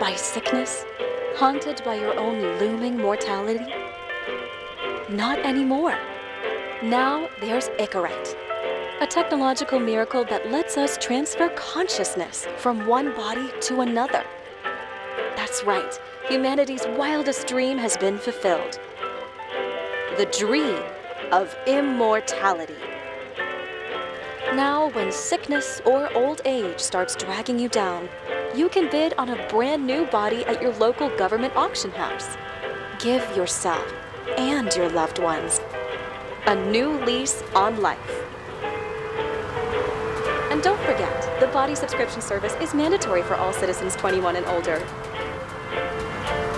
by sickness? Haunted by your own looming mortality? Not anymore. Now there's Icarus, a technological miracle that lets us transfer consciousness from one body to another. That's right, humanity's wildest dream has been fulfilled. The dream of immortality. Now, when sickness or old age starts dragging you down, you can bid on a brand new body at your local government auction house. Give yourself and your loved ones a new lease on life. And don't forget, the body subscription service is mandatory for all citizens 21 and older.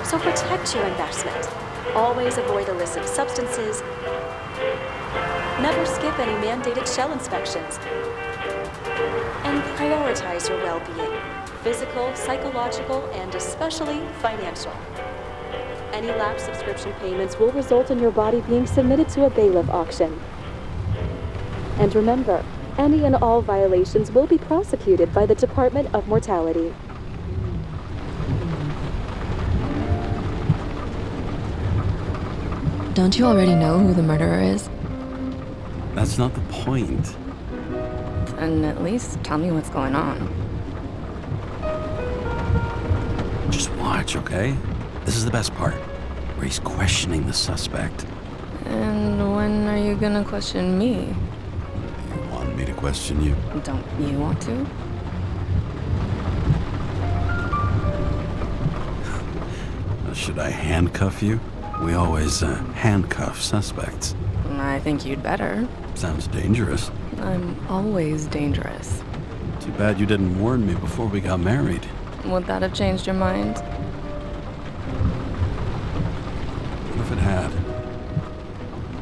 So protect your investment. Always avoid illicit substances. Never skip any mandated shell inspections. And prioritize your well-being, physical, psychological, and especially financial. Any lapsed subscription payments will result in your body being submitted to a bailiff auction. And remember, any and all violations will be prosecuted by the Department of Mortality. Don't you already know who the murderer is? That's not the point. Then at least tell me what's going on. Just watch, okay? This is the best part, where he's questioning the suspect. And when are you gonna question me? You want me to question you? Don't you want to? Should I handcuff you? We always handcuff suspects. I think you'd better. Sounds dangerous. I'm always dangerous. Too bad you didn't warn me before we got married. Would that have changed your mind? What if it had?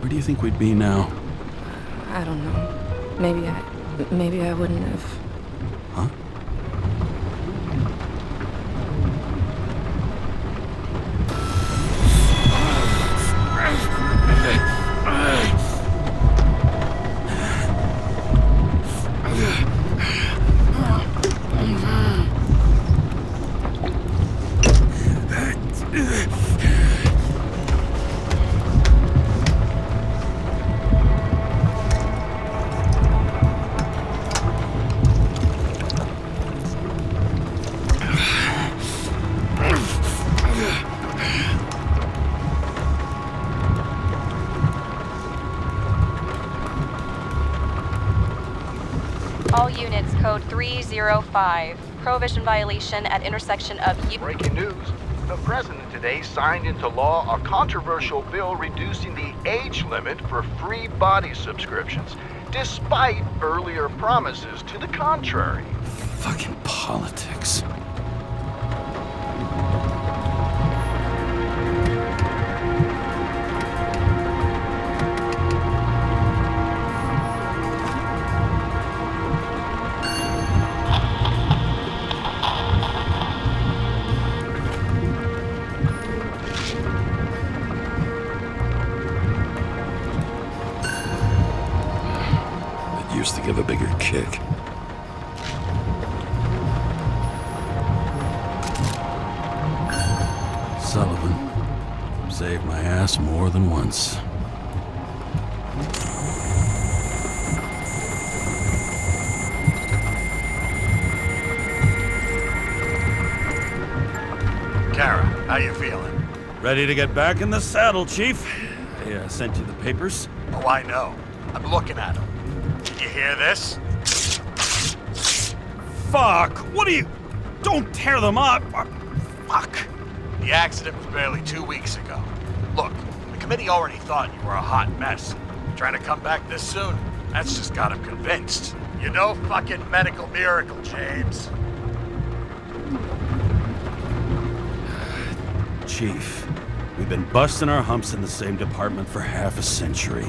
Where do you think we'd be now? I don't know. Maybe I wouldn't have. Huh? All units, code 305. Prohibition violation at intersection of... Breaking news. The president today signed into law a controversial bill reducing the age limit for free body subscriptions, despite earlier promises to the contrary. Fucking politics. Used to give a bigger kick. Sullivan saved my ass more than once. Karra, how you feeling? Ready to get back in the saddle, Chief. I sent you the papers. Oh, I know. I'm looking at them. Did you hear this? Fuck! What are you... Don't tear them up! Fuck! The accident was barely 2 weeks ago. Look, the committee already thought you were a hot mess. Trying to come back this soon? That's just got them convinced. You're no fucking medical miracle, James. Chief, we've been busting our humps in the same department for half a century.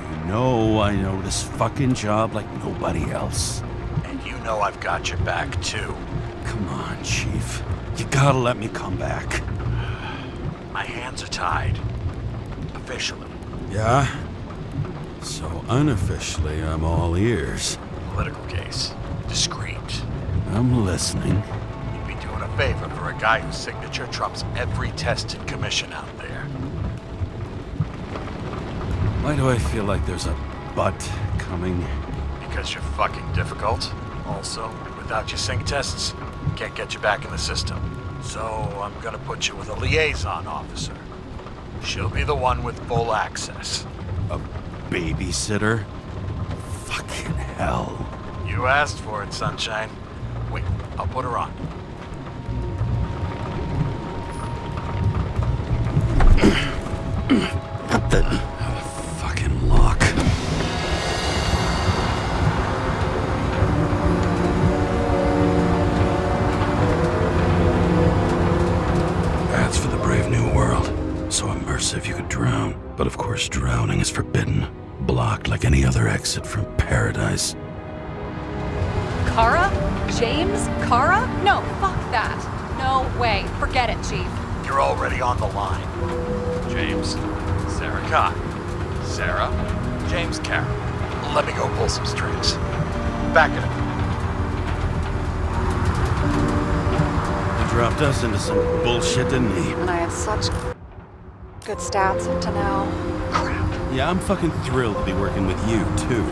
You know I know this fucking job like nobody else. And you know I've got your back, too. Come on, Chief. You gotta let me come back. My hands are tied. Officially. Yeah? So unofficially, I'm all ears. Political case. Discreet. I'm listening. You'd be doing a favor for a guy whose signature trumps every tested commission out there. Why do I feel like there's a but coming? Because you're fucking difficult. Also, without your sync tests, can't get you back in the system. So I'm gonna put you with a liaison officer. She'll be the one with full access. A babysitter? Fucking hell. You asked for it, Sunshine. Wait, I'll put her on. What the fucking lock? That's for the brave new world. So immersive you could drown. But of course drowning is forbidden. Blocked like any other exit from paradise. Karra? James Karra? No, fuck that. No way. Forget it, Chief. You're already on the line. James, Sarah Kai. Sarah, James Karra. Let me go pull some strings. Back it up. He dropped us into some bullshit, didn't he? And I have such good stats up to now. Crap. Yeah, I'm fucking thrilled to be working with you, too.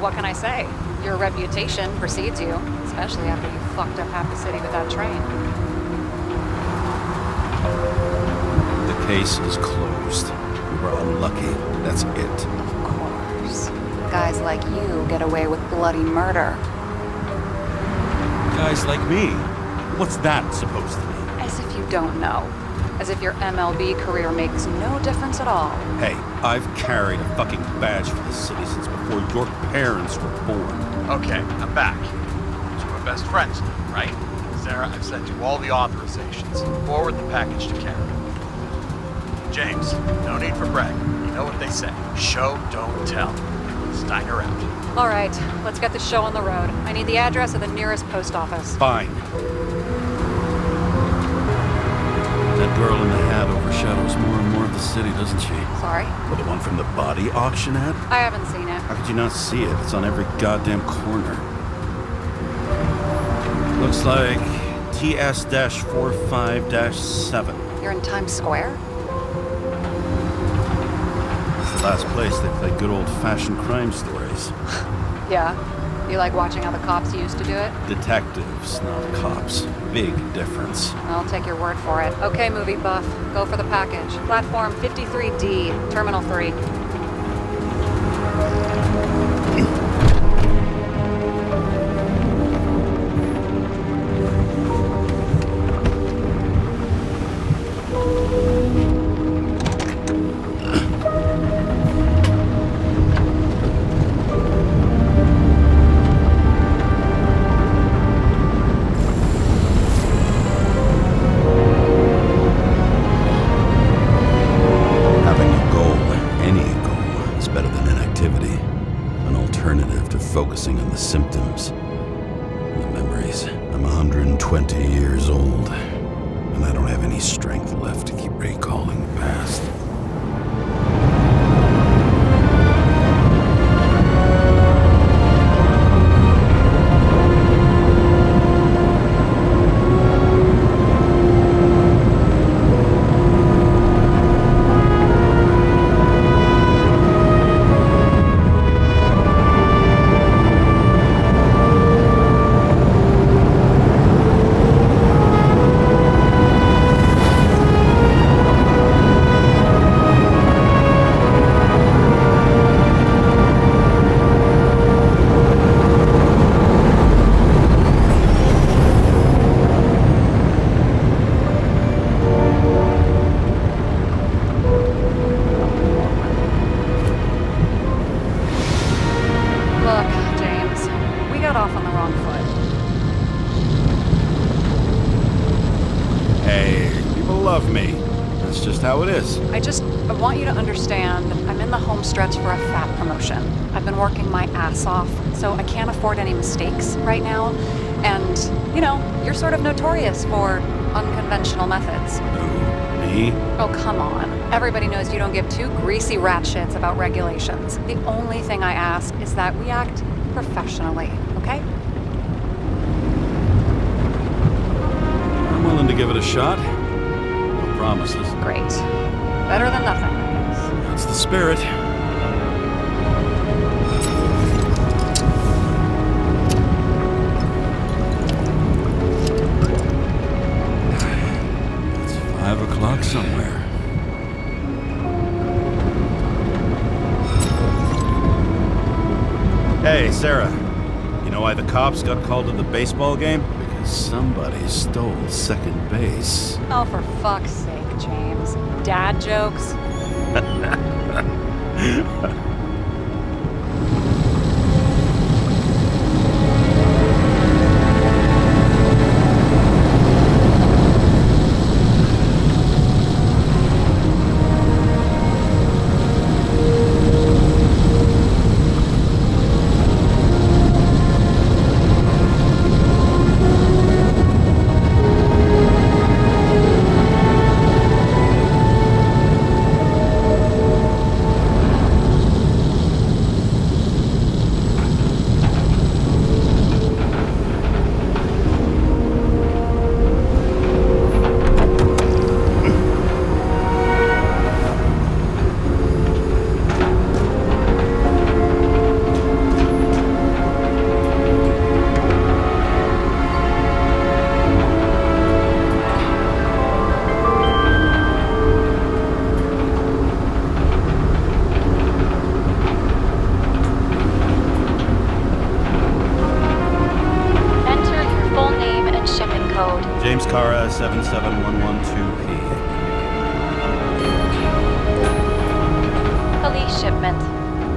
What can I say? Your reputation precedes you, especially after you fucked up half the city with that train. The case is closed. We were unlucky. That's it. Of course. Guys like you get away with bloody murder. Guys like me. What's that supposed to mean? As if you don't know. As if your MLB career makes no difference at all. Hey, I've carried a fucking badge for the city since before your parents were born. Okay, I'm back. So we're best friends now, right? Sarah, I've sent you all the authorizations. Forward the package to Karen. James, no need for brag. You know what they say. Show, don't tell. Steiner out. All right, let's get the show on the road. I need the address of the nearest post office. Fine. That girl in the hat overshadows more and more of the city, doesn't she? Sorry? Well, the one from the body auction ad? I haven't seen it. How could you not see it? It's on every goddamn corner. Looks like TS-45-7. You're in Times Square? It's the last place they play good old-fashioned crime stories. Yeah. You like watching how the cops used to do it? Detectives, not cops. Big difference. I'll take your word for it. Okay, movie buff. Go for the package. Platform 53D, Terminal 3. Focusing on the symptoms and the memories. I'm 120 years old, and I don't have any strength left to keep recalling the past. How it is. I want you to understand, I'm in the home stretch for a fat promotion. I've been working my ass off, so I can't afford any mistakes right now. And, you know, you're sort of notorious for unconventional methods. Who, me? Oh, come on. Everybody knows you don't give two greasy rat shits about regulations. The only thing I ask is that we act professionally, okay? How Willing to give it a shot. No promises. Great. Better than nothing, I guess. That's the spirit. It's 5 o'clock somewhere. Hey, Sarah. You know why the cops got called to the baseball game? Because somebody stole second base. Oh, for fuck's sake, James. Dad jokes? James Karra, 77112P. Police shipment.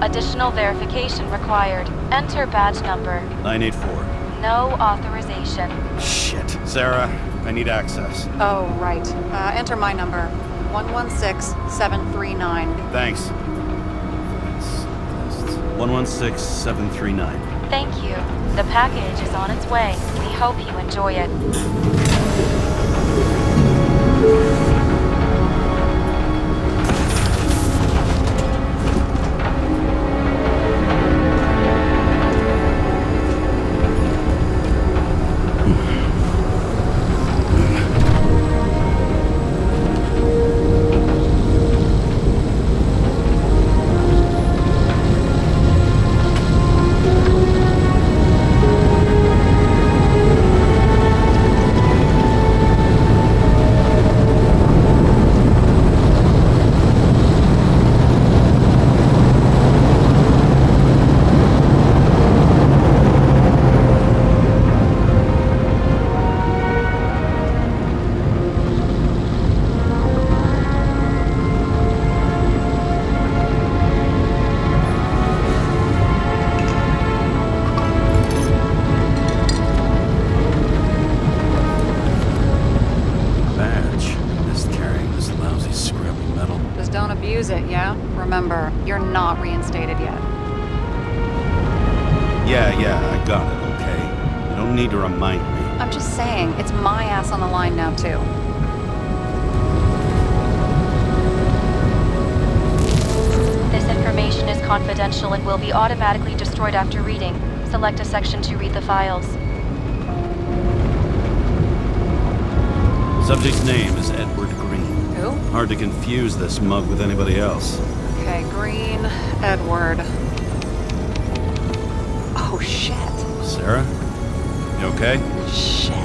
Additional verification required. Enter badge number. 984. No authorization. Shit. Sarah, I need access. Oh, right. Enter my number. 116739. Thanks. 116739. Thank you. The package is on its way. We hope you enjoy it. Don't abuse it, yeah? Remember, you're not reinstated yet. Yeah, I got it, okay? You don't need to remind me. I'm just saying, it's my ass on the line now, too. This information is confidential and will be automatically destroyed after reading. Select a section to read the files. Subject's name is Edward Green. Who? Hard to confuse this mug with anybody else. Okay, Green, Edward. Oh, shit. Sarah? You okay? Shit.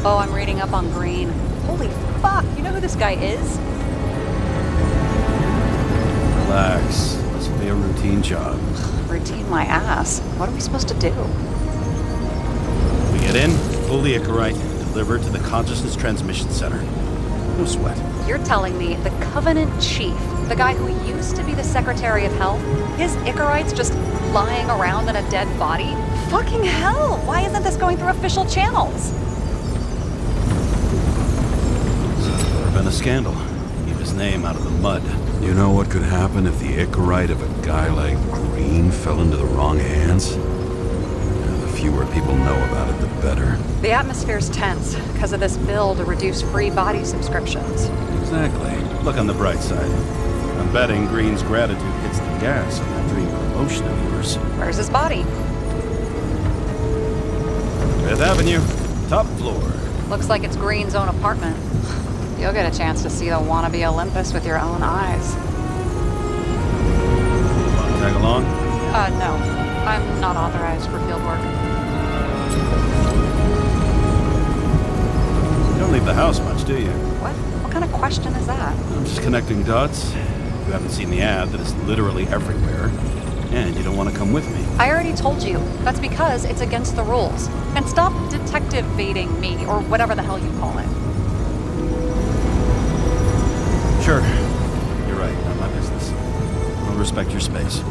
Oh, I'm reading up on Green. Holy fuck, you know who this guy is? Relax. This will be a routine job. Routine my ass. What are we supposed to do? We get in, pull the Icarite, deliver to the Consciousness Transmission Center. No sweat. You're telling me the Covenant Chief, the guy who used to be the Secretary of Health, his Icarite's just lying around in a dead body? Fucking hell! Why isn't this going through official channels? There's been a scandal. Keep his name out of the mud. You know what could happen if the Icarite of a guy like Green fell into the wrong hands? The fewer people know about it, the better. The atmosphere's tense because of this bill to reduce free body subscriptions. Exactly. Look on the bright side. I'm betting Green's gratitude hits the gas on that dream promotion of yours. Where's his body? 5th Avenue, top floor. Looks like it's Green's own apartment. You'll get a chance to see the wannabe Olympus with your own eyes. Want to tag along? No. I'm not authorized for field work. You don't leave the house much, do you? What? What kind of question is that? I'm just connecting dots. You haven't seen the ad that is literally everywhere. And you don't want to come with me. I already told you. That's because it's against the rules. And stop detective-vating me, or whatever the hell you call it. Sure. You're right. Not my business. I'll respect your space.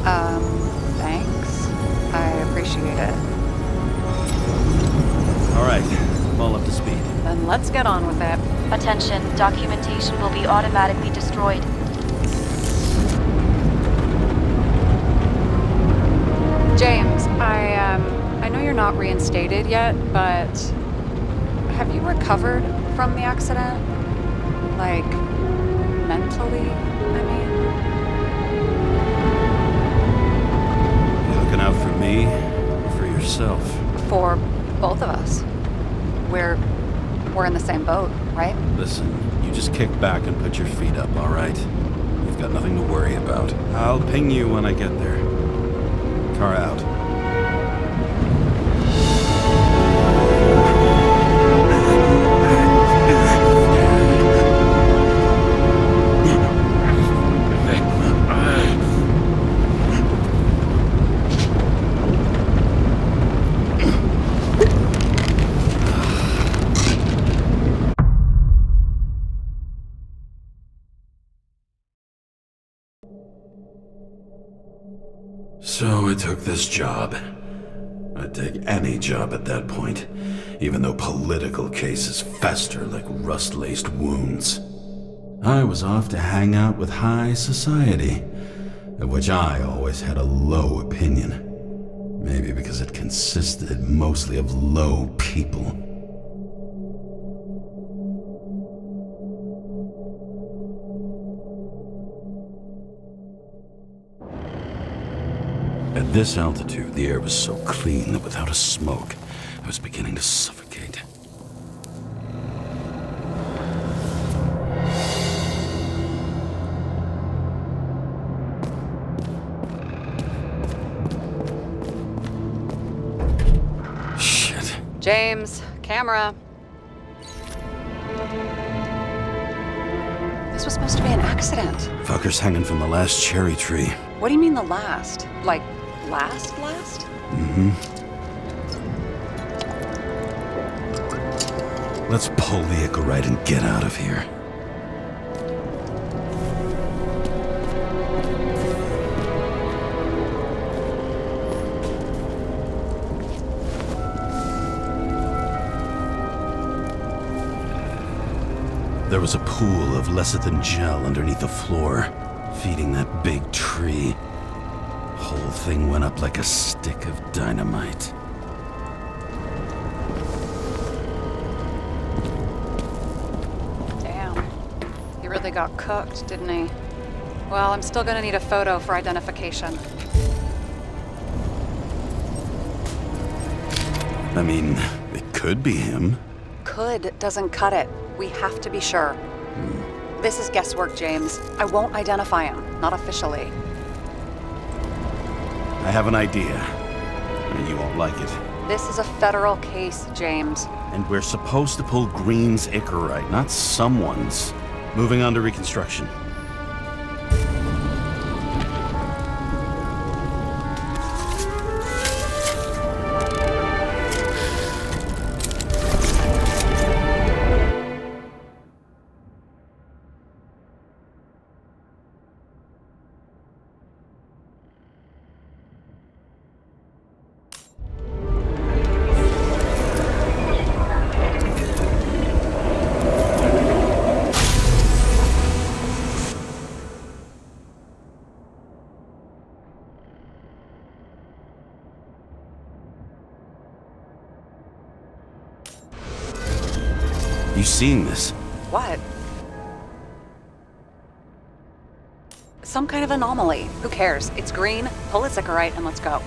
Thanks. I appreciate it. All right. I'm all up to speed. Then let's get on with it. Attention, documentation will be automatically destroyed. James, I know you're not reinstated yet, but have you recovered from the accident? Like, mentally, I mean? You looking out for me or for yourself? For both of us. We're in the same boat, right? Listen, you just kick back and put your feet up, all right? You've got nothing to worry about. I'll ping you when I get there. Car out. So I took this job. I'd take any job at that point, even though political cases fester like rust-laced wounds. I was off to hang out with high society, of which I always had a low opinion. Maybe because it consisted mostly of low people. At this altitude, the air was so clean that without a smoke, I was beginning to suffocate. Shit. James, camera. This was supposed to be an accident. Fuckers hanging from the last cherry tree. What do you mean the last? Like, last? Mm-hmm. Let's pull the Icarus and get out of here. There was a pool of lecithin gel underneath the floor, feeding that big tree. Whole thing went up like a stick of dynamite. Damn. He really got cooked, didn't he? Well, I'm still gonna need a photo for identification. I mean, it could be him. Could doesn't cut it. We have to be sure. This is guesswork, James. I won't identify him. Not officially. I have an idea, and you won't like it. This is a federal case, James. And we're supposed to pull Green's Icarus, not someone's. Moving on to Reconstruction. You seeing this? What? Some kind of anomaly. Who cares? It's green, pull its Icarus, and let's go.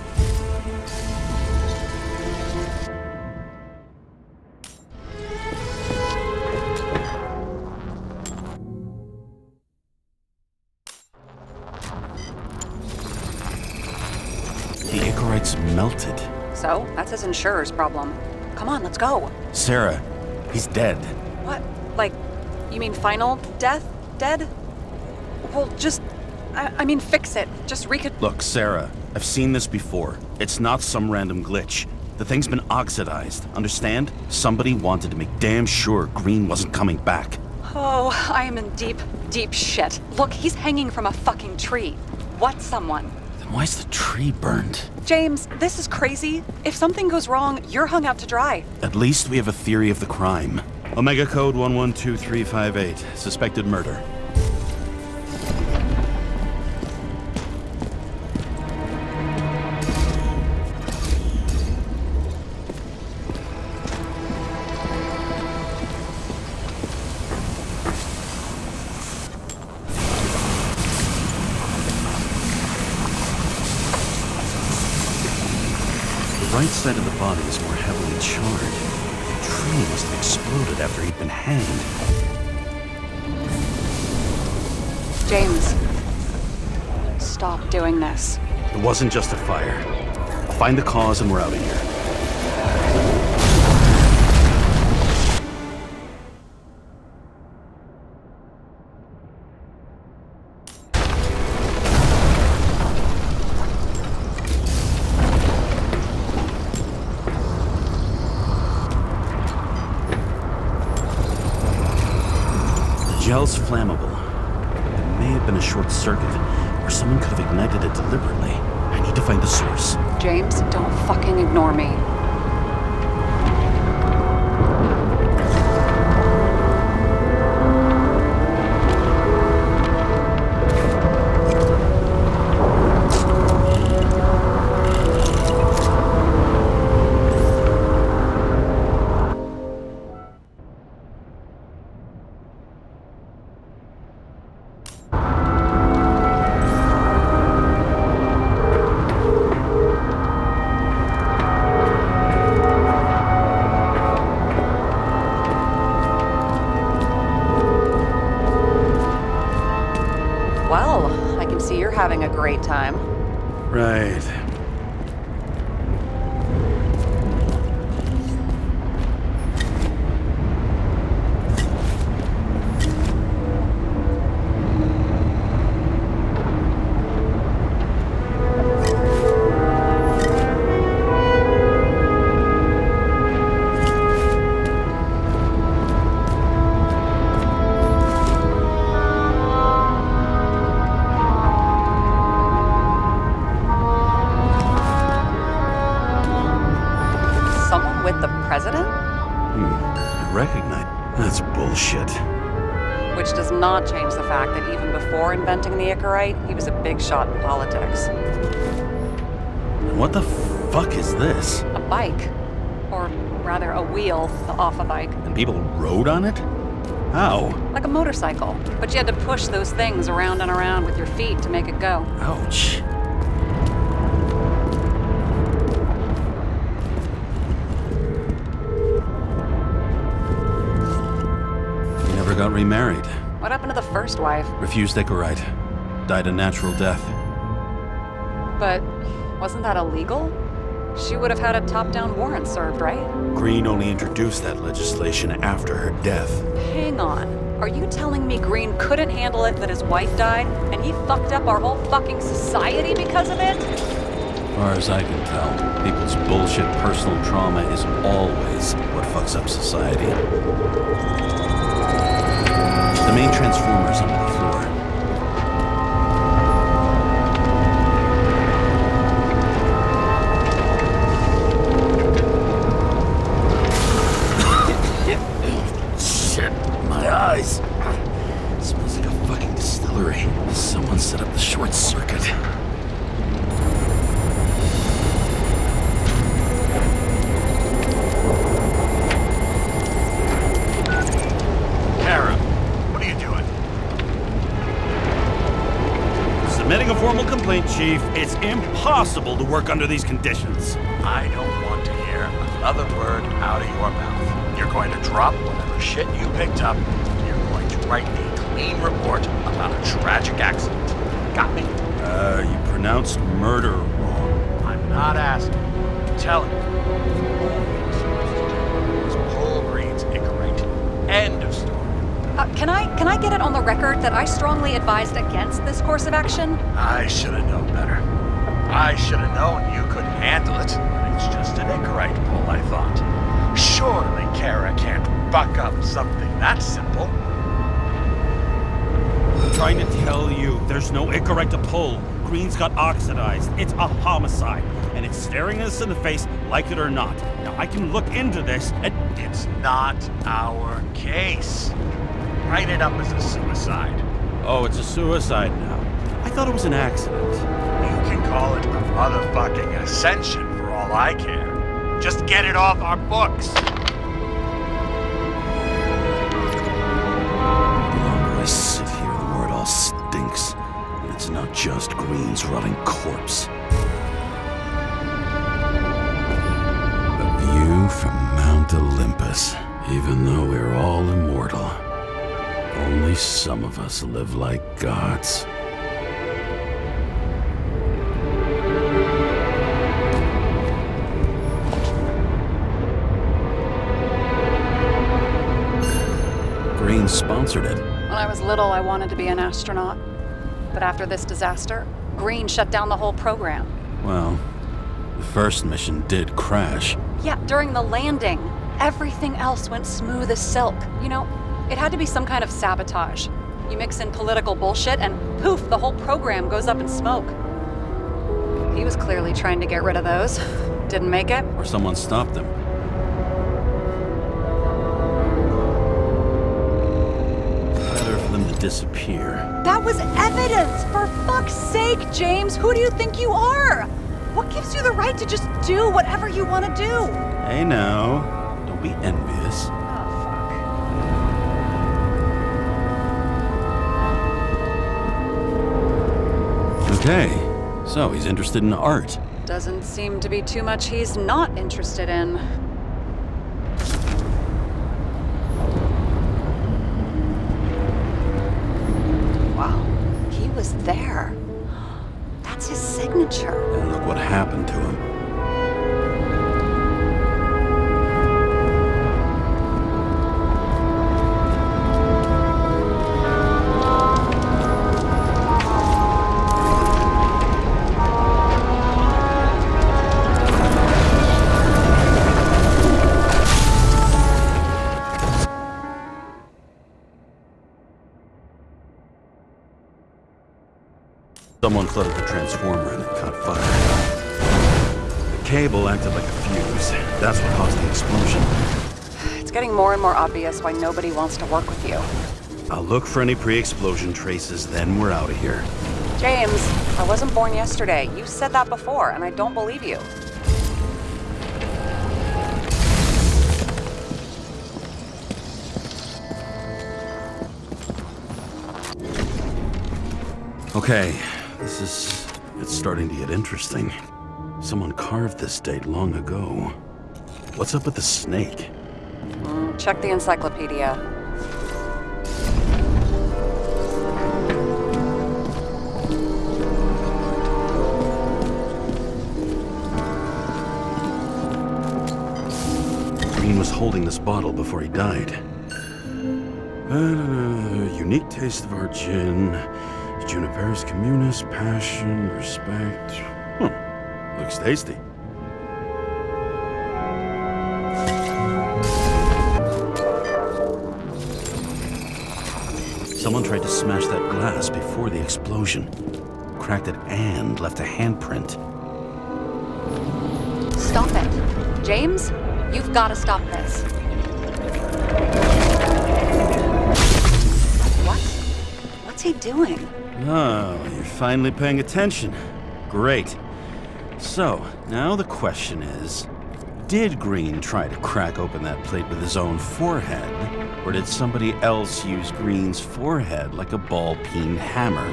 looks melted. So, that's his insurer's problem. Come on, let's go. Sarah, he's dead. What? Like, you mean final death? Dead? Well, just... I mean, fix it. Just Look, Sarah, I've seen this before. It's not some random glitch. The thing's been oxidized, understand? Somebody wanted to make damn sure Green wasn't coming back. Oh, I am in deep, deep shit. Look, he's hanging from a fucking tree. What someone? Then why's the tree burned? James, this is crazy. If something goes wrong, you're hung out to dry. At least we have a theory of the crime. Omega code 112358. Suspected murder. The right side of the body is more heavily charred. The tree must have exploded after he'd been hanged. James, stop doing this. It wasn't just a fire. I'll find the cause and we're out of here. Gel's flammable. It may have been a short circuit, or someone could have ignited it deliberately. I need to find the source. James, don't fucking ignore me. Well, I can see you're having a great time. Right. Someone with the president? I recognize. That's bullshit. Which does not change the fact that even before inventing the Icarite, he was a big shot in politics. And what the fuck is this? A bike. Or rather, a wheel off a bike. And people rode on it? How? Like a motorcycle. But you had to push those things around and around with your feet to make it go. Ouch. He never got remarried. What happened to the first wife? Refused Icarite. Died a natural death. But wasn't that illegal? She would have had a top-down warrant served, right? Green only introduced that legislation after her death. Hang on. Are you telling me Green couldn't handle it that his wife died, and he fucked up our whole fucking society because of it? As far as I can tell, people's bullshit personal trauma is always what fucks up society. The main transformer's under the floor. Shit, my eyes. Smells like a fucking distillery. Someone set up the short circuit. Karra, what are you doing? Submitting a formal complaint, Chief. It's impossible to work under these conditions. I don't want to hear another word out of your mouth. You're going to drop whatever shit you picked up. You're going to write a clean report about a tragic accident. Got me? You pronounced murder wrong. I'm not asking. I'm telling you. All we were supposed to do was pull Green's Icarus. End of story. Can I get it on the record that I strongly advised against this course of action? I should have known better. I should have known you couldn't handle it. It's just an Icarus pull, I thought. Surely Karra can't buck up something that simple. I'm trying to tell you, there's no Icarus to pull. Green's got oxidized. It's a homicide, and it's staring us in the face, like it or not. Now, I can look into this, and It's not our case. Write it up as a suicide. oh, it's a suicide now. I thought it was an accident. You can call it a motherfucking ascension for all I care. Just get it off our books. The longer I sit here, the more it all stinks. And it's not just Green's rotting corpse. A view from Mount Olympus. Even though we're all immortal, only some of us live like gods. Green sponsored it. When I was little, I wanted to be an astronaut. But after this disaster, Green shut down the whole program. Well, the first mission did crash. Yeah, during the landing, everything else went smooth as silk. You know, it had to be some kind of sabotage. You mix in political bullshit and poof, the whole program goes up in smoke. He was clearly trying to get rid of those. Didn't make it. Or someone stopped them. Better for them to disappear. That was evidence! For fuck's sake, James! Who do you think you are? What gives you the right to just do whatever you want to do? Hey now, don't be envious. Oh, fuck. Okay, so he's interested in art. Doesn't seem to be too much he's not interested in. Wow, he was there. That's his signature. And look what happened to him. Someone flooded the transformer and it caught fire. The cable acted like a fuse. That's what caused the explosion. It's getting more and more obvious why nobody wants to work with you. I'll look for any pre-explosion traces, then we're out of here. James, I wasn't born yesterday. You said that before, and I don't believe you. Okay, it's starting to get interesting. Someone carved this date long ago. What's up with the snake? Check the encyclopedia. Green was holding this bottle before he died. Unique taste of our gin. Juniperus communis, passion, respect. Looks tasty. Someone tried to smash that glass before the explosion. Cracked it and left a handprint. Stop it. James, you've got to stop this. What? What's he doing? Oh, you're finally paying attention. Great. So, now the question is, did Green try to crack open that plate with his own forehead? Or did somebody else use Green's forehead like a ball-peen hammer?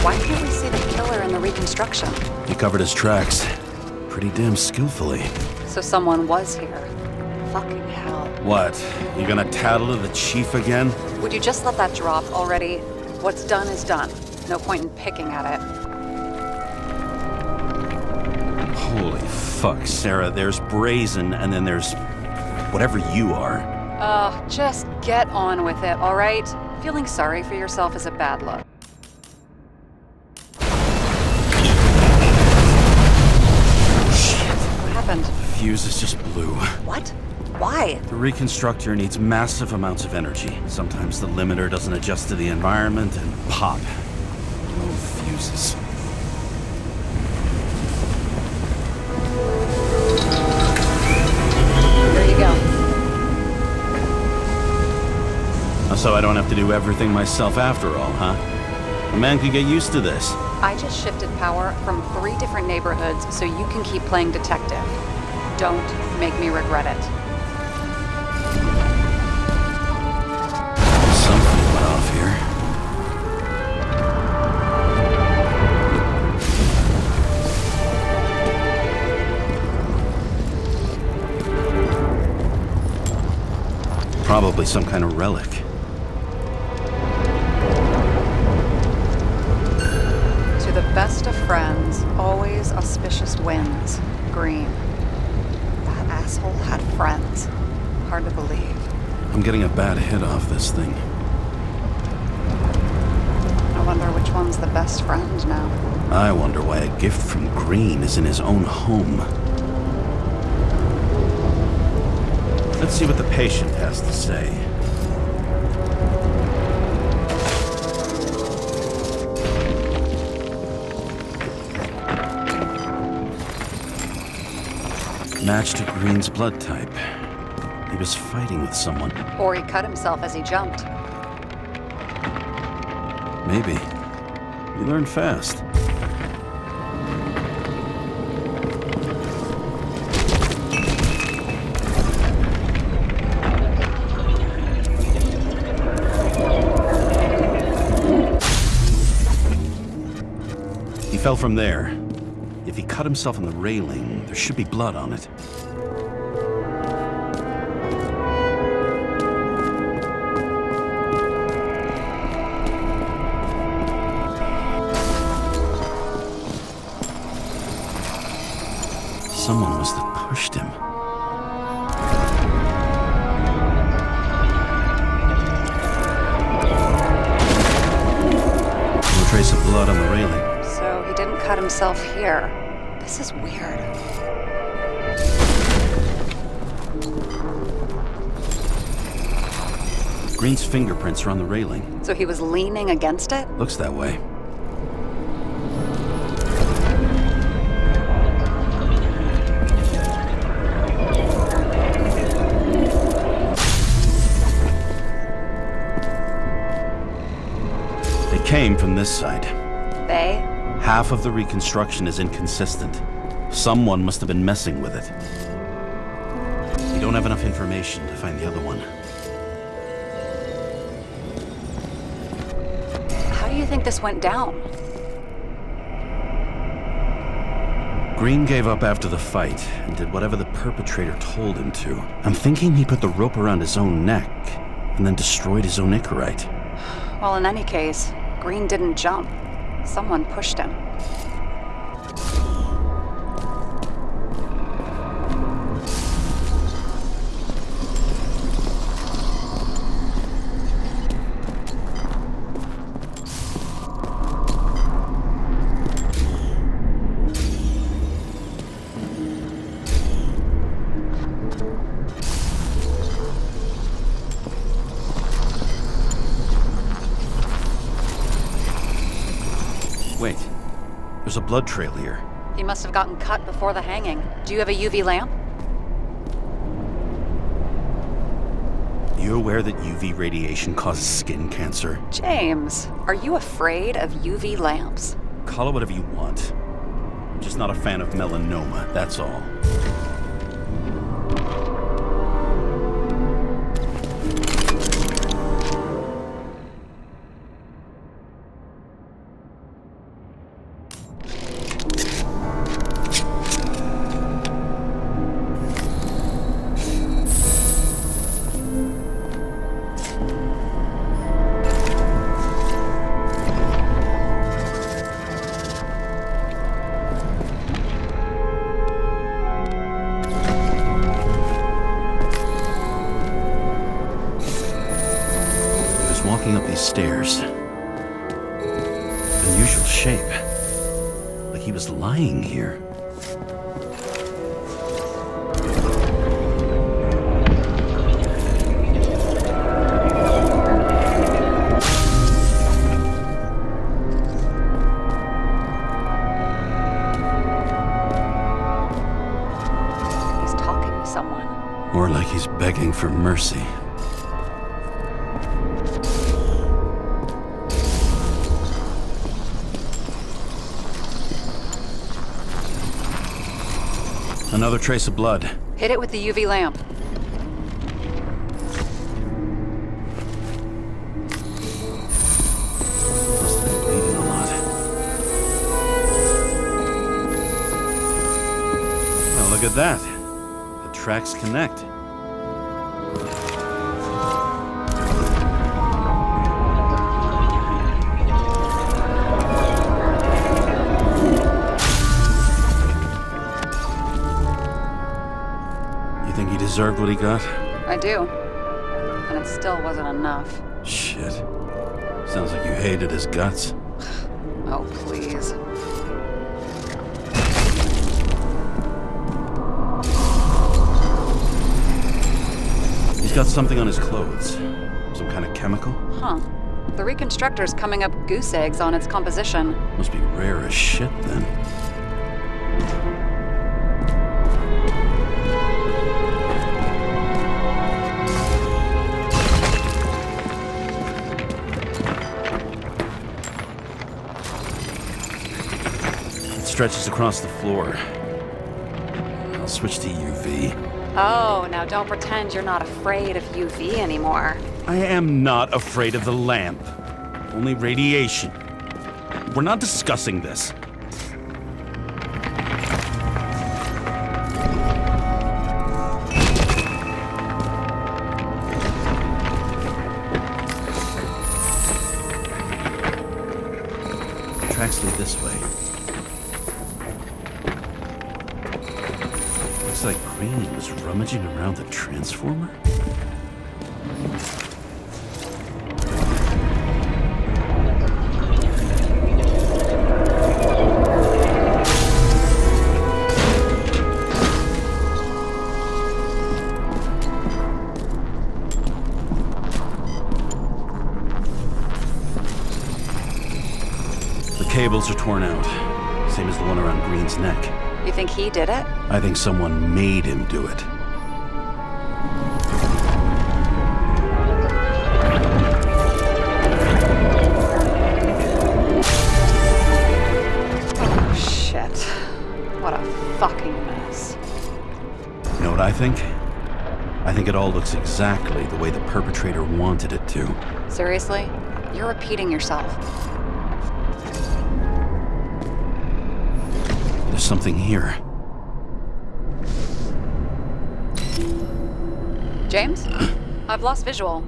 Why can't we see the killer in the Reconstruction? He covered his tracks pretty damn skillfully. So someone was here. Fucking hell. What? You gonna tattle to the chief again? Would you just let that drop already? What's done is done. No point in picking at it. Holy fuck, Sarah. There's Brazen, and then there's whatever you are. Just get on with it, all right? Feeling sorry for yourself is a bad look. What happened? Fuses just blew. What? Why? The Reconstructor needs massive amounts of energy. Sometimes the limiter doesn't adjust to the environment, and pop. No fuses. There you go. So I don't have to do everything myself after all, huh? A man could get used to this. I just shifted power from 3 different neighborhoods so you can keep playing detective. Don't make me regret it. Something went off here. Probably some kind of relic. To the best of friends, always auspicious wins. Green. That asshole had friends. Hard to believe. I'm getting a bad hit off this thing. I wonder which one's the best friend now. I wonder why a gift from Green is in his own home. Let's see what the patient has to say. Match to Green's blood type. He was fighting with someone. Or he cut himself as he jumped. Maybe. You learn fast. He fell from there. If he cut himself on the railing, there should be blood on it. Someone must have pushed him. No trace of blood on the railing. So he didn't cut himself here. This is weird. Green's fingerprints are on the railing. So he was leaning against it? Looks that way. They came from this side. They? Half of the reconstruction is inconsistent. Someone must have been messing with it. We don't have enough information to find the other one. How do you think this went down? Green gave up after the fight and did whatever the perpetrator told him to. I'm thinking he put the rope around his own neck and then destroyed his own Icarite. Well, in any case, Green didn't jump. Someone pushed him. Wait, there's a blood trail here. He must have gotten cut before the hanging. Do you have a UV lamp? You aware that UV radiation causes skin cancer? James, are you afraid of UV lamps? Call it whatever you want. I'm just not a fan of melanoma, that's all. walking up these stairs. Unusual shape. Like he was lying here. He's talking to someone. Or like he's begging for mercy. Another trace of blood. Hit it with the UV lamp. Must have been bleeding a lot. Well, look at that. The tracks connect. Think he deserved what he got? I do. And it still wasn't enough. Shit. Sounds like you hated his guts. Oh, please. He's got something on his clothes. Some kind of chemical? Huh. The Reconstructor's coming up goose eggs on its composition. Must be rare as shit, then. Stretches across the floor. I'll switch to UV. Oh, now don't pretend you're not afraid of UV anymore. I am not afraid of the lamp. Only radiation. We're not discussing this. The tracks lead this way. Looks like Green was rummaging around the transformer. The cables are torn out, same as the one around Green's neck. You think he did it? I think someone made him do it. Oh, shit. What a fucking mess. You know what I think? I think it all looks exactly the way the perpetrator wanted it to. Seriously? You're repeating yourself. There's something here. James? I've lost visual.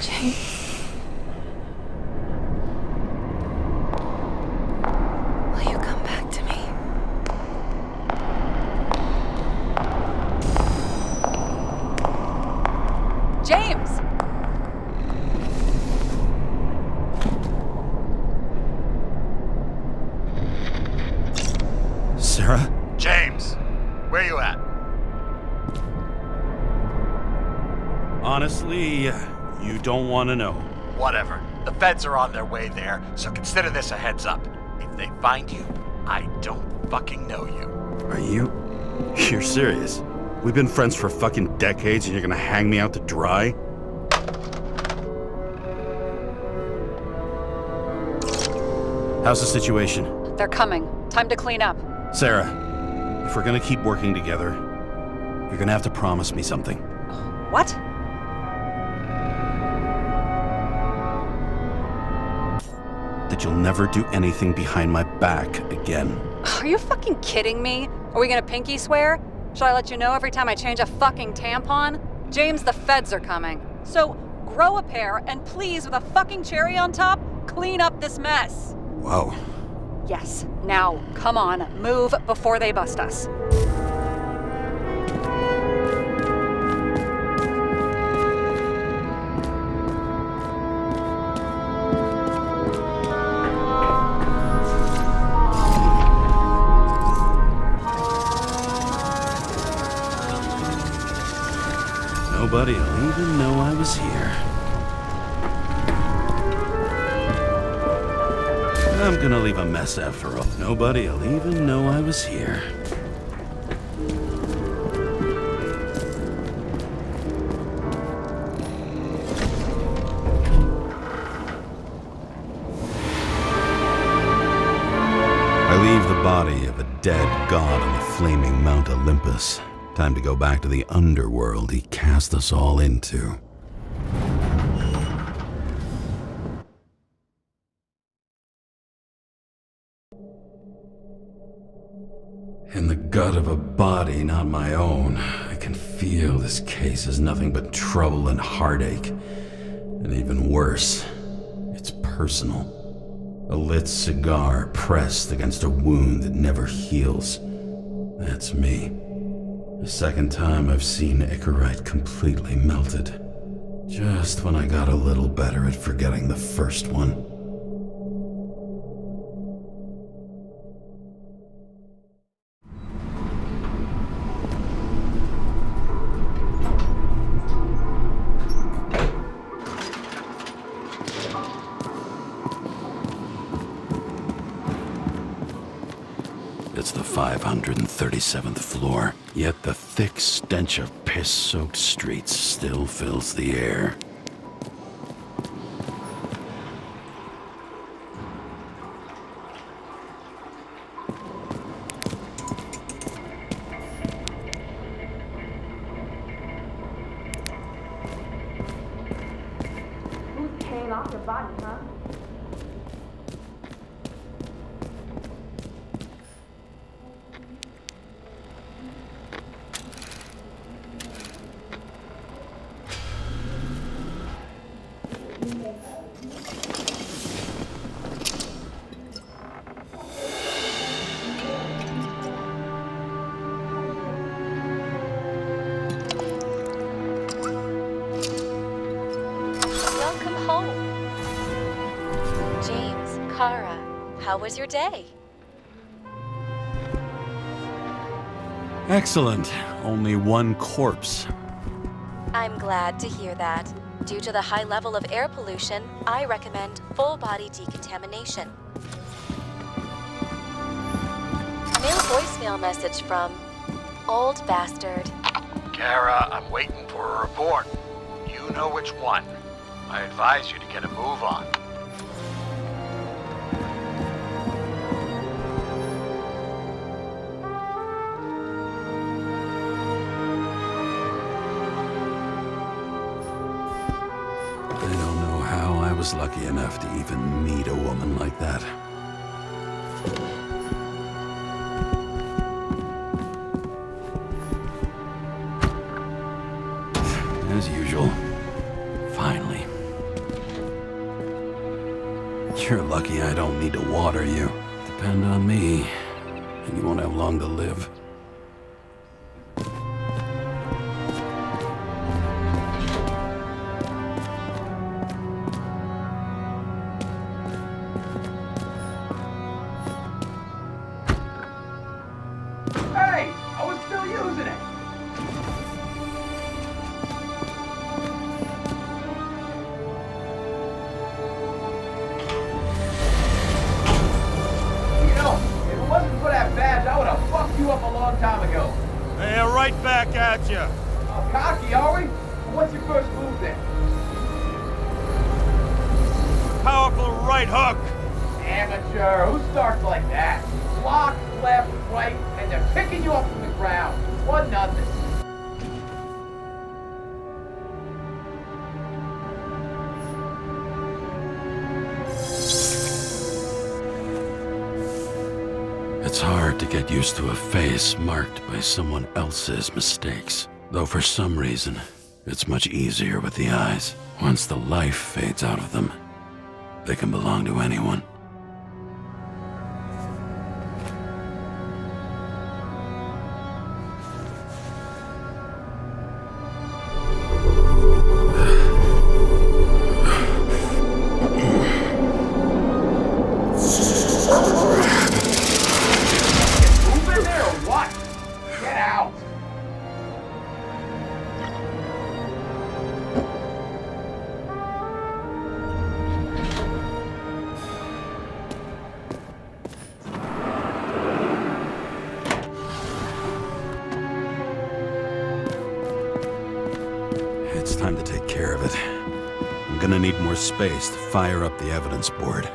James. Will you come back to me? James! Sarah? James, where you at? Honestly, you don't want to know. Whatever. The feds are on their way there, so consider this a heads up. If they find you, I don't fucking know you. Are you? You're serious? We've been friends for fucking decades and you're gonna hang me out to dry? How's the situation? They're coming. Time to clean up. Sarah, if we're gonna keep working together, you're gonna have to promise me something. What? That you'll never do anything behind my back again. Are you fucking kidding me? Are we gonna pinky swear? Should I let you know every time I change a fucking tampon? James, the feds are coming. So grow a pair and please, with a fucking cherry on top, clean up this mess. Whoa. Yes, now, come on, move before they bust us. Nobody'll even know I was here. I'm gonna leave a mess after all. Nobody'll even know I was here. I leave the body of a dead god on the flaming Mount Olympus. Time to go back to the underworld he cast us all into. In the gut of a body not my own, I can feel this case is nothing but trouble and heartache. And even worse, it's personal. A lit cigar pressed against a wound that never heals. That's me. The second time I've seen Icarus completely melted. Just when I got a little better at forgetting the first one. It's the 537th floor, yet the thick stench of piss-soaked streets still fills the air. Who's carrying off your body, huh? Welcome home. James Karra, how was your day? Excellent. Only one corpse. I'm glad to hear that. Due to the high level of air pollution, I recommend full body decontamination. New voicemail message from Old Bastard. Kara, I'm waiting for a report. You know which one. I advise you to get a move on. I don't know how I was lucky enough to even meet a woman like that. As usual. Finally. You're lucky I don't need to water you. Depend on me, and you won't have long to live. Hey! I was still using it! You know, if it wasn't for that badge, I would have fucked you up a long time ago. Hey, right back at you. Cocky, are we? What's your first move then? Powerful right hook. Amateur, who starts like that? Block, left, right, and they're picking you up from the ground. 1-0. It's hard to get used to a face marked by someone else's mistakes. Though for some reason, it's much easier with the eyes. Once the life fades out of them, They can belong to anyone. Move in there or what? Get out! It's time to take care of it. I'm gonna need more space to fire up the evidence board.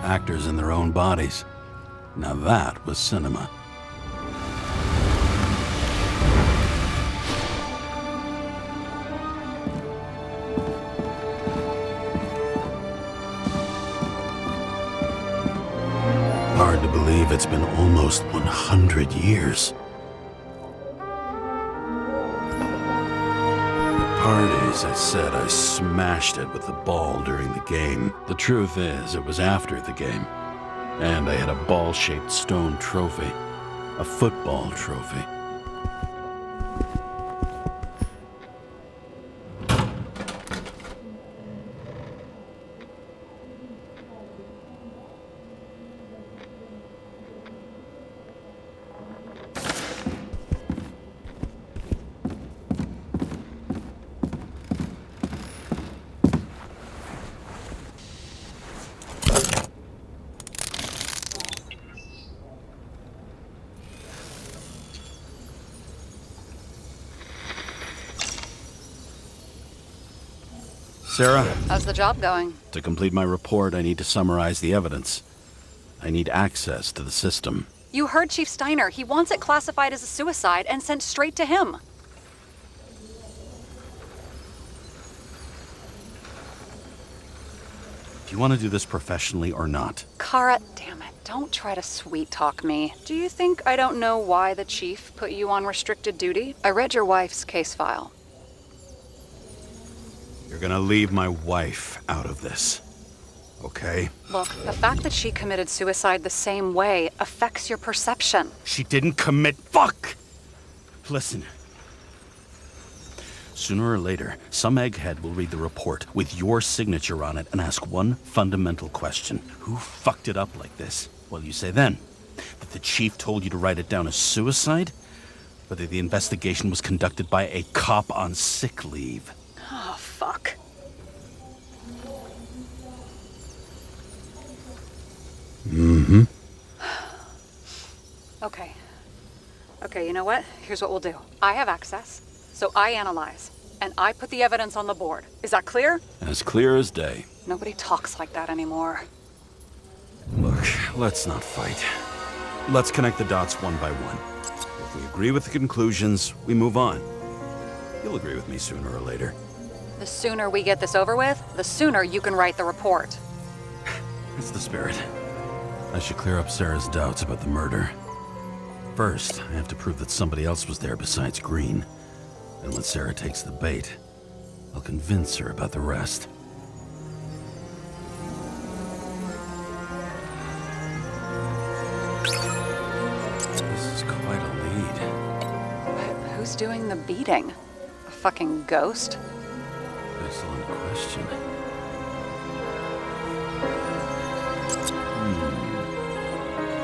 Actors in their own bodies. Now that was cinema. Hard to believe it's been almost 100 years. Parties, I said I smashed it with the ball during the game. The truth is, it was after the game. And I had a ball-shaped stone trophy. A football trophy. Sarah? How's the job going? To complete my report, I need to summarize the evidence. I need access to the system. You heard Chief Steiner. He wants it classified as a suicide and sent straight to him. Do you want to do this professionally or not? Karra, damn it. Don't try to sweet-talk me. Do you think I don't know why the chief put you on restricted duty? I read your wife's case file. You're gonna leave my wife out of this. Okay? Look, the fact that she committed suicide the same way affects your perception. She didn't commit. Fuck! Listen. Sooner or later, some egghead will read the report with your signature on it and ask one fundamental question. Who fucked it up like this? What will you say then? That the chief told you to write it down as suicide? Whether the investigation was conducted by a cop on sick leave? Oh, fuck. Mm-hmm. Okay, you know what? Here's what we'll do. I have access, so I analyze, and I put the evidence on the board. Is that clear? As clear as day. Nobody talks like that anymore. Look, let's not fight. Let's connect the dots one by one. If we agree with the conclusions, we move on. You'll agree with me sooner or later. The sooner we get this over with, the sooner you can write the report. That's the spirit. I should clear up Sarah's doubts about the murder. First, I have to prove that somebody else was there besides Green. And when Sarah takes the bait, I'll convince her about the rest. This is quite a lead. But who's doing the beating? A fucking ghost? Excellent question.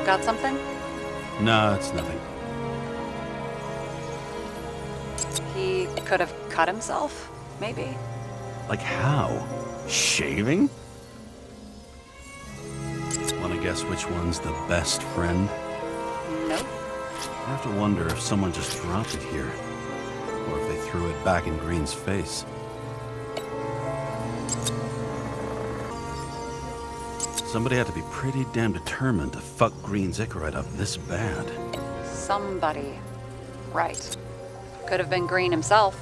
Got something? No, it's nothing. He could have cut himself, maybe? Like how? Shaving? Wanna guess which one's the best friend? Nope. I have to wonder if someone just dropped it here. Or if they threw it back in Green's face. Somebody had to be pretty damn determined to fuck Green's Icarus up this bad. Somebody. Right. Could have been Green himself.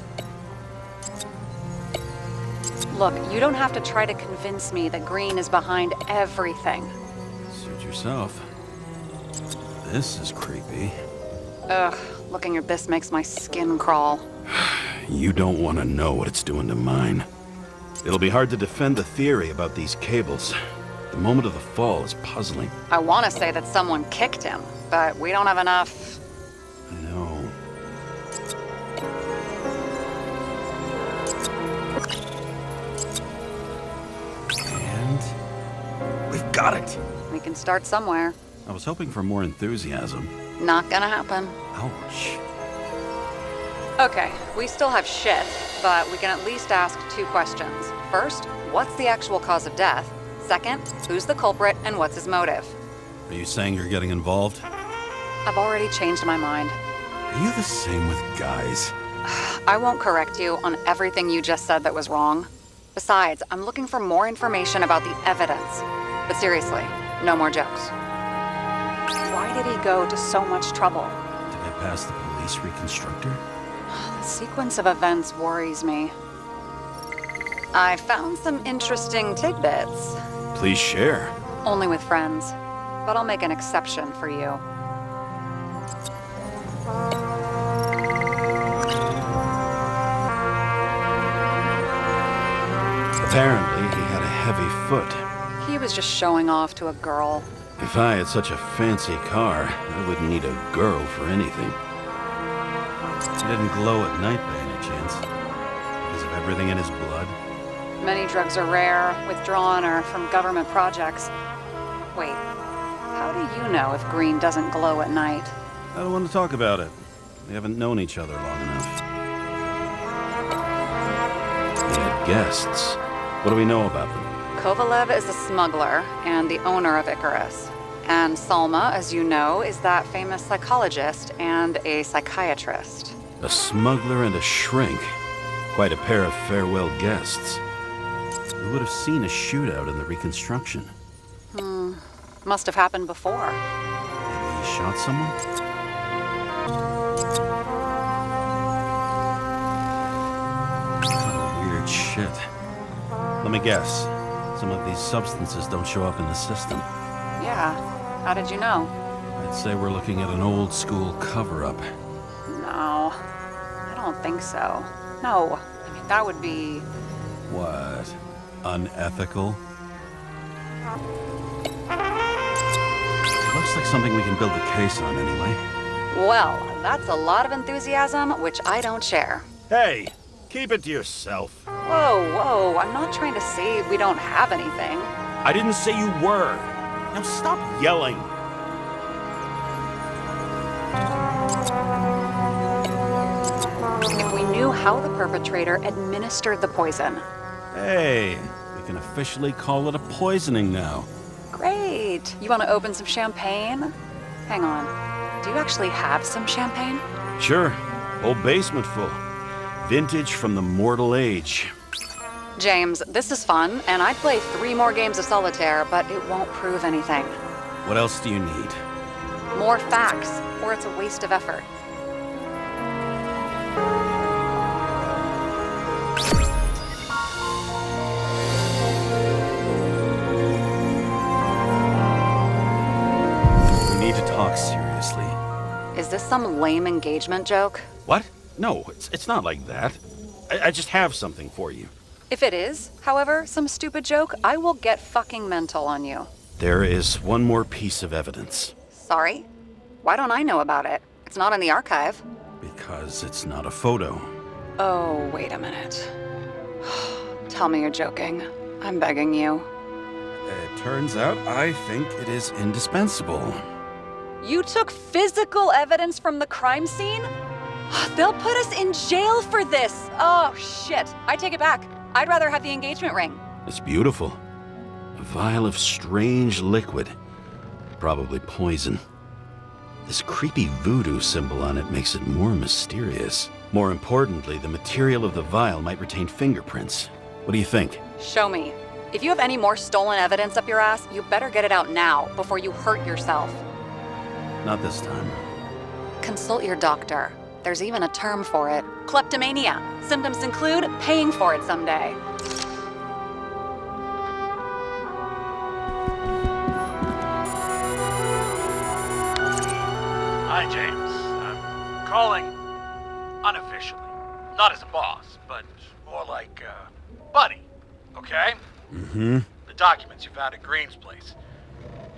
Look, you don't have to try to convince me that Green is behind everything. Suit yourself. This is creepy. Ugh, looking at this makes my skin crawl. You don't want to know what it's doing to mine. It'll be hard to defend the theory about these cables. The moment of the fall is puzzling. I want to say that someone kicked him, but we don't have enough. I know. And we've got it. We can start somewhere. I was hoping for more enthusiasm. Not gonna happen. Ouch. Okay, we still have shit, but we can at least ask 2 questions. First, what's the actual cause of death? Second, who's the culprit and what's his motive? Are you saying you're getting involved? I've already changed my mind. Are you the same with guys? I won't correct you on everything you just said that was wrong. Besides, I'm looking for more information about the evidence. But seriously, no more jokes. Why did he go to so much trouble? To get past the police reconstructor? The sequence of events worries me. I found some interesting tidbits. Please share. Only with friends. But I'll make an exception for you. Apparently, he had a heavy foot. He was just showing off to a girl. If I had such a fancy car, I wouldn't need a girl for anything. He didn't glow at night by any chance. Because of everything in his blood. Many drugs are rare, withdrawn, or from government projects. Wait, how do you know if green doesn't glow at night? I don't want to talk about it. We haven't known each other long enough. We had guests. What do we know about them? Kovalev is a smuggler and the owner of Icarus. And Salma, as you know, is that famous psychologist and a psychiatrist. A smuggler and a shrink. Quite a pair of farewell guests. We would have seen a shootout in the Reconstruction. Must have happened before. Maybe he shot someone? What a weird shit. Let me guess. Some of these substances don't show up in the system. Yeah, how did you know? I'd say we're looking at an old school cover-up. No, I don't think so. No, I mean, that would be... What? Unethical? Looks like something we can build a case on anyway. Well, that's a lot of enthusiasm, which I don't share. Hey, keep it to yourself. Whoa, I'm not trying to say we don't have anything. I didn't say you were. Now stop yelling. If we knew how the perpetrator administered the poison. Hey, we can officially call it a poisoning now. Great. You want to open some champagne? Hang on. Do you actually have some champagne? Sure, whole basement full. Vintage from the mortal age. James, this is fun, and I'd play 3 more games of solitaire, but it won't prove anything. What else do you need? More facts, or it's a waste of effort. We need to talk seriously. Is this some lame engagement joke? What? No, it's not like that. I just have something for you. If it is, however, some stupid joke, I will get fucking mental on you. There is one more piece of evidence. Sorry? Why don't I know about it? It's not in the archive. Because it's not a photo. Oh, wait a minute. Tell me you're joking. I'm begging you. It turns out I think it is indispensable. You took physical evidence from the crime scene? They'll put us in jail for this. Oh, shit. I take it back. I'd rather have the engagement ring. It's beautiful. A vial of strange liquid. Probably poison. This creepy voodoo symbol on it makes it more mysterious. More importantly, the material of the vial might retain fingerprints. What do you think? Show me. If you have any more stolen evidence up your ass, you better get it out now before you hurt yourself. Not this time. Consult your doctor. There's even a term for it. Kleptomania. Symptoms include paying for it someday. Hi, James. I'm calling unofficially. Not as a boss, but more like, buddy. Okay? Mm-hmm. The documents you found at Green's place.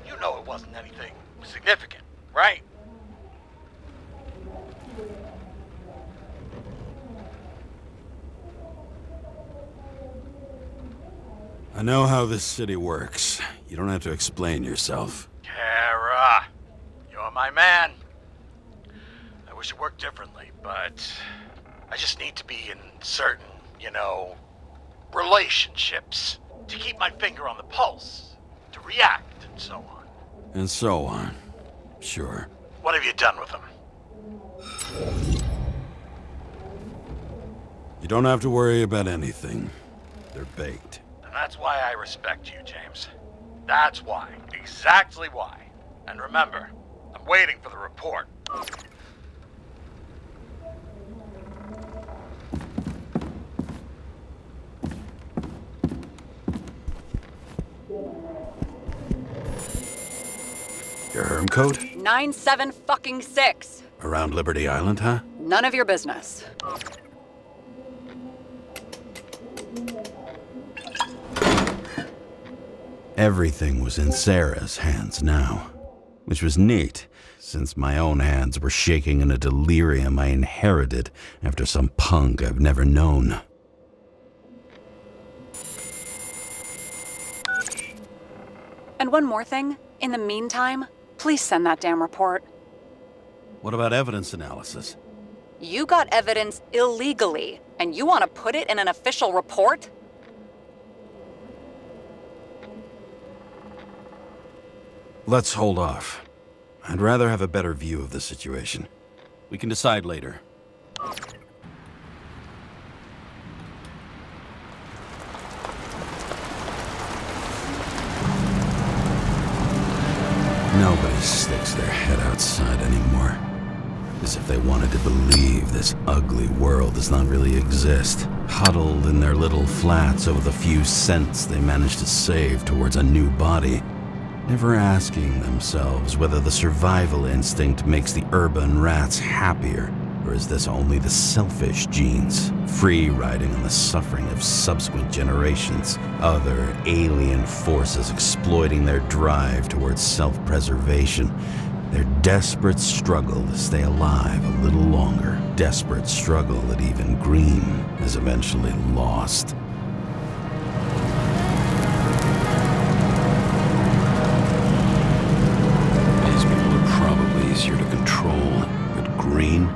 You know it wasn't anything significant, right? I know how this city works. You don't have to explain yourself. Karra, you're my man. I wish it worked differently, but I just need to be in certain, relationships to keep my finger on the pulse, to react, and so on. And so on. Sure. What have you done with them? You don't have to worry about anything. They're baked. And that's why I respect you, James. That's why. Exactly why. And remember, I'm waiting for the report. Your Herm code? 97-fucking-6. Around Liberty Island, huh? None of your business. Everything was in Sarah's hands now, which was neat, since my own hands were shaking in a delirium I inherited after some punk I've never known. And one more thing. In the meantime, please send that damn report. What about evidence analysis? You got evidence illegally, and you want to put it in an official report? Let's hold off. I'd rather have a better view of the situation. We can decide later. Nobody sticks their head outside anymore. As if they wanted to believe this ugly world does not really exist. Huddled in their little flats over the few cents they managed to save towards a new body. Never asking themselves whether the survival instinct makes the urban rats happier, or is this only the selfish genes, free riding on the suffering of subsequent generations, other alien forces exploiting their drive towards self-preservation, their desperate struggle to stay alive a little longer, desperate struggle that even Green has eventually lost. Easier to control, but Green,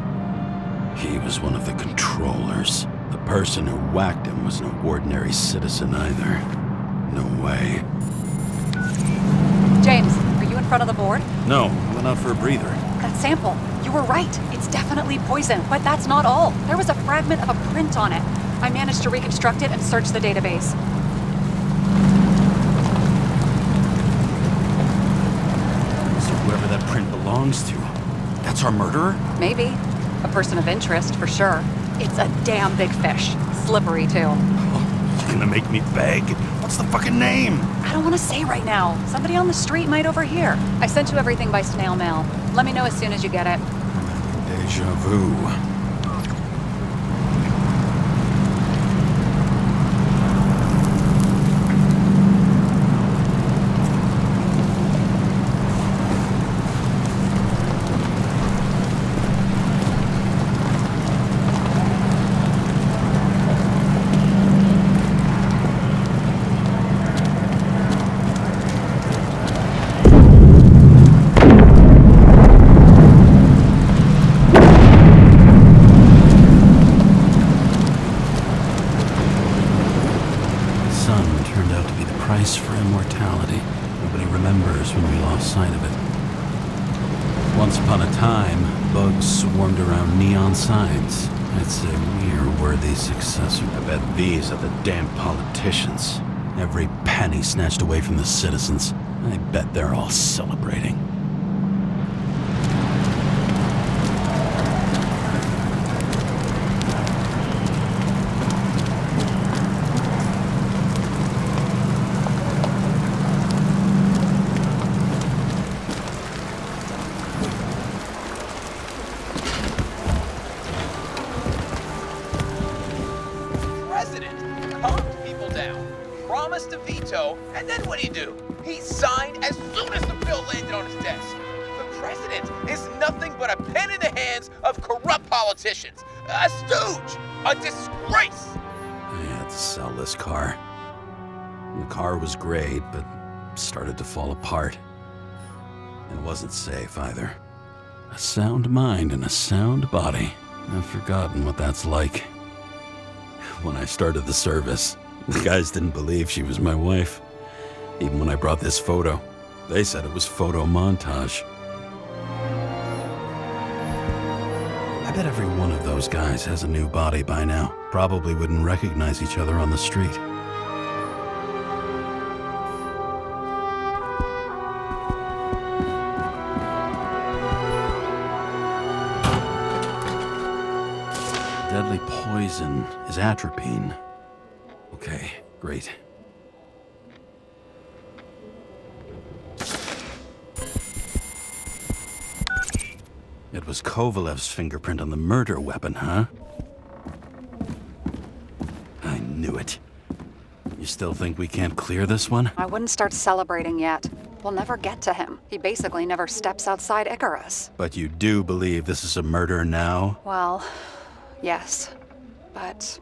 he was one of the controllers. The person who whacked him was no ordinary citizen either. No way. James, are you in front of the board? No, I went out for a breather. That sample. You were right. It's definitely poison, but that's not all. There was a fragment of a print on it. I managed to reconstruct it and search the database. So whoever that print belongs to, that's our murderer? Maybe. A person of interest, for sure. It's a damn big fish. Slippery, too. Oh, you're gonna make me beg? What's the fucking name? I don't want to say right now. Somebody on the street might overhear. I sent you everything by snail mail. Let me know as soon as you get it. Deja vu. For immortality. Nobody remembers when we lost sight of it. Once upon a time, bugs swarmed around neon signs. I'd say we're worthy successor. I bet these are the damn politicians. Every penny snatched away from the citizens. I bet they're all celebrating. And then what do? He signed as soon as the bill landed on his desk. The president is nothing but a pen in the hands of corrupt politicians. A stooge! A disgrace! I had to sell this car. The car was great, but started to fall apart. And it wasn't safe either. A sound mind and a sound body. I've forgotten what that's like. When I started the service, the guys didn't believe she was my wife. Even when I brought this photo, they said it was photo montage. I bet every one of those guys has a new body by now. Probably wouldn't recognize each other on the street. Deadly poison is atropine. Okay, great. It was Kovalev's fingerprint on the murder weapon, huh? I knew it. You still think we can't clear this one? I wouldn't start celebrating yet. We'll never get to him. He basically never steps outside Icarus. But you do believe this is a murder now? Well, yes. But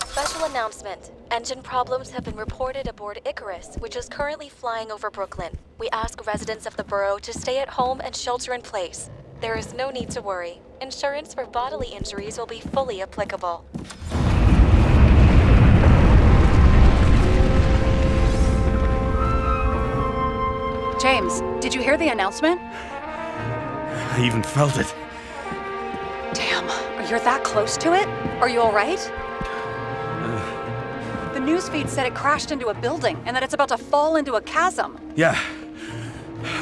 Special announcement. Engine problems have been reported aboard Icarus, which is currently flying over Brooklyn. We ask residents of the borough to stay at home and shelter in place. There is no need to worry. Insurance for bodily injuries will be fully applicable. James, did you hear the announcement? I even felt it. Damn, you're that close to it? Are you all right? The newsfeed said it crashed into a building and that it's about to fall into a chasm. Yeah.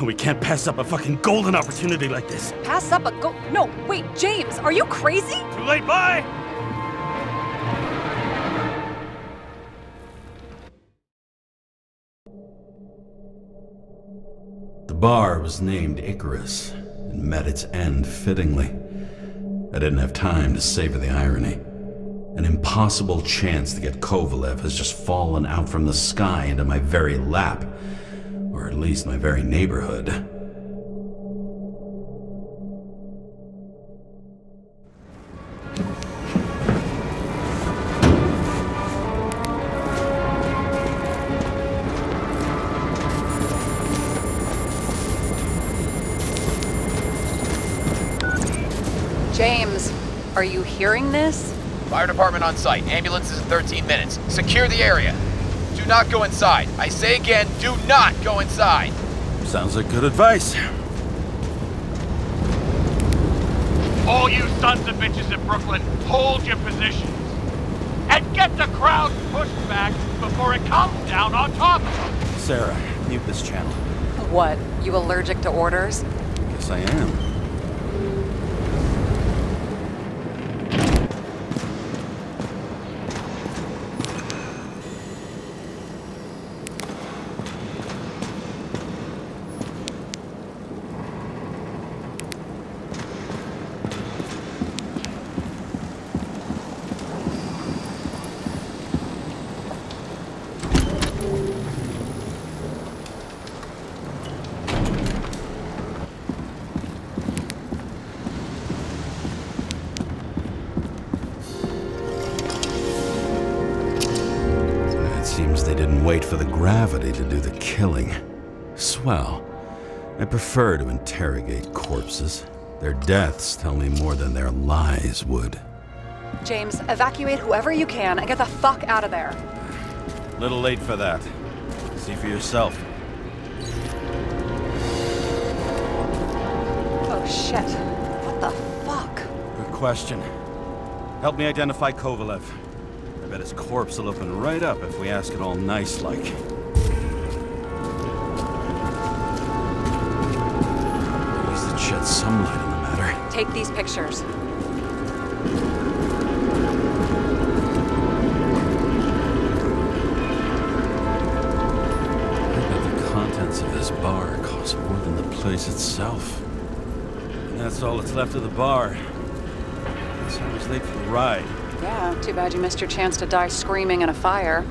We can't pass up a fucking golden opportunity like this. Pass up a No, wait, James, are you crazy? Too late, bye! The bar was named Icarus and met its end fittingly. I didn't have time to savor the irony. An impossible chance to get Kovalev has just fallen out from the sky into my very lap. Or at least my very neighborhood. James, are you hearing this? Fire department on site. Ambulances in 13 minutes. Secure the area. Do not go inside. I say again, do not go inside. Sounds like good advice. All you sons of bitches in Brooklyn, hold your positions. And get the crowd pushed back before it comes down on top of them. Sarah, mute this channel. What, you allergic to orders? Yes, I am. Seems they didn't wait for the gravity to do the killing. Swell. I prefer to interrogate corpses. Their deaths tell me more than their lies would. James, evacuate whoever you can and get the fuck out of there. Little late for that. See for yourself. Oh shit. What the fuck? Good question. Help me identify Kovalev. I bet his corpse will open right up if we ask it all nice-like. Use to shed some light on the matter. Take these pictures. I bet the contents of this bar cost more than the place itself. And that's all that's left of the bar. So I was late for the ride. Yeah, too bad you missed your chance to die screaming in a fire.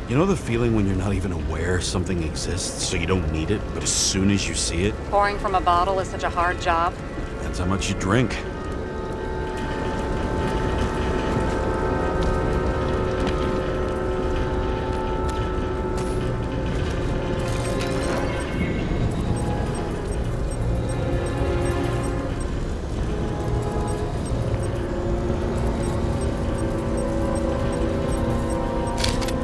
You know the feeling when you're not even aware something exists, so you don't need it, but as soon as you see it? Pouring from a bottle is such a hard job. Depends how much you drink.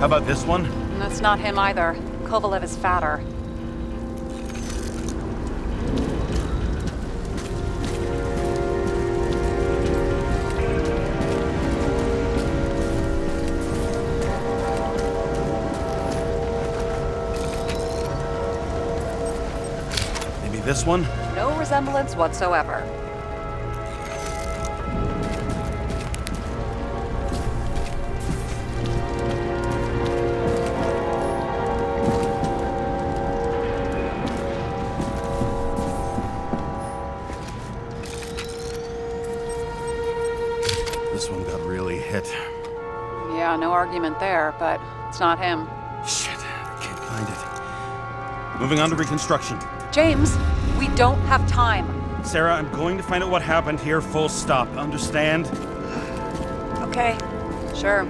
How about this one? That's not him either. Kovalev is fatter. Maybe this one? No resemblance whatsoever. This one got really hit. Yeah, no argument there, but it's not him. Shit, I can't find it. Moving on to Reconstruction. James, we don't have time. Sarah, I'm going to find out what happened here, full stop. Understand? Okay, sure.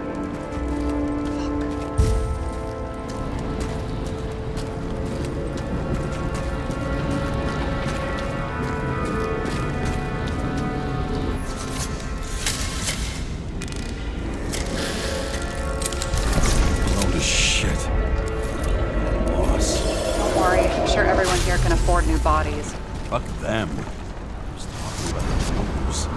Holy shit. Loss. Don't worry, I'm sure everyone here can afford new bodies. Fuck them. I was talking about the numbers.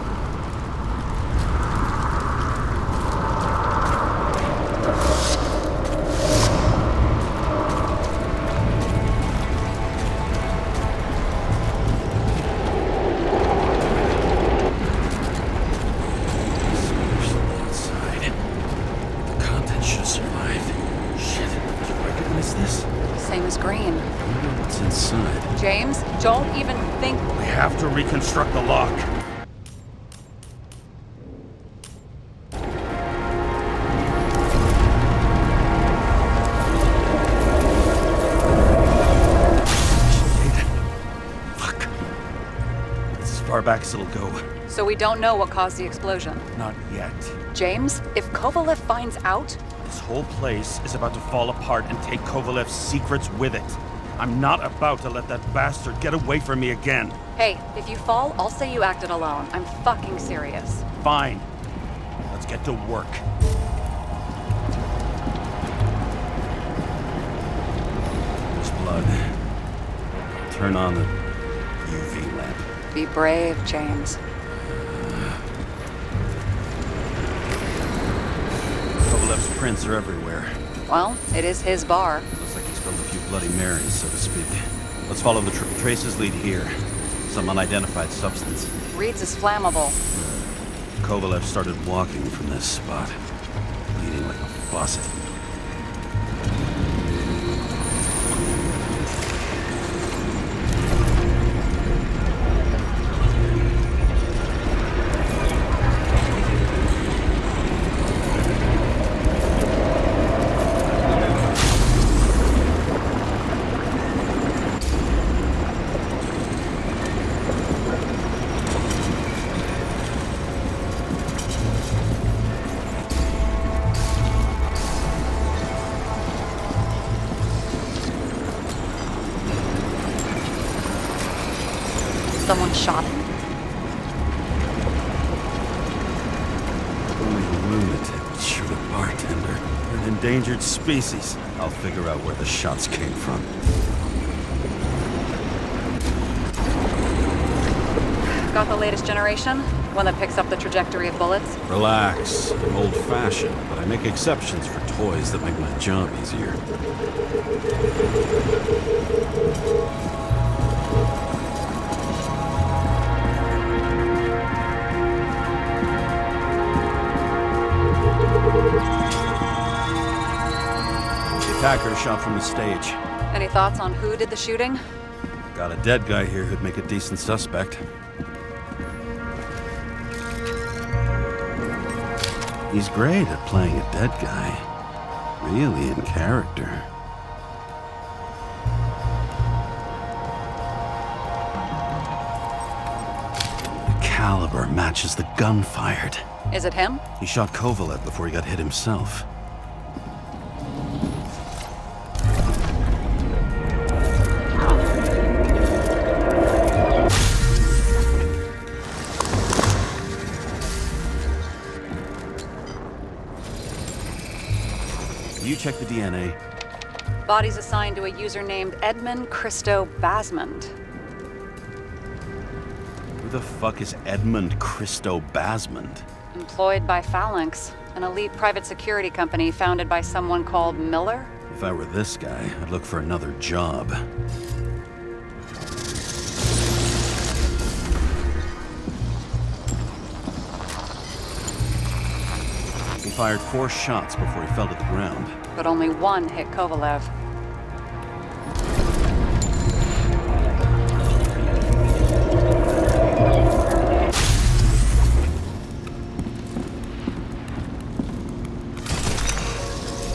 Outside. The content should have survived. Shit, did you recognize this? Same as green. I wonder what's inside. James, don't even think. We have to reconstruct the lock. Fuck. It's as far back as it'll go. So we don't know what caused the explosion. Not yet. James, if Kovalev finds out, This whole place is about to fall apart and take Kovalev's secrets with it. I'm not about to let that bastard get away from me again. hey, if you fall, I'll say you acted alone. I'm fucking serious. Fine. Let's get to work. There's blood. Turn on the UV lamp. Be brave, James. Kovalev's prints are everywhere. Well, it is his bar. Looks like he spilled a few Bloody Marys, so to speak. Let's follow the traces lead here. Some unidentified substance. Reed's is flammable. Kovalev started walking from this spot, bleeding like a faucet. Someone shot him. Only a lunatic would shoot a bartender. We're an endangered species. I'll figure out where the shots came from. Got the latest generation? One that picks up the trajectory of bullets? Relax. I'm old-fashioned, but I make exceptions for toys that make my job easier. The attacker shot from the stage. Any thoughts on who did the shooting? Got a dead guy here who'd make a decent suspect. He's great at playing a dead guy. Really in character. The caliber matches the gun fired. Is it him? He shot Kovalev before he got hit himself. You check the DNA. Body's assigned to a user named Edmund Christo Basmond. Who the fuck is Edmund Christo Basmond? Employed by Phalanx, an elite private security company founded by someone called Miller. If I were this guy, I'd look for another job. He fired 4 shots before he fell to the ground. But only one hit Kovalev.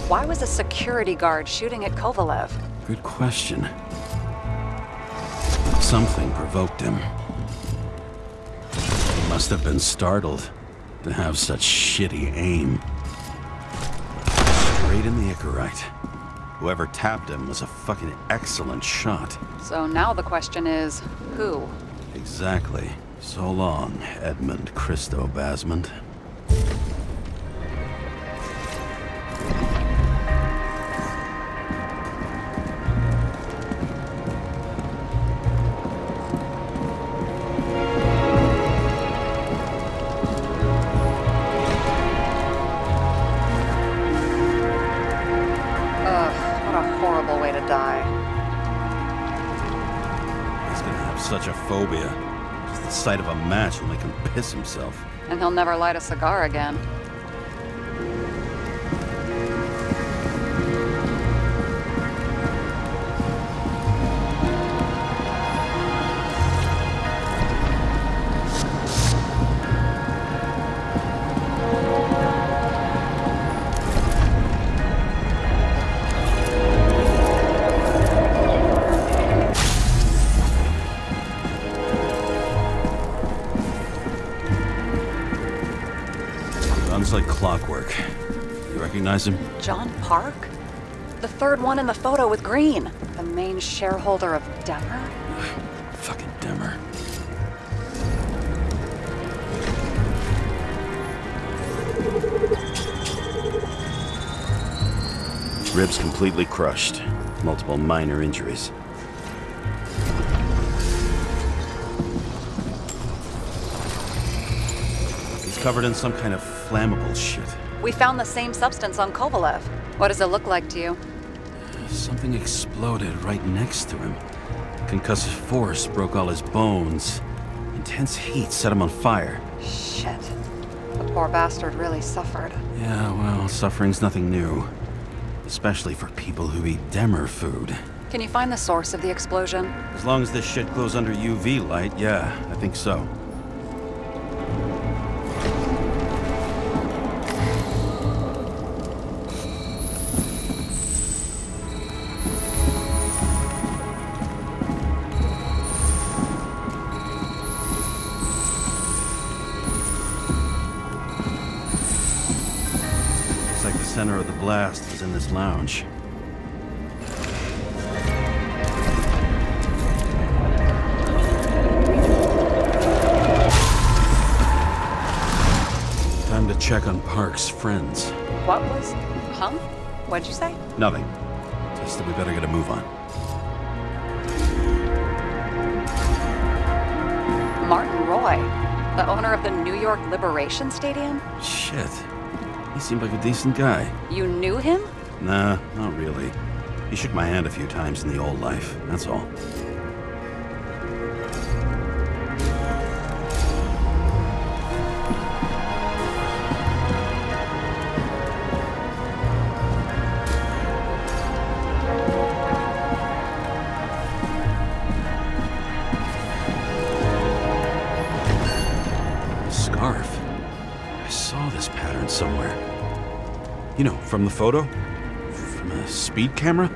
Why was a security guard shooting at Kovalev? Good question. Something provoked him. He must have been startled to have such shitty aim. Straight in the Icarus. Whoever tapped him was a fucking excellent shot. So now the question is, who? Exactly. So long, Edmund Christo Basmond. Such a phobia. Just the sight of a match will make him piss himself. And he'll never light a cigar again. Like clockwork. You recognize him? John Park? The third one in the photo with Green. The main shareholder of Demmer? Fucking Demmer. Ribs completely crushed. Multiple minor injuries. Covered in some kind of flammable shit. We found the same substance on Kovalev. What does it look like to you? Something exploded right next to him. Concussive force broke all his bones. Intense heat set him on fire. Shit. The poor bastard really suffered. Yeah, well, suffering's nothing new. Especially for people who eat Demmer food. Can you find the source of the explosion? As long as this shit glows under UV light, yeah, I think so. Center of the blast is in this lounge. Time to check on Park's friends. What was? What'd you say? Nothing. Just that we better get a move on. Martin Roy, the owner of the New York Liberation Stadium? Shit. He seemed like a decent guy. You knew him? Nah, not really. He shook my hand a few times in the old life, that's all. Scarf. I saw this pattern somewhere. You know, from the photo? speed camera?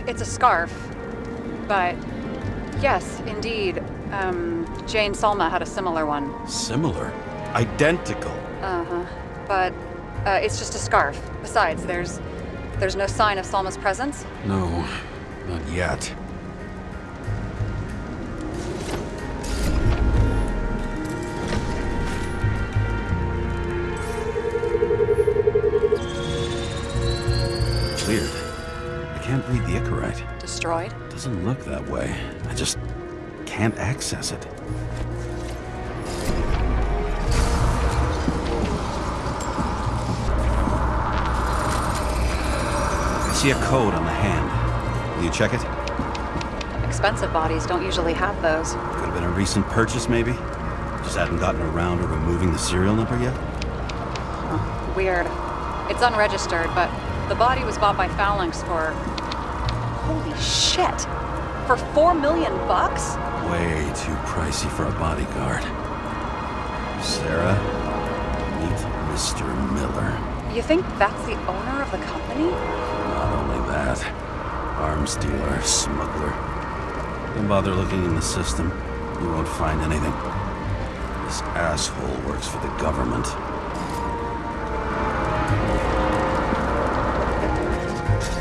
It's a scarf. But, yes, indeed. Jane Salma had a similar one. Similar? Identical? Uh-huh. But, it's just a scarf. Besides, there's no sign of Salma's presence? No, not yet. Weird. I can't read the Icarite. Destroyed? Doesn't look that way. I just can't access it. I see a code on the hand. Will you check it? Expensive bodies don't usually have those. Could have been a recent purchase, maybe? Just hadn't gotten around to removing the serial number yet? Weird. It's unregistered, but the body was bought by Phalanx for... Holy shit! For $4 million bucks? Way too pricey for a bodyguard. Sarah, meet Mr. Miller. You think that's the owner of the company? Not only that, arms dealer, smuggler. Don't bother looking in the system. You won't find anything. This asshole works for the government.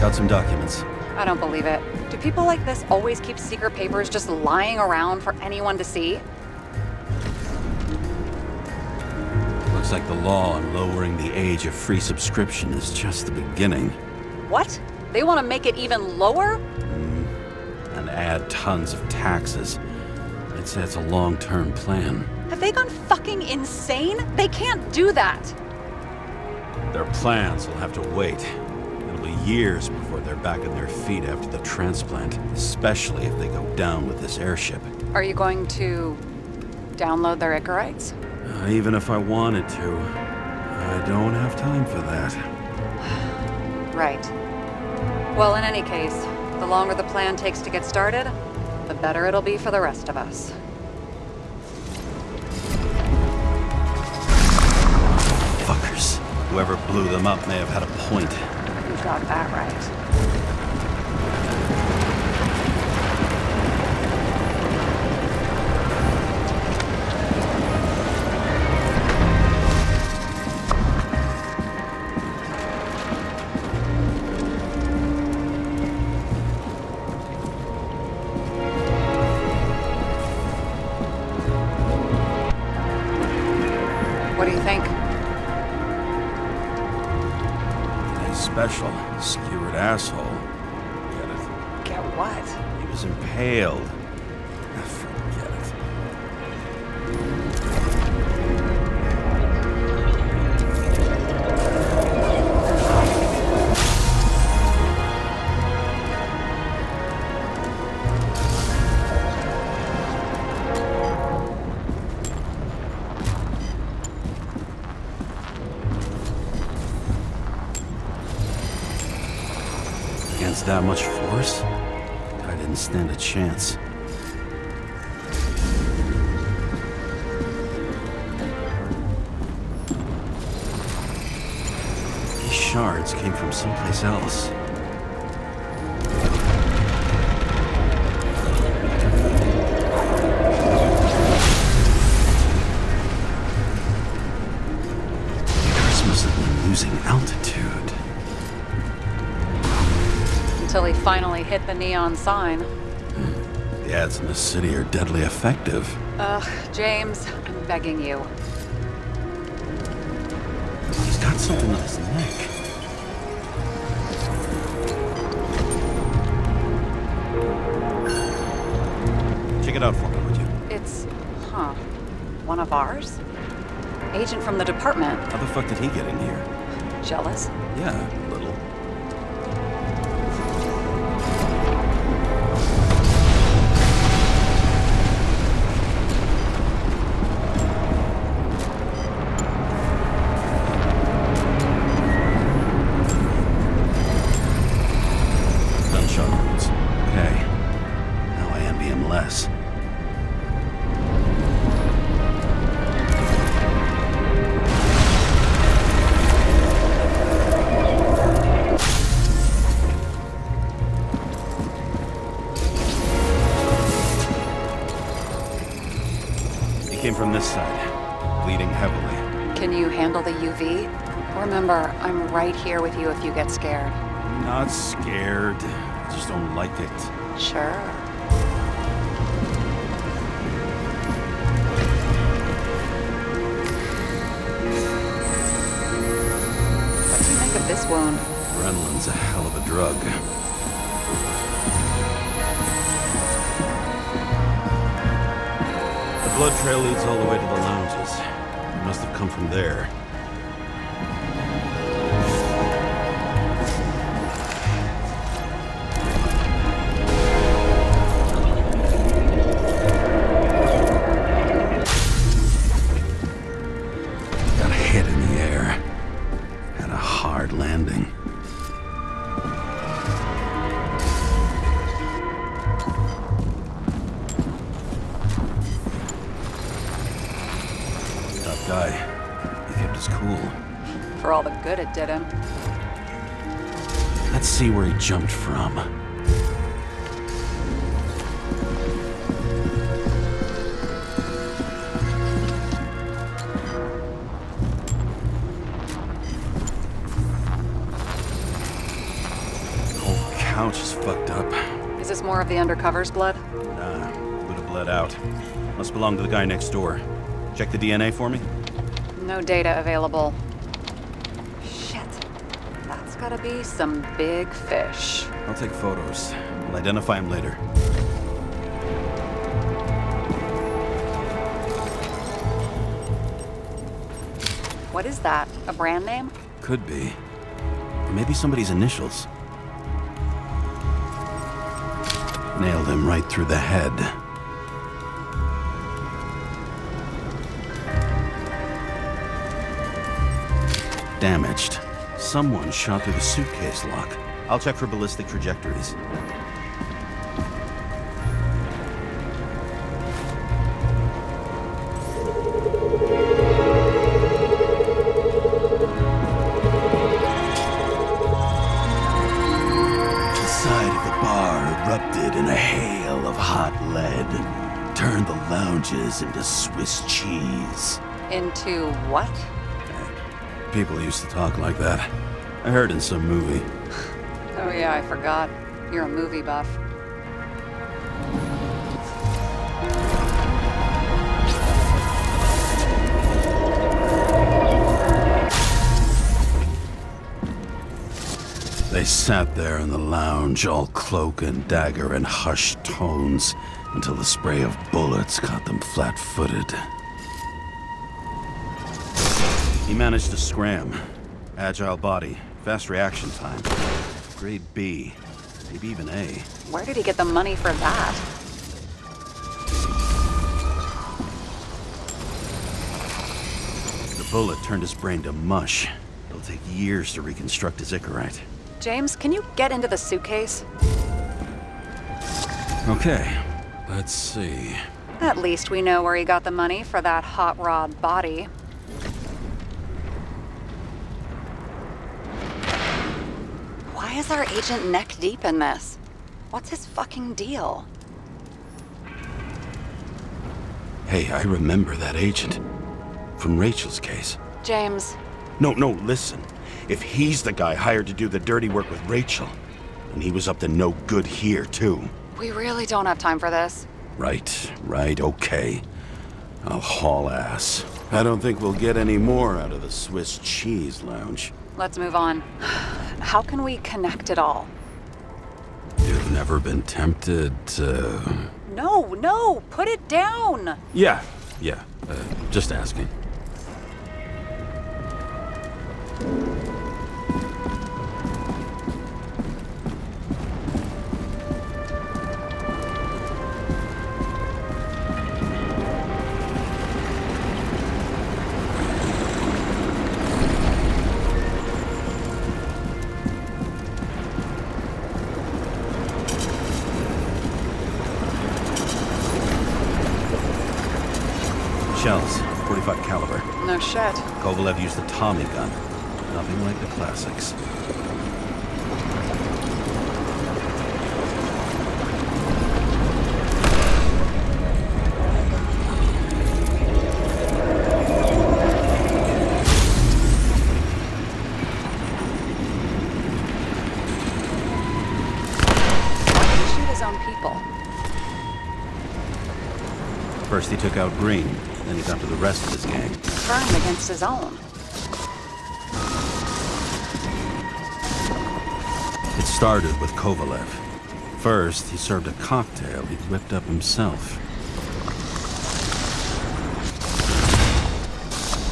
Got some documents. I don't believe it. Do people like this always keep secret papers just lying around for anyone to see? Looks like the law on lowering the age of free subscription is just the beginning. What? They want to make it even lower? And add tons of taxes. I'd say it's a long-term plan. Have they gone fucking insane? They can't do that! Their plans will have to wait. It'll be years before they're back on their feet after the transplant, especially if they go down with this airship. Are you going to download their Icarites? Even if I wanted to, I don't have time for that. Right. Well, in any case, the longer the plan takes to get started, the better it'll be for the rest of us. Fuckers. Whoever blew them up may have had a point. You got that right. What do you think? Special, skewered asshole. Get it? Get what? He was impaled. Forget it. Against that much force, I didn't stand a chance. These shards came from someplace else. Icarus must have been losing altitude. Until he finally hit the neon sign. The ads in the city are deadly effective. Ugh, James, I'm begging you. He's got something on his neck. Check it out for me, would you? It's, one of ours? Agent from the department. How the fuck did he get in here? Jealous? Yeah, a little. Gunshot wounds. Okay. Now I envy him less. came from this side, bleeding heavily. Can you handle the UV? Remember, I'm right here with you if you get scared. Not scared. I just don't like it. Sure. What do you make of this wound? Adrenaline's a hell of a drug. The blood trail leads all the way to the lounges. It must have come from there. Got a hit in the air. Had a hard landing. Tough guy. He kept his cool. For all the good it did him. Let's see where he jumped from. Whole couch is fucked up. Is this more of the undercover's blood? Nah, would have bled out. Must belong to the guy next door. Check the DNA for me. No data available. Shit. That's gotta be some big fish. I'll take photos. We'll identify him later. What is that? A brand name? Could be. Or maybe somebody's initials. Nailed him right through the head. Damaged. Someone shot through the suitcase lock. I'll check for ballistic trajectories. The side of the bar erupted in a hail of hot lead. Turned the lounges into Swiss cheese. Into what? People used to talk like that. I heard in some movie. Oh yeah, I forgot. You're a movie buff. They sat there in the lounge, all cloak and dagger and hushed tones, until the spray of bullets caught them flat-footed. He managed to scram. Agile body, fast reaction time. Grade B, maybe even A. Where did he get the money for that? The bullet turned his brain to mush. It'll take years to reconstruct his Icarite. James, can you get into the suitcase? Okay, let's see. At least we know where he got the money for that hot rod body. Why is our agent neck deep in this? What's his fucking deal? Hey, I remember that agent. From Rachel's case. James, No, listen. If he's the guy hired to do the dirty work with Rachel, and he was up to no good here, too. we really don't have time for this. Right, okay. I'll haul ass. I don't think we'll get any more out of the Swiss cheese lounge. Let's move on. How can we connect it all? You've never been tempted to... No, put it down! Yeah, just asking. Shells, 45 caliber. No shit. Kovalev used the Tommy gun. Nothing like the classics. own people. First he took out Green, then he got to the rest of his gang. Turned against his own. It started with Kovalev. First, he served a cocktail he'd whipped up himself.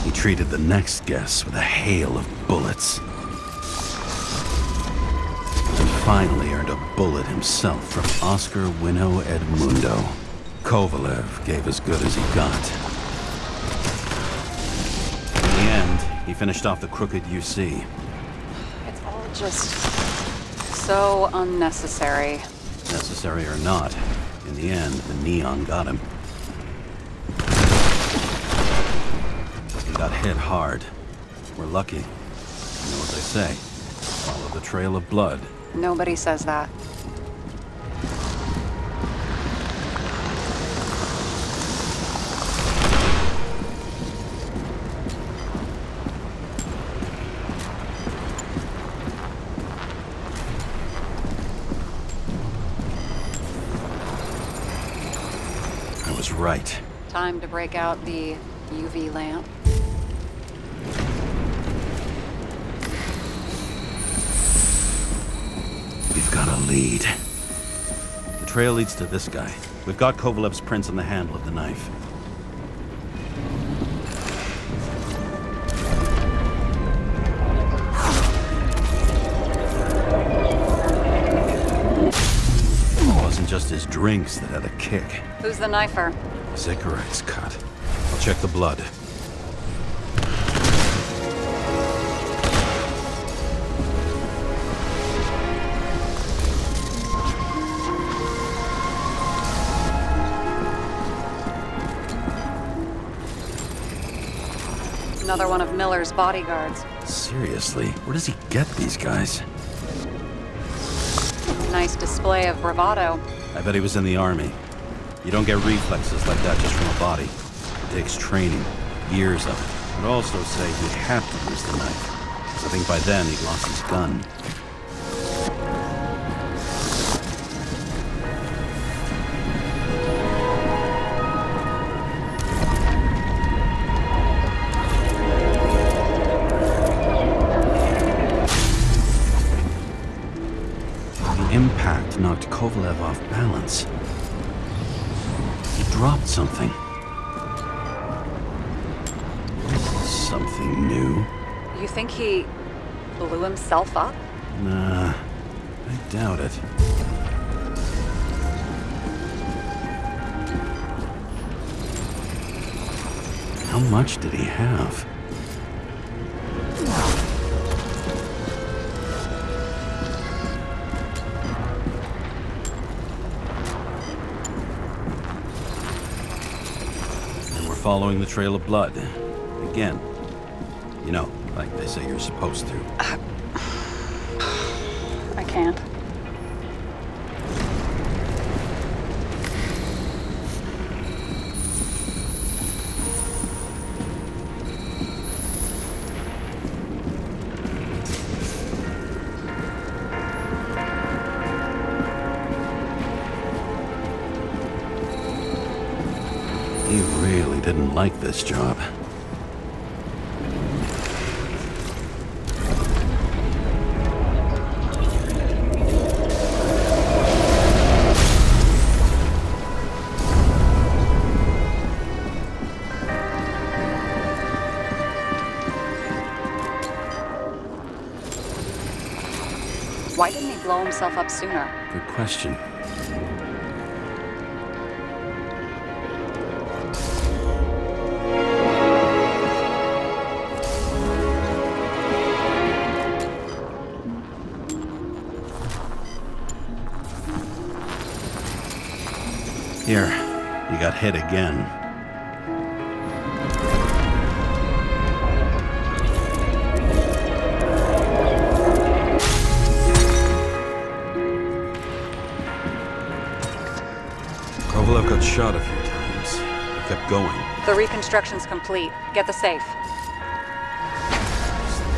He treated the next guest with a hail of bullets. And finally earned a bullet himself from Oscar Winnow Edmundo. Kovalev gave as good as he got. In the end, he finished off the crooked UC. It's all just so unnecessary. Necessary or not, in the end, the neon got him. He got hit hard. We're lucky. You know what they say. Follow the trail of blood. Nobody says that. I was right. Time to break out the UV lamp. We've got a lead. The trail leads to this guy. We've got Kovalev's prints on the handle of the knife. It wasn't just his drinks that had a kick. Who's the knifer? His Icarus cut. I'll check the blood. Another one of Miller's bodyguards. Seriously, where does he get these guys? Nice display of bravado. I bet he was in the army. You don't get reflexes like that just from a body. It takes training, years of it. I'd also say he had to use the knife. I think by then he'd lost his gun. The impact knocked Kovalev off balance. He dropped something. Something new? You think he blew himself up? Nah, I doubt it. How much did he have? And we're following the trail of blood. Again. You know, like they say you're supposed to. I can't. He really didn't like this job. Why didn't he blow himself up sooner? Good question. Here, you got hit again. Kovalev got shot a few times. He kept going. The reconstruction's complete. Get the safe.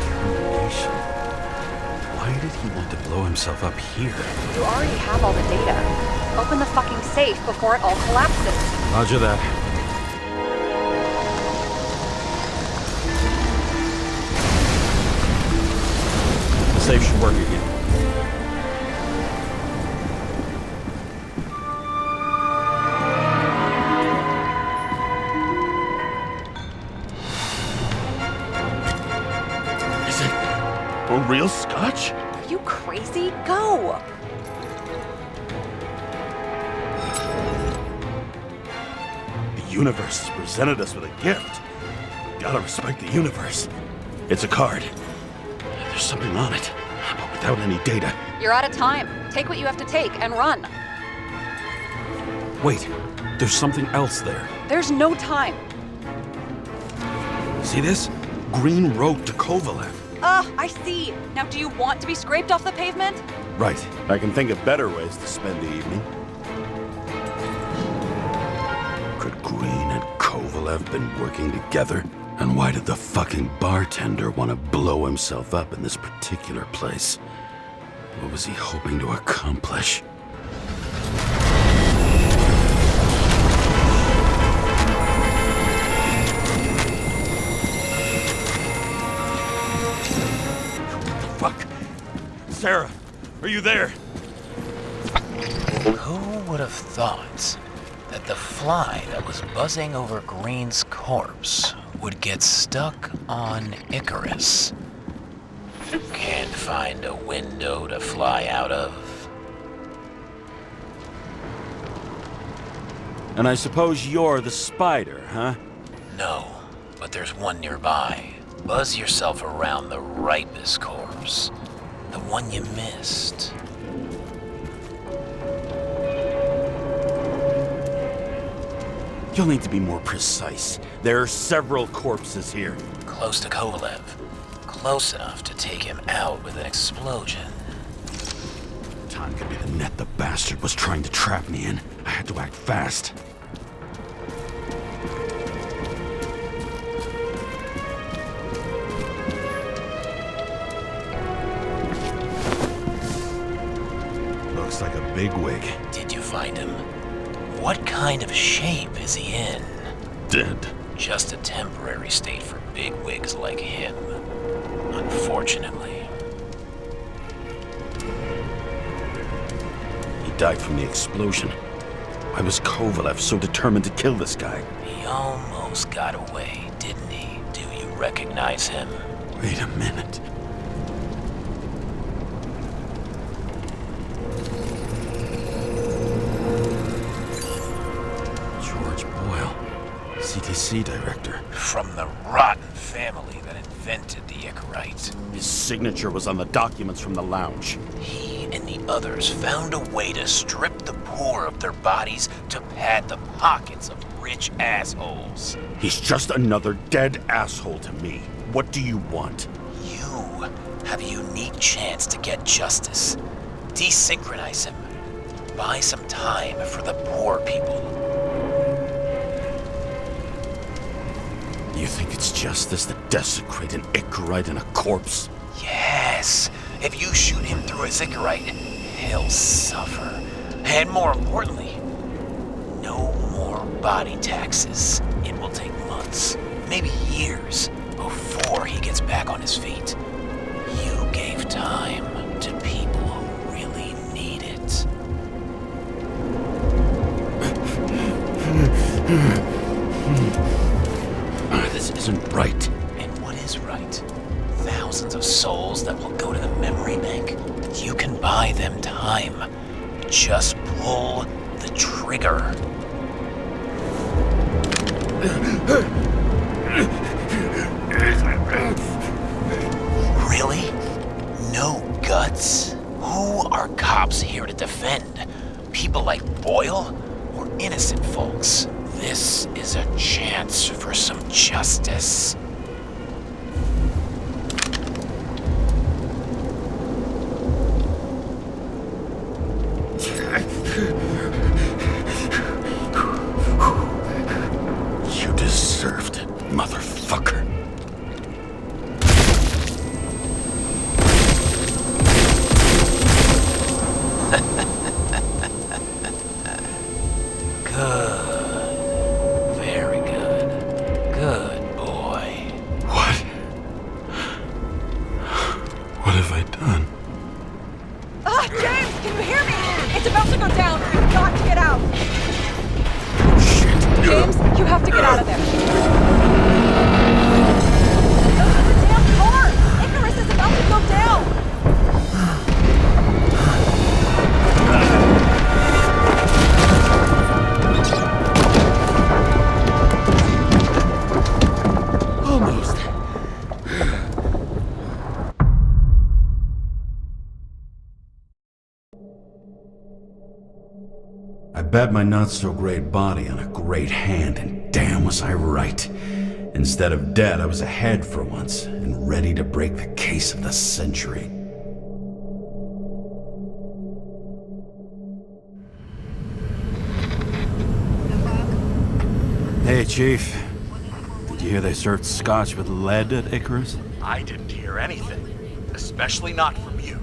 Determination. Why did he want to blow himself up here? You already have all the data. Open the fucking safe before it all collapses. Roger that. The safe should work again. Is it a real scotch? Are you crazy? Go! The universe has presented us with a gift. Gotta respect the universe. It's a card. There's something on it, but without any data. You're out of time. Take what you have to take and run. Wait, there's something else there. There's no time. See this? Green wrote to Kovalev. I see. Now, do you want to be scraped off the pavement? Right. I can think of better ways to spend the evening. Could Green and Kovalev been working together? And why did the fucking bartender want to blow himself up in this particular place? What was he hoping to accomplish? Fuck! Sarah, are you there? Who would have thought that the fly that was buzzing over Green's corpse would get stuck on Icarus? Can't find a window to fly out of. And I suppose you're the spider, huh? No, but there's one nearby. Buzz yourself around the ripest corpse. The one you missed. You'll need to be more precise. There are several corpses here. Close to Kovalev. Close enough to take him out with an explosion. Time could be the net the bastard was trying to trap me in. I had to act fast. Looks like a bigwig. Did you find him? What kind of shape is he in? Dead. Just a temporary state for bigwigs like him. Unfortunately. He died from the explosion. Why was Kovalev so determined to kill this guy? He almost got away, didn't he? Do you recognize him? Wait a minute. CTC director. From the rotten family that invented the Icarite. His signature was on the documents from the lounge. He and the others found a way to strip the poor of their bodies to pad the pockets of rich assholes. He's just another dead asshole to me. What do you want? You have a unique chance to get justice. Desynchronize him. Buy some time for the poor people. You think it's justice to desecrate an Icarite and a corpse? Yes. If you shoot him through his Icarite, he'll suffer. And more importantly, no more body taxes. It will take months, maybe years, before he gets back on his feet. You gave time to people who really need it. This isn't right. And what is right? Thousands of souls that will go to the memory bank. You can buy them time. Just pull the trigger. Really? No guts? Who are cops here to defend? People like Boyle or innocent folks? This is a chance for some justice. You deserved it, motherfucker. Good. Very good. Good boy. What? What have I done? James, can you hear me? It's about to go down. You've got to get out. Shit. James, you have to get out of there. The damn car! Icarus is about to go down! Almost. I bet my not-so-great body on a great hand, and damn was I right. Instead of dead, I was ahead for once, and ready to break the case of the century. Hey, Chief. Did you hear they served scotch with lead at Icarus? I didn't hear anything, especially not from you,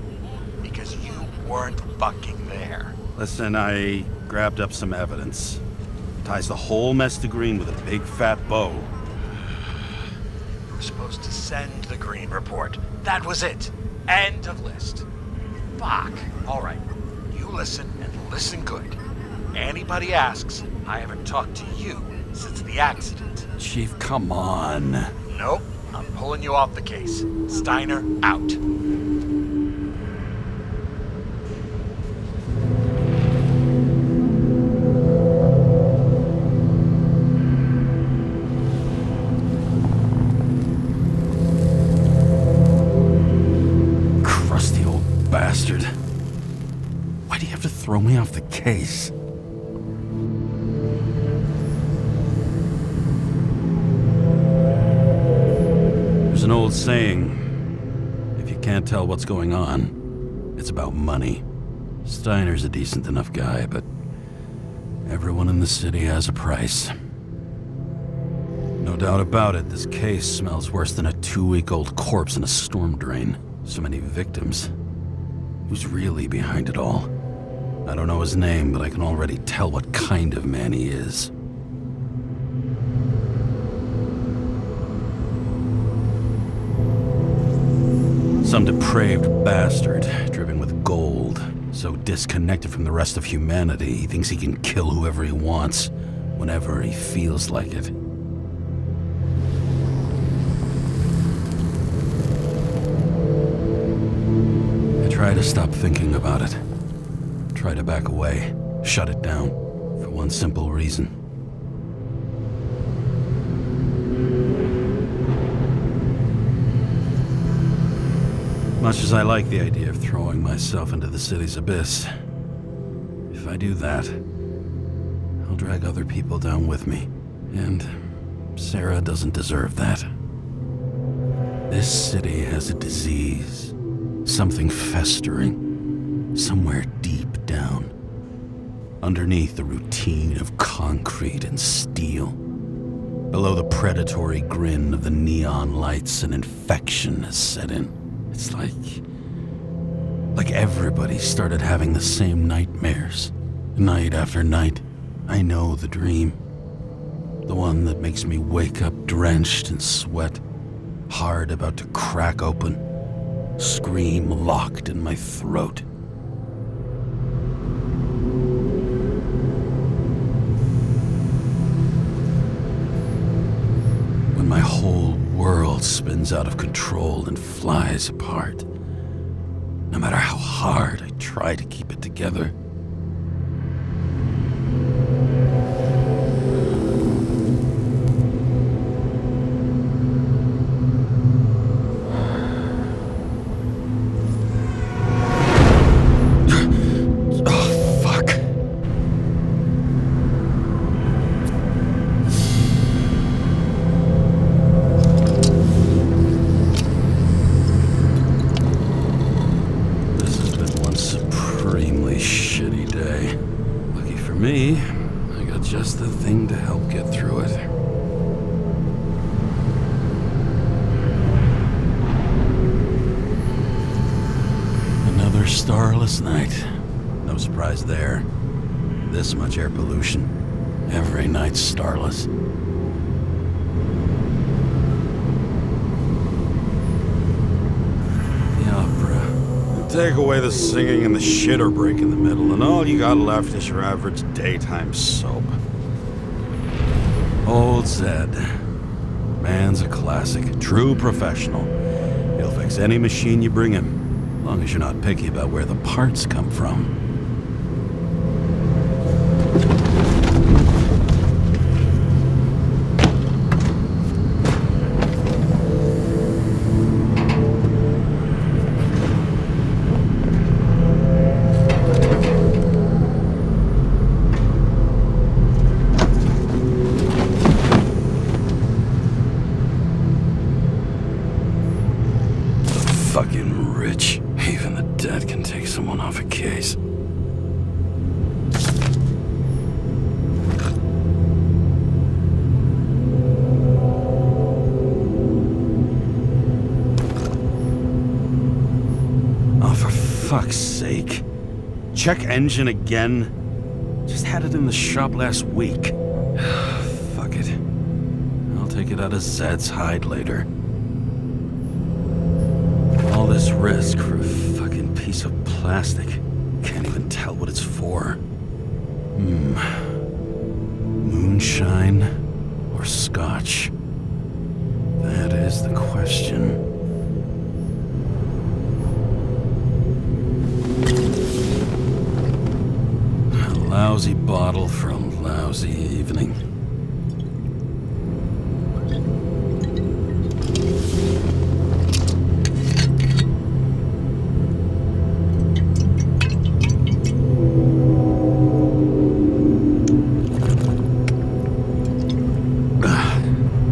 because you weren't fucking there. Listen, I grabbed up some evidence. Ties the whole mess to green with a big fat bow. You were supposed to send the Green report. That was it. End of list. Fuck. All right. You listen and listen good. Anybody asks, I haven't talked to you since the accident. Chief, come on. Nope. I'm pulling you off the case. Steiner, out. Crusty old bastard. Why do you have to throw me off the case? There's an old saying, if you can't tell what's going on, it's about money. Steiner's a decent enough guy, but everyone in the city has a price. No doubt about it, this case smells worse than a 2-week-old corpse in a storm drain. So many victims. Who's really behind it all? I don't know his name, but I can already tell what kind of man he is. Some depraved bastard, driven with gold, so disconnected from the rest of humanity, he thinks he can kill whoever he wants, whenever he feels like it. I try to stop thinking about it. Try to back away, shut it down, for one simple reason. Much as I like the idea of throwing myself into the city's abyss, if I do that, I'll drag other people down with me. And Sarah doesn't deserve that. This city has a disease, something festering, somewhere deep down, underneath the routine of concrete and steel. Below the predatory grin of the neon lights, an infection has set in. It's like everybody started having the same nightmares, night after night. I know the dream. The one that makes me wake up drenched in sweat, heart about to crack open, scream locked in my throat. When my whole world spins out of control and flies apart. No matter how hard I try to keep it together. Me, I got just the thing to help get through it. Another starless night. No surprise there. This much air pollution. Every night's starless. The opera. Take away the singing and the shitter break in the middle, and all you got left is your average daytime soap. Old Zed. Man's a classic, true professional. He'll fix any machine you bring him, as long as you're not picky about where the parts come from. Fucking rich. Even the dead can take someone off a case. Oh, for fuck's sake. Check engine again? Just had it in the shop last week. Fuck it. I'll take it out of Zed's hide later. All this risk for a fucking piece of plastic. Can't even tell what it's for. Moonshine or scotch? That is the question. A lousy bottle for a lousy evening.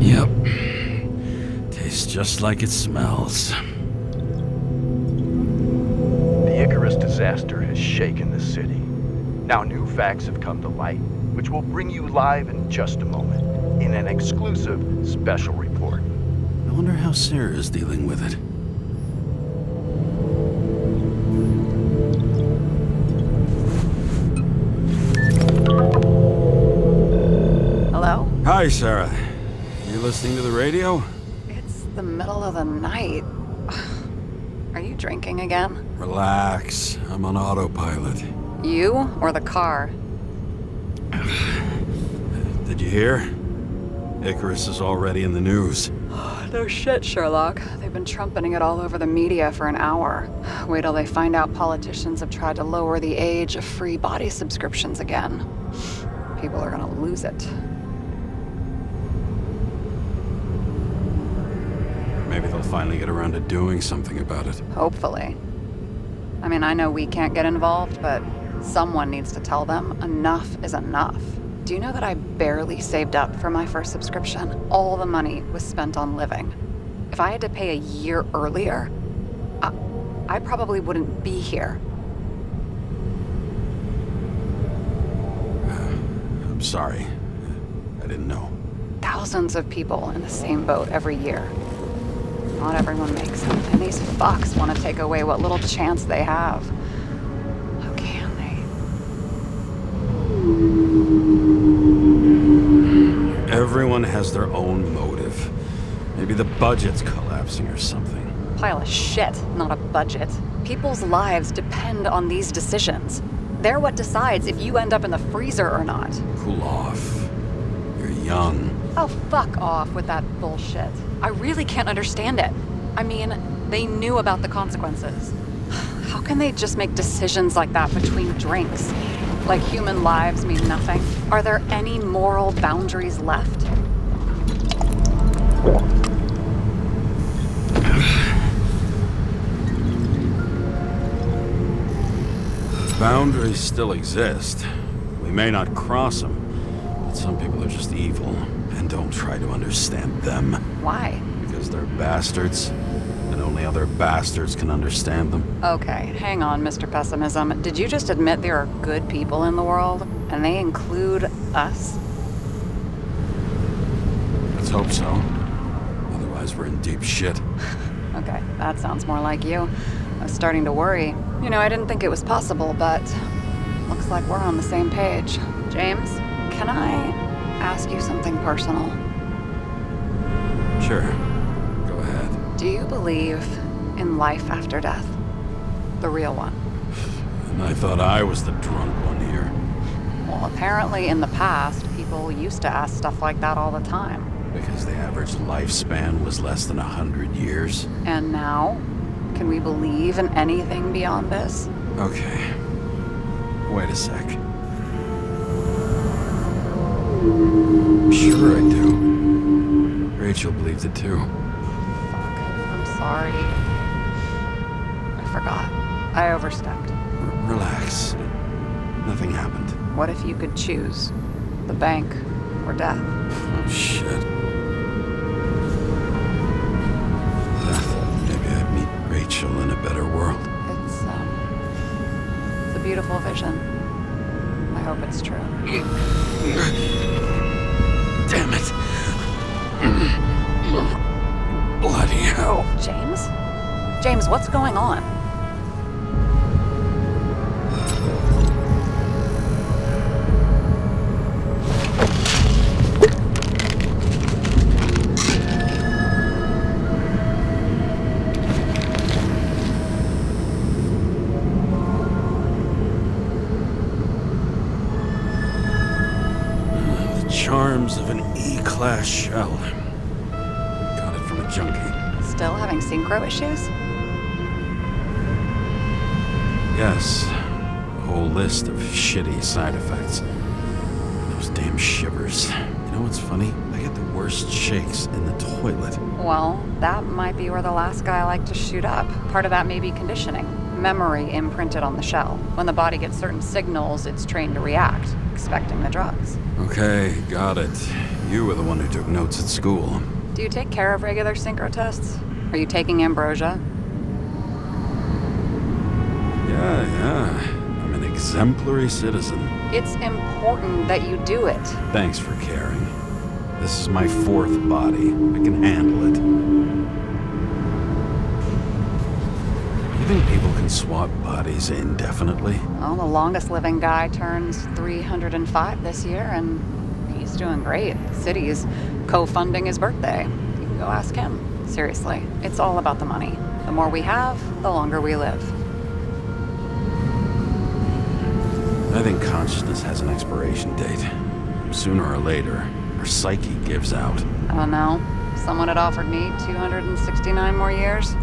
Yep. Tastes just like it smells. The Icarus disaster has shaken the city. Now new facts have come to light, which will bring you live in just a moment, in an exclusive special report. I wonder how Sarah is dealing with it. Hello? Hi, Sarah. You listening to the radio? It's the middle of the night. Are you drinking again? Relax. I'm on autopilot. You or the car? Did you hear? Icarus is already in the news. No shit, Sherlock. They've been trumpeting it all over the media for an hour. Wait till they find out politicians have tried to lower the age of free body subscriptions again. People are gonna lose it. Maybe they'll finally get around to doing something about it. Hopefully. I mean, I know we can't get involved, but someone needs to tell them enough is enough. Do you know that I barely saved up for my first subscription? All the money was spent on living. If I had to pay a year earlier, I probably wouldn't be here. I'm sorry. I didn't know. Thousands of people in the same boat every year. Not everyone makes it, and these fucks want to take away what little chance they have. How can they? Everyone has their own motive. Maybe the budget's collapsing or something. Pile of shit, not a budget. People's lives depend on these decisions. They're what decides if you end up in the freezer or not. Cool off. You're young. Oh, fuck off with that bullshit. I really can't understand it. I mean, they knew about the consequences. How can they just make decisions like that between drinks? Like human lives mean nothing? Are there any moral boundaries left? Boundaries still exist. We may not cross them, but some people are just evil, and don't try to understand them. Why? Because they're bastards, and only other bastards can understand them. Okay, hang on, Mr. Pessimism. Did you just admit there are good people in the world? And they include us? Let's hope so. Otherwise, we're in deep shit. Okay, that sounds more like you. I was starting to worry. You know, I didn't think it was possible, but looks like we're on the same page. James, Can I ask you something personal? Sure. Go ahead. Do you believe in life after death? The real one? And I thought I was the drunk one here. Well, apparently in the past, people used to ask stuff like that all the time. Because the average lifespan was less than 100 years. And now? Can we believe in anything beyond this? Okay. Wait a sec. Sure I do. Rachel believes it too. Fuck. I'm sorry. I forgot. I overstepped. Relax. Nothing happened. What if you could choose? The bank or death? Oh, shit. Maybe I'd meet Rachel in a better world. It's a beautiful vision. I hope it's true. Damn it. Bloody hell. James? James, what's going on? Charms of an E-class shell. Got it from a junkie. Still having synchro issues? Yes. A whole list of shitty side effects. Those damn shivers. You know what's funny? I get the worst shakes in the toilet. Well, that might be where the last guy liked to shoot up. Part of that may be conditioning. Memory imprinted on the shell. When the body gets certain signals, it's trained to react, expecting the drugs. Okay, got it. You were the one who took notes at school. Do you take care of regular synchro tests? Are you taking ambrosia? Yeah. I'm an exemplary citizen. It's important that you do it. Thanks for caring. This is my fourth body. I can handle it. You think people can swap bodies indefinitely? Well, the longest living guy turns 305 this year, and he's doing great. The city's co-funding his birthday. You can go ask him. Seriously, it's all about the money. The more we have, the longer we live. I think consciousness has an expiration date. Sooner or later, our psyche gives out. I don't know. If someone had offered me 269 more years,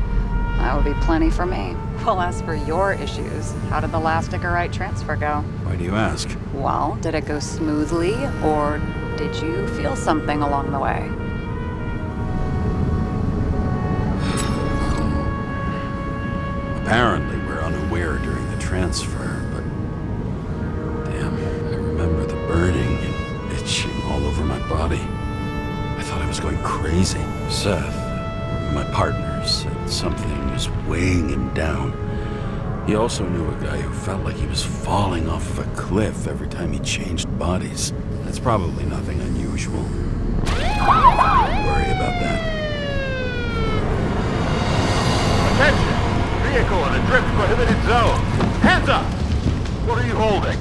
that would be plenty for me. Well, as for your issues, how did the last Icarus transfer go? Why do you ask? Well, did it go smoothly, or did you feel something along the way? Apparently, we're unaware during the transfer, but... Damn, I remember the burning and itching all over my body. I thought I was going crazy. Seth, my partner, said something was weighing him down. He also knew a guy who felt like he was falling off of a cliff every time he changed bodies. That's probably nothing unusual. Don't worry about that. Attention! Vehicle in a drift prohibited zone. Hands up! What are you holding?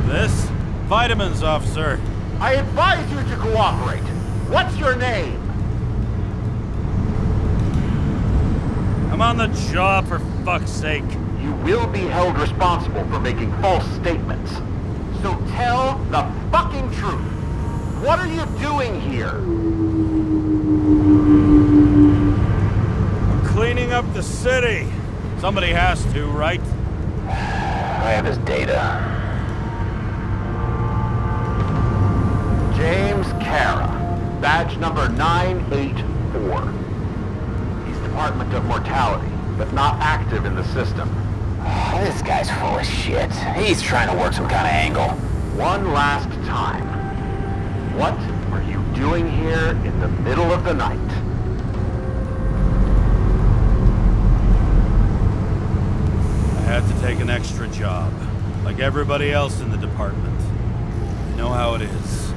This? Vitamins, officer. I advise you to cooperate. What's your name? I'm on the job, for fuck's sake. You will be held responsible for making false statements. So tell the fucking truth. What are you doing here? I'm cleaning up the city. Somebody has to, right? I have his data. James Karra, badge number 984. He's Department of Mortality, but not active in the system. This guy's full of shit. He's trying to work some kind of angle. One last time. What are you doing here in the middle of the night? I had to take an extra job, like everybody else in the department. You know how it is.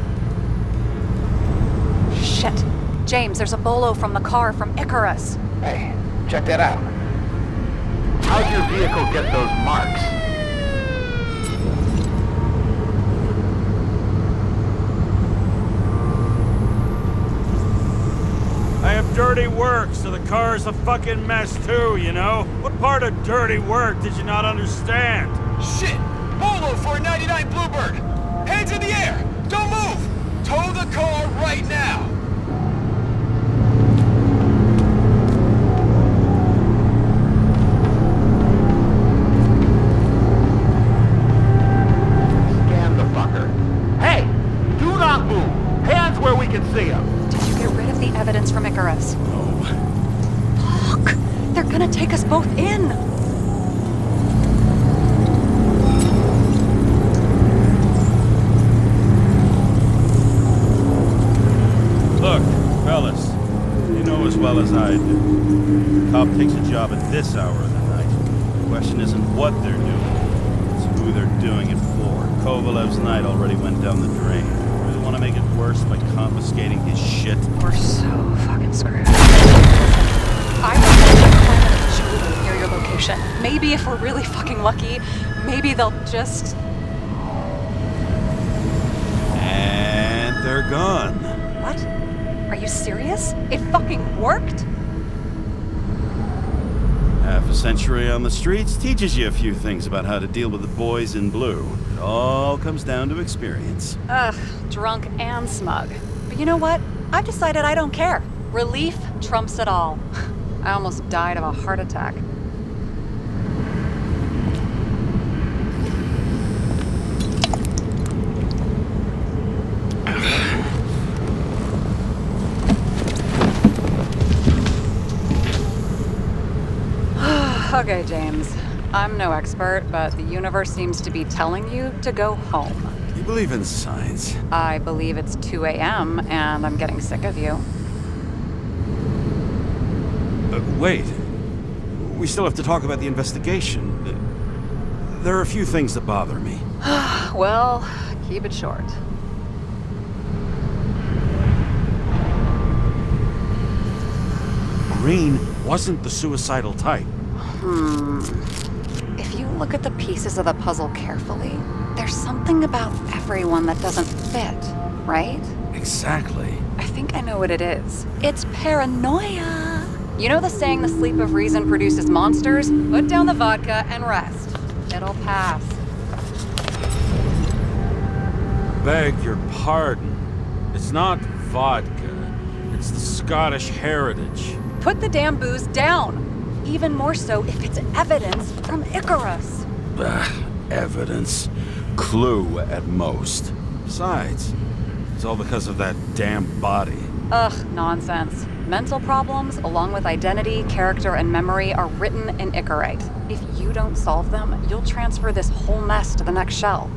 Shit. James, there's a bolo from the car from Icarus. Hey, check that out. How'd your vehicle get those marks? dirty work, so the car's a fucking mess too, you know? What part of dirty work did you not understand? Shit! Bolo for a 99 Bluebird! Hands in the air! Don't move! Tow the car right now! Scan the fucker. Hey! Do not move! Hands where we can see him! Did you get rid of the evidence from Icarus? No. Fuck! They're gonna take us both in! Look, fellas, you know as well as I do. The cop takes a job at this hour of the night. The question isn't what they're doing, it's who they're doing it for. Kovalev's night already went down the drain. Really want to make it worse by confiscating his shit? We're so fucking screwed. I was going to climb near your location. Maybe if we're really fucking lucky, maybe they'll just... And they're gone. What? Are you serious? It fucking worked? Half a century on the streets teaches you a few things about how to deal with the boys in blue. It all comes down to experience. Ugh, drunk and smug. But you know what? I've decided I don't care. Relief trumps it all. I almost died of a heart attack. Okay, James. I'm no expert, but the universe seems to be telling you to go home. You believe in science? I believe it's 2 a.m. and I'm getting sick of you. Wait. We still have to talk about the investigation. There are a few things that bother me. Well, keep it short. Green wasn't the suicidal type. If you look at the pieces of the puzzle carefully, there's something about everyone that doesn't fit, right? Exactly. I think I know what it is. It's paranoia. You know the saying, the sleep of reason produces monsters? Put down the vodka and rest. It'll pass. Beg your pardon. It's not vodka. It's the Scottish heritage. Put the damn booze down. Even more so if it's evidence from Icarus. Evidence. Clue at most. Besides, it's all because of that damn body. Ugh, nonsense. Mental problems, along with identity, character, and memory, are written in Icarite. If you don't solve them, you'll transfer this whole mess to the next shell.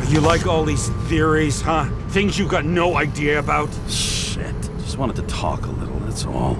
You like all these theories, huh? Things you got no idea about? Shit. Just wanted to talk a little, that's all.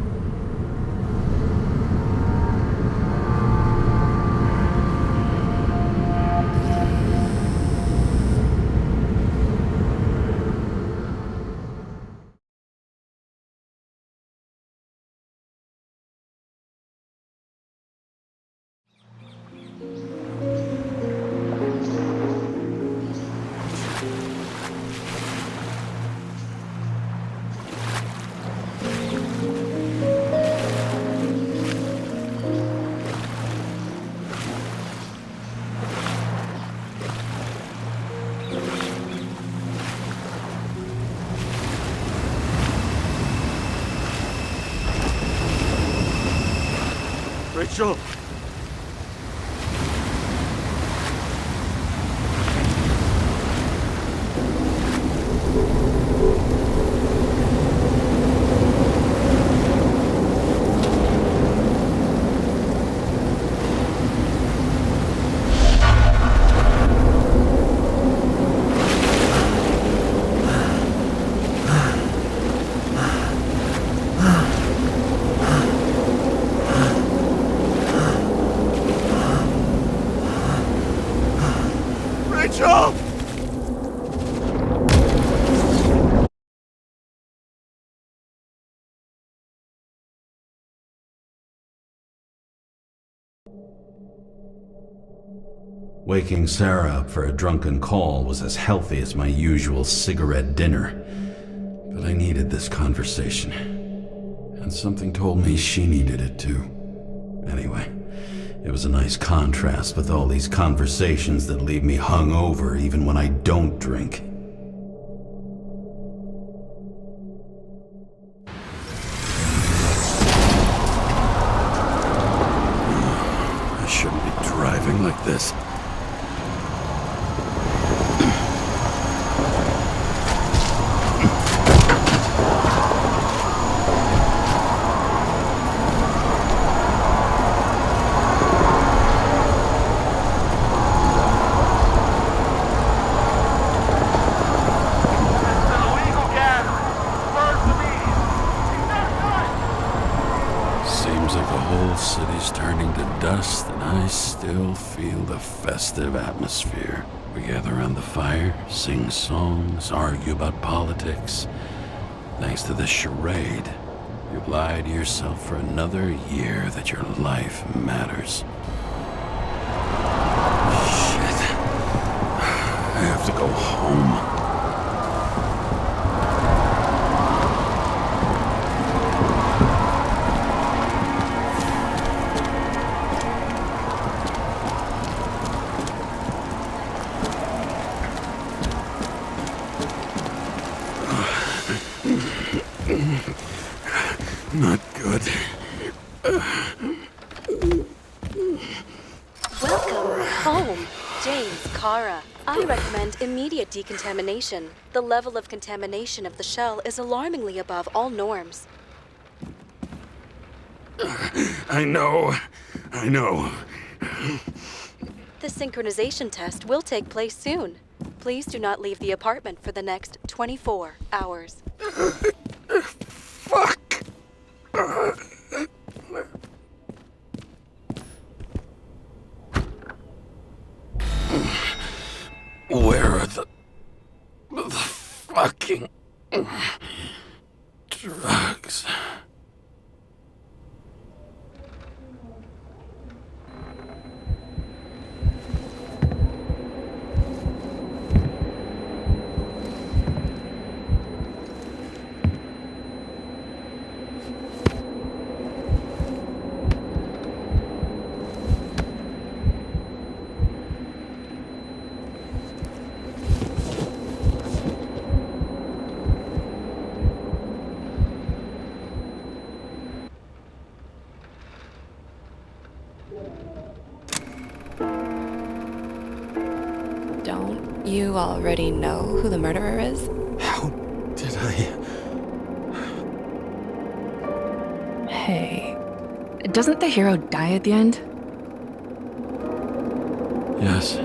Rachel! Rachel! Waking Sarah up for a drunken call was as healthy as my usual cigarette dinner. But I needed this conversation. And something told me she needed it too. Anyway, it was a nice contrast with all these conversations that leave me hungover even when I don't drink. I shouldn't be driving like this. City's turning to dust, and I still feel the festive atmosphere. We gather around the fire, sing songs, argue about politics. Thanks to this charade, you lie to yourself for another year that your life matters. Shit. I have to go home. Not good. Welcome home, James Karra. I recommend immediate decontamination. The level of contamination of the shell is alarmingly above all norms. I know. The synchronization test will take place soon. Please do not leave the apartment for the next 24 hours. Fuck! Where are the fucking drugs? Don't you already know who the murderer is? How did I... Hey, doesn't the hero die at the end? Yes.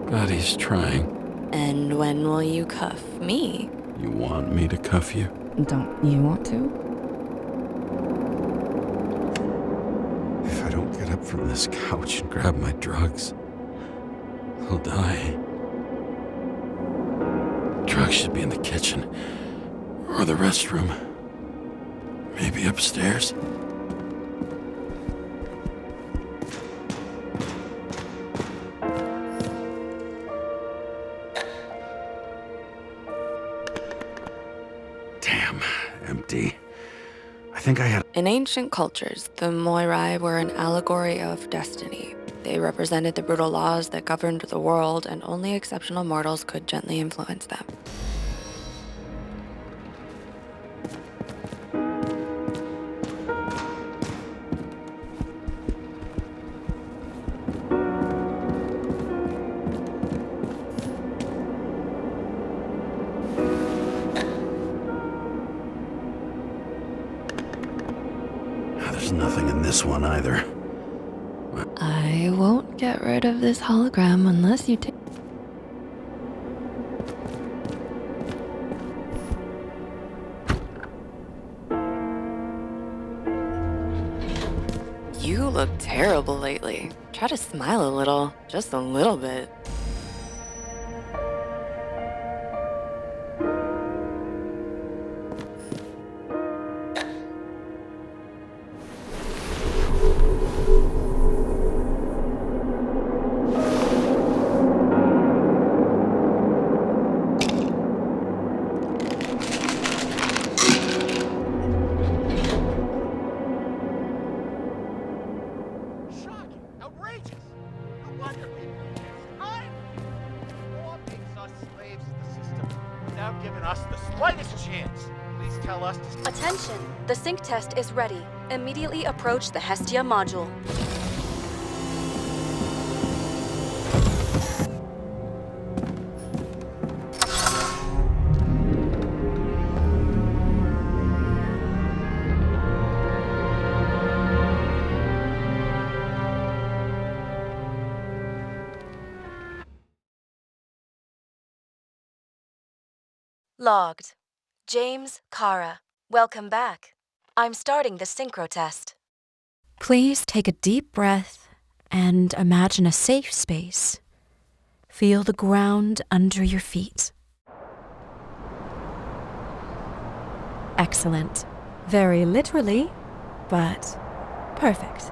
But he's trying. And when will you cuff me? You want me to cuff you? Don't you want to? If I don't get up from this couch and grab my drugs, I'll die. Drugs should be in the kitchen. Or the restroom. Maybe upstairs. Damn, empty. I think I had... In ancient cultures, the Moirai were an allegory of destiny. They represented the brutal laws that governed the world, and only exceptional mortals could gently influence them. There's nothing in this one either. I won't get rid of this hologram unless you take... You look terrible lately. Try to smile a little, just a little bit. given us the slightest chance. Please tell us to... Attention! The sync test is ready. Immediately approach the Hestia module. Logged. James Karra. Welcome back. I'm starting the synchro test. Please take a deep breath and imagine a safe space. Feel the ground under your feet. Excellent. Very literally, but perfect.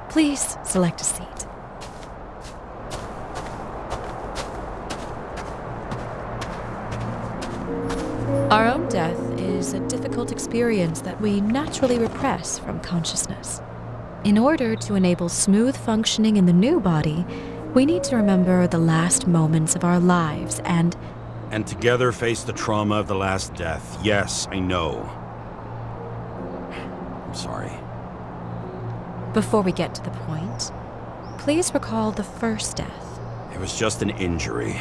Please select a seat. Our own death is a difficult experience that we naturally repress from consciousness. In order to enable smooth functioning in the new body, we need to remember the last moments of our lives and together face the trauma of the last death. Yes, I know. I'm sorry. Before we get to the point, please recall the first death. It was just an injury.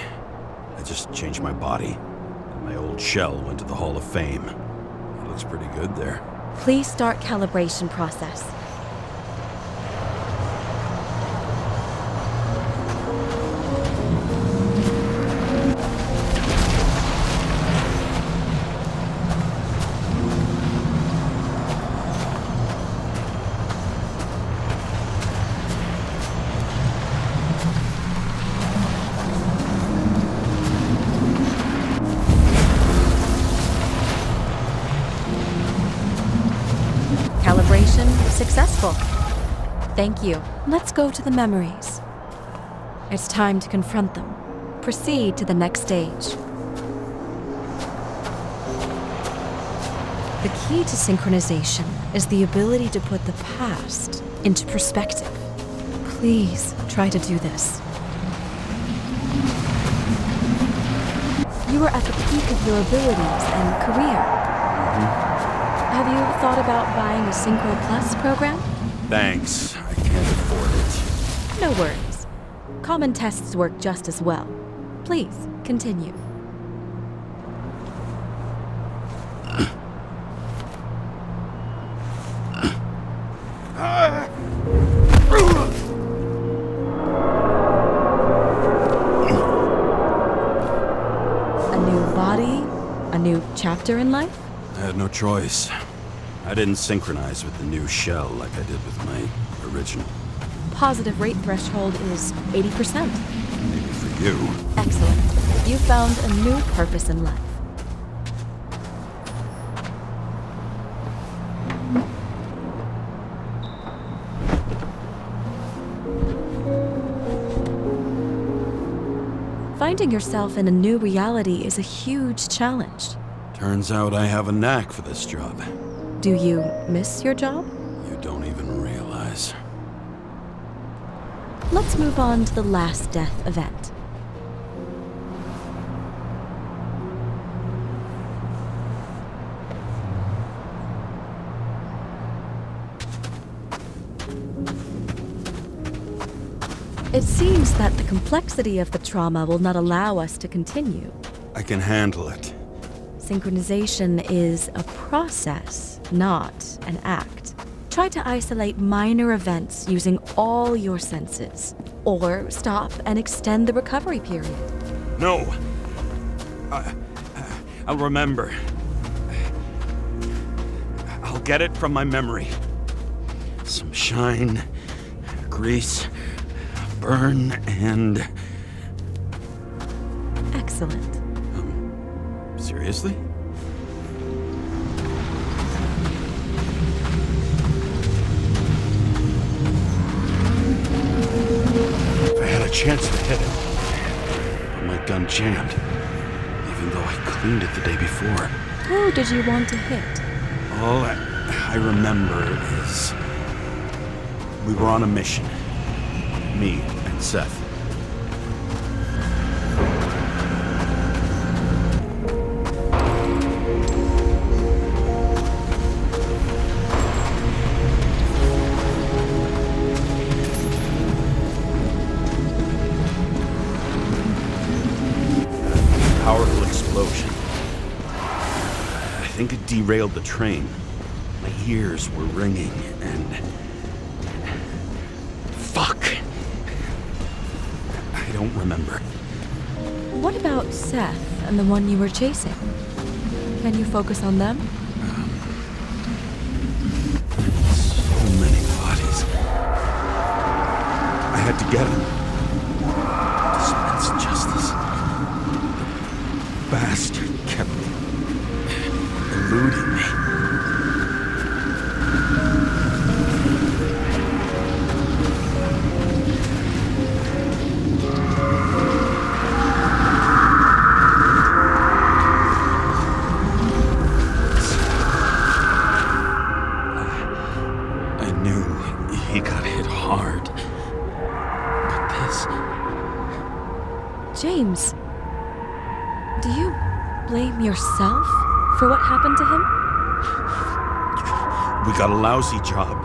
I just changed my body. My old shell went to the Hall of Fame. It looks pretty good there. Please start calibration process. Calibration successful. Thank you. Let's go to the memories. It's time to confront them. Proceed to the next stage. The key to synchronization is the ability to put the past into perspective. Please try to do this. You are at the peak of your abilities and career. Have you thought about buying a Synchro Plus program? Thanks. I can't afford it. No worries. Common tests work just as well. Please, continue. A new body? A new chapter in life? I had no choice. I didn't synchronize with the new shell like I did with my original. Positive rate threshold is 80%. Maybe for you. Excellent. You found a new purpose in life. Finding yourself in a new reality is a huge challenge. Turns out I have a knack for this job. Do you miss your job? You don't even realize. Let's move on to the last death event. It seems that the complexity of the trauma will not allow us to continue. I can handle it. Synchronization is a process, not an act. Try to isolate minor events using all your senses, or stop and extend the recovery period. No! I'll remember. I'll get it from my memory. Some shine, grease, burn, and... Excellent. Seriously? If I had a chance to hit it, but my gun jammed, even though I cleaned it the day before. Who did you want to hit? All I remember is we were on a mission. Me and Seth. explosion. I think it derailed the train. My ears were ringing, and... Fuck! I don't remember. What about Seth and the one you were chasing? Can you focus on them? So many bodies. I had to get him. Dispense justice. The bastard kept eluding me. I knew he got hit hard. But this... James, do you blame yourself for what happened to him? We got a lousy job.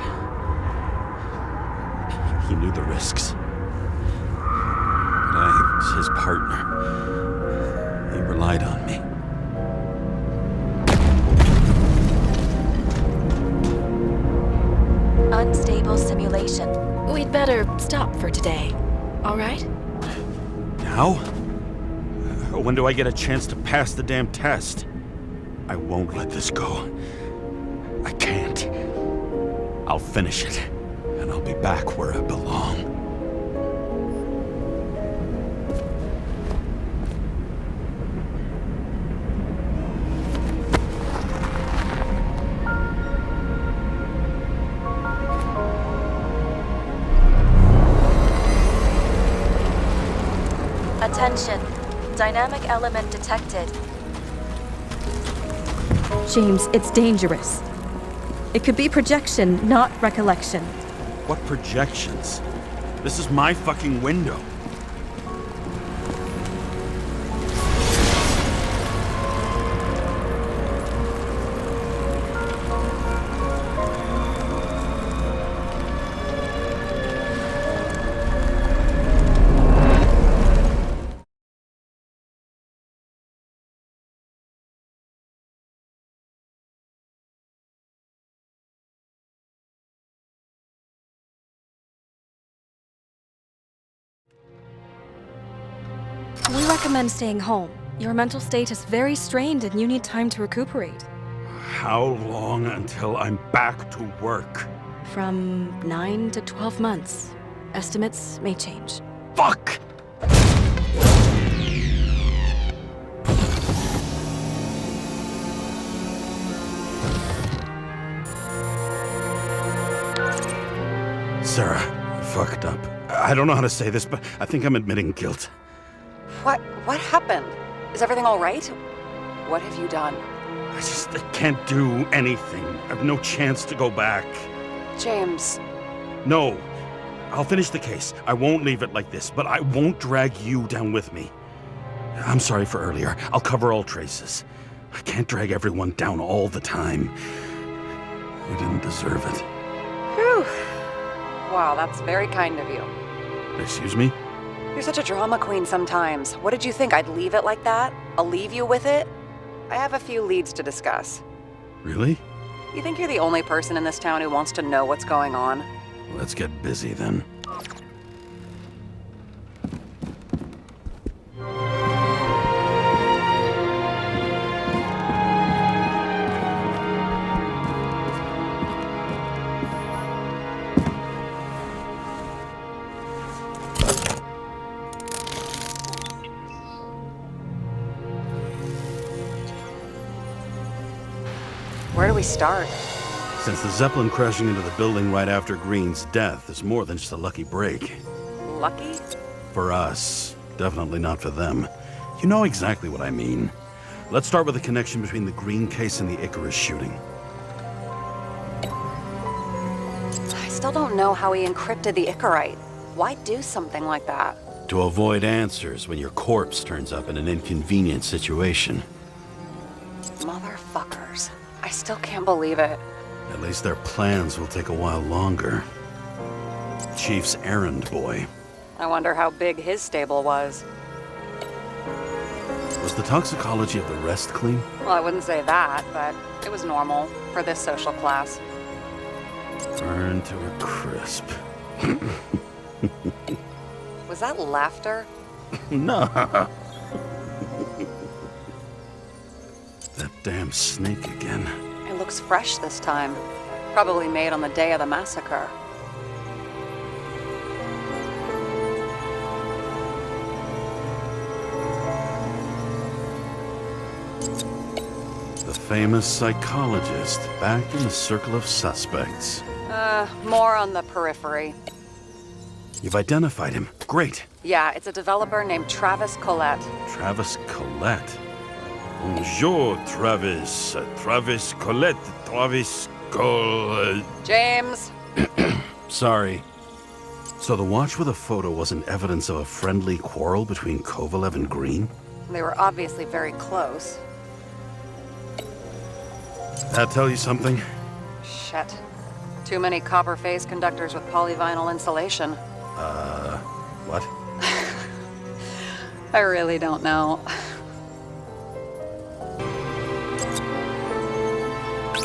He knew the risks. But I was his partner. He relied on me. Unstable simulation. We'd better stop for today, all right? Now? When do I get a chance to pass the damn test? I won't let this go. I can't. I'll finish it, and I'll be back where I belong. Attention. Dynamic element detected. James, it's dangerous. It could be projection, not recollection. What projections? This is my fucking window. We recommend staying home. Your mental state is very strained and you need time to recuperate. How long until I'm back to work? From 9 to 12 months. Estimates may change. Fuck! Sarah, I fucked up. I don't know how to say this, but I think I'm admitting guilt. What happened? Is everything all right? What have you done? I can't do anything. I have no chance to go back. James. No. I'll finish the case. I won't leave it like this, but I won't drag you down with me. I'm sorry for earlier. I'll cover all traces. I can't drag everyone down all the time. You didn't deserve it. Whew. Wow, that's very kind of you. Excuse me? You're such a drama queen sometimes. What did you think, I'd leave it like that? I'll leave you with it? I have a few leads to discuss. Really? You think you're the only person in this town who wants to know what's going on? Let's get busy then. Where do we start? Since the Zeppelin crashing into the building right after Green's death is more than just a lucky break. Lucky? For us. Definitely not for them. You know exactly what I mean. Let's start with the connection between the Green case and the Icarus shooting. I still don't know how he encrypted the Icarite. Why do something like that? To avoid answers when your corpse turns up in an inconvenient situation. Motherfuckers. I still can't believe it. At least their plans will take a while longer. Chief's errand boy. I wonder how big his stable was. Was the toxicology of the rest clean? Well, I wouldn't say that, but it was normal for this social class. Burned to a crisp. Was that laughter? No. That damn snake again. It looks fresh this time. Probably made on the day of the massacre. The famous psychologist, back in the circle of suspects. More on the periphery. You've identified him. Great. Yeah, it's a developer named Travis Collette. Travis Collette. Bonjour, Travis. Travis Colette. Travis James! Sorry. So the watch with a photo wasn't evidence of a friendly quarrel between Kovalev and Green? They were obviously very close. That tell you something? Shit. Too many copper phase conductors with polyvinyl insulation. What? I really don't know.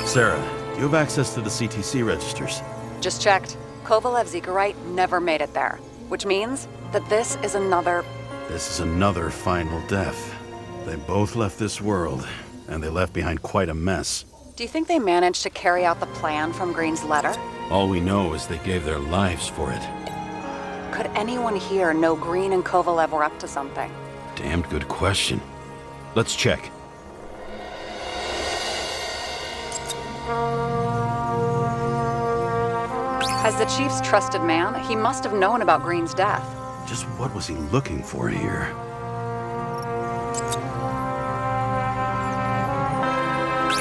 Sarah, do you have access to the CTC registers? Just checked. Kovalev's Icarite never made it there, which means that this is another... This is another final death. They both left this world, and they left behind quite a mess. Do you think they managed to carry out the plan from Green's letter? All we know is they gave their lives for it. Could anyone here know Green and Kovalev were up to something? Damned good question. Let's check. As the chief's trusted man, he must have known about Green's death. Just what was he looking for here?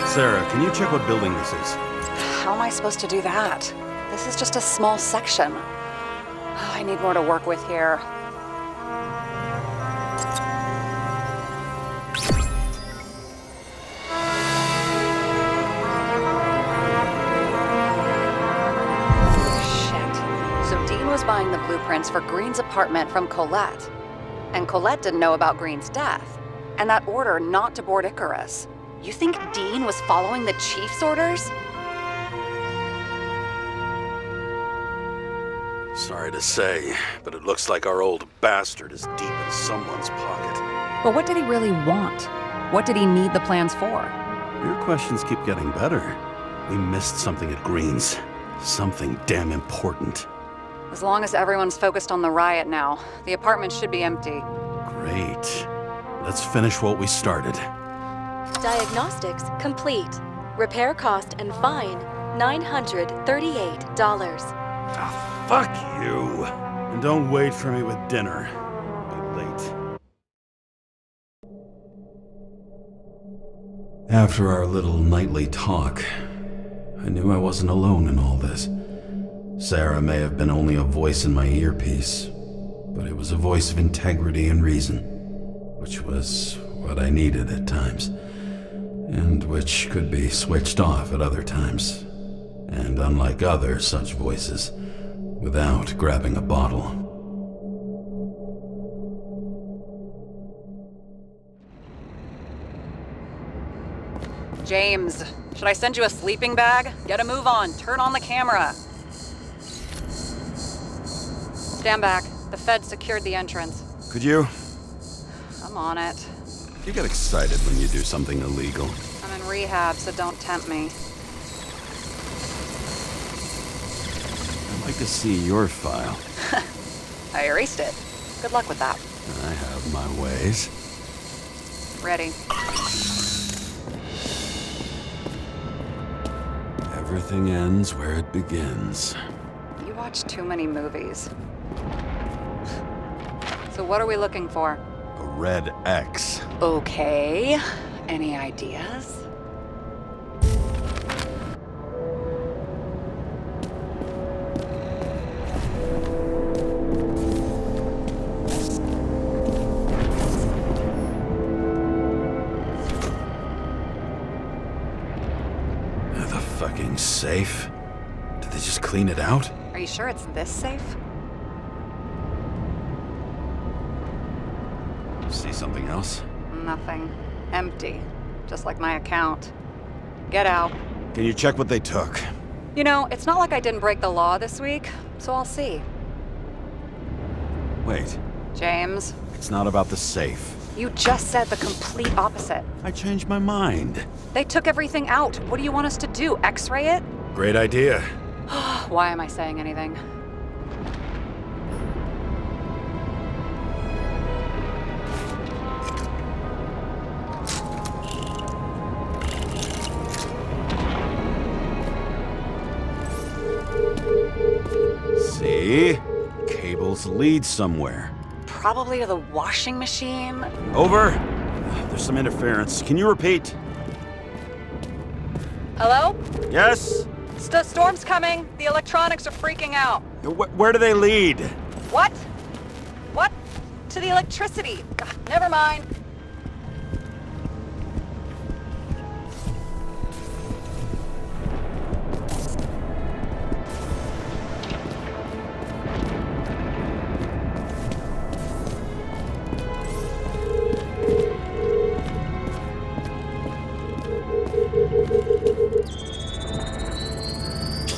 Sarah, can you check what building this is? How am I supposed to do that? This is just a small section. I need more to work with here. Buying the blueprints for Green's apartment from Collette. And Collette didn't know about Green's death, and that order not to board Icarus. You think Dean was following the chief's orders? Sorry to say, but it looks like our old bastard is deep in someone's pocket. But what did he really want? What did he need the plans for? Your questions keep getting better. We missed something at Green's. Something damn important. As long as everyone's focused on the riot now, the apartment should be empty. Great. Let's finish what we started. Diagnostics complete. Repair cost and fine, $938. Ah, fuck you. And don't wait for me with dinner. I'll be late. After our little nightly talk, I knew I wasn't alone in all this. Sarah may have been only a voice in my earpiece, but it was a voice of integrity and reason, which was what I needed at times, and which could be switched off at other times, and unlike other such voices, without grabbing a bottle. James, should I send you a sleeping bag? Get a move on, turn on the camera. Stand back. The Fed secured the entrance. Could you? I'm on it. You get excited when you do something illegal. I'm in rehab, so don't tempt me. I'd like to see your file. I erased it. Good luck with that. I have my ways. Ready. Everything ends where it begins. You watch too many movies. So what are we looking for? A red X. Okay. Any ideas? The fucking safe? Did they just clean it out? Are you sure it's this safe? See something else? Nothing. Empty. Just like my account. Get out. Can you check what they took? You know, it's not like I didn't break the law this week, so I'll see. Wait, James, it's not about the safe. you just said the complete opposite. I changed my mind. They took everything out. What do you want us to do? X-ray it? Great idea. Why am I saying anything? See? Cables lead somewhere. Probably to the washing machine. Over. There's some interference. Can you repeat? Hello? Yes? Storm's coming. The electronics are freaking out. Where do they lead? What? What? To the electricity. Ugh, never mind.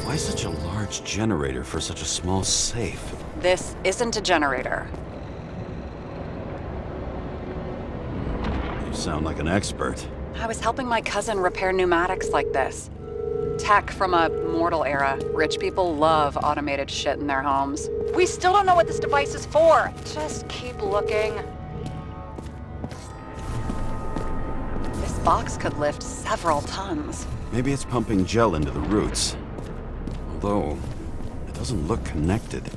Why such a large generator for such a small safe? This isn't a generator. You sound like an expert. I was helping my cousin repair pneumatics like this. Tech from a mortal era. Rich people love automated shit in their homes. We still don't know what this device is for. Just keep looking. This box could lift several tons. Maybe it's pumping gel into the roots. Although, it doesn't look connected.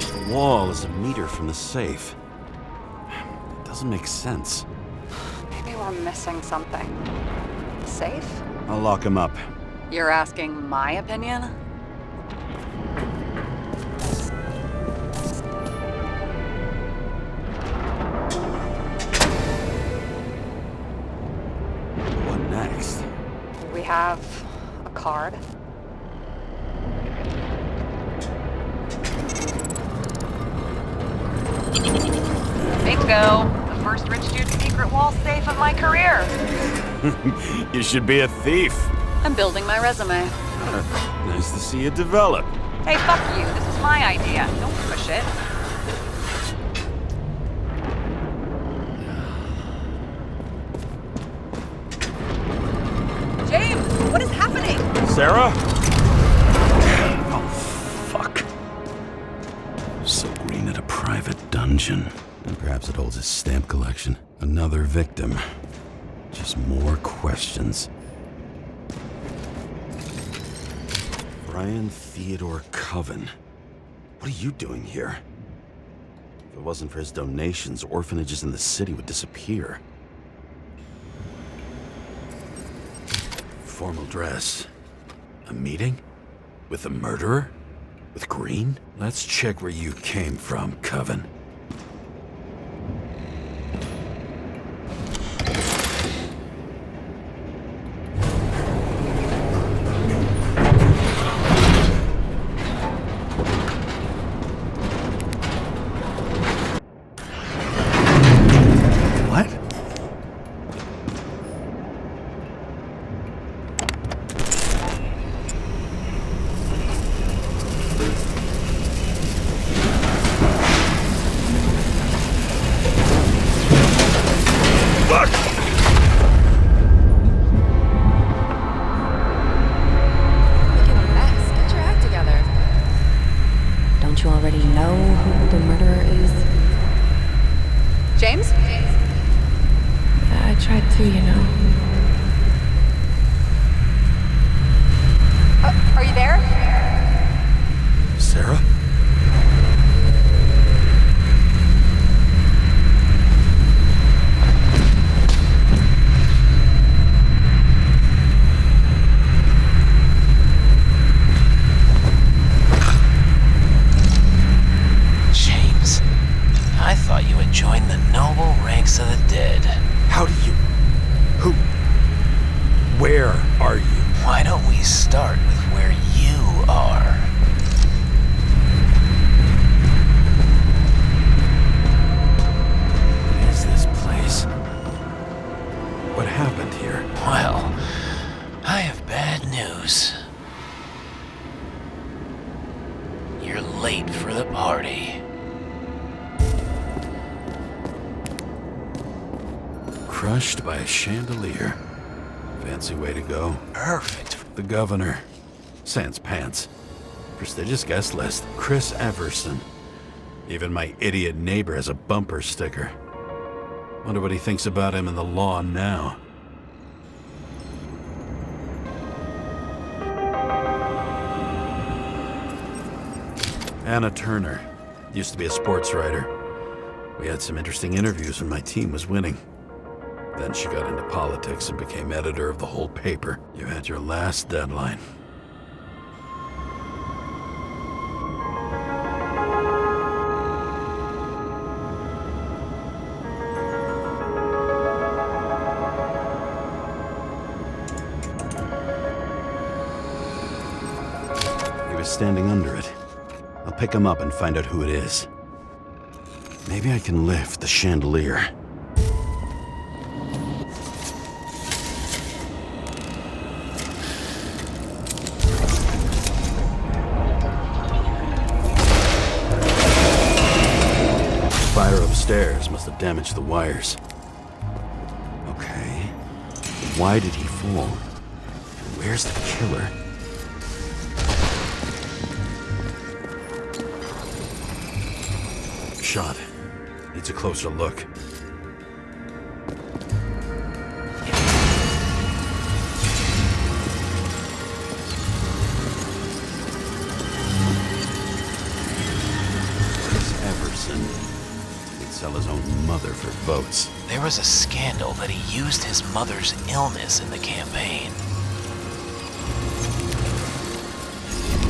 The wall is a meter from the safe. Doesn't make sense. Maybe we're missing something. Safe? I'll lock him up. You're asking my opinion? What next? We have a card. Bingo! The first rich dude's secret wall safe of my career. You should be a thief. I'm building my resume. Nice to see you develop. Hey, fuck you. This is my idea. Don't push it. James, what is happening? Sarah? Oh, fuck. So Green at a private dungeon. And perhaps it holds his stamp collection. Another victim. Just more questions. Brian Theodore Coven. What are you doing here? If it wasn't for his donations, orphanages in the city would disappear. Formal dress. A meeting? With the murderer? With Green? Let's check where you came from, Coven. What? Making a mess. Get your act together. Don't you already know who the murderer is? James? I tried to, you know. Are you there? Sarah? news. You're late for the party. Crushed by a chandelier. Fancy way to go. Perfect. The governor. Sans pants. Prestigious guest list. Chris Everson. Even my idiot neighbor has a bumper sticker. Wonder what he thinks about him in the law now. Anna Turner. Used to be a sports writer. We had some interesting interviews when my team was winning. Then she got into politics and became editor of the whole paper. You had your last deadline. He was standing under it. I'll pick him up and find out who it is. Maybe I can lift the chandelier. Fire upstairs must have damaged the wires. Okay. Why did he fall? Where's the killer? Shot. Needs a closer look. Chris Everson. He'd sell his own mother for votes. There was a scandal that he used his mother's illness in the campaign.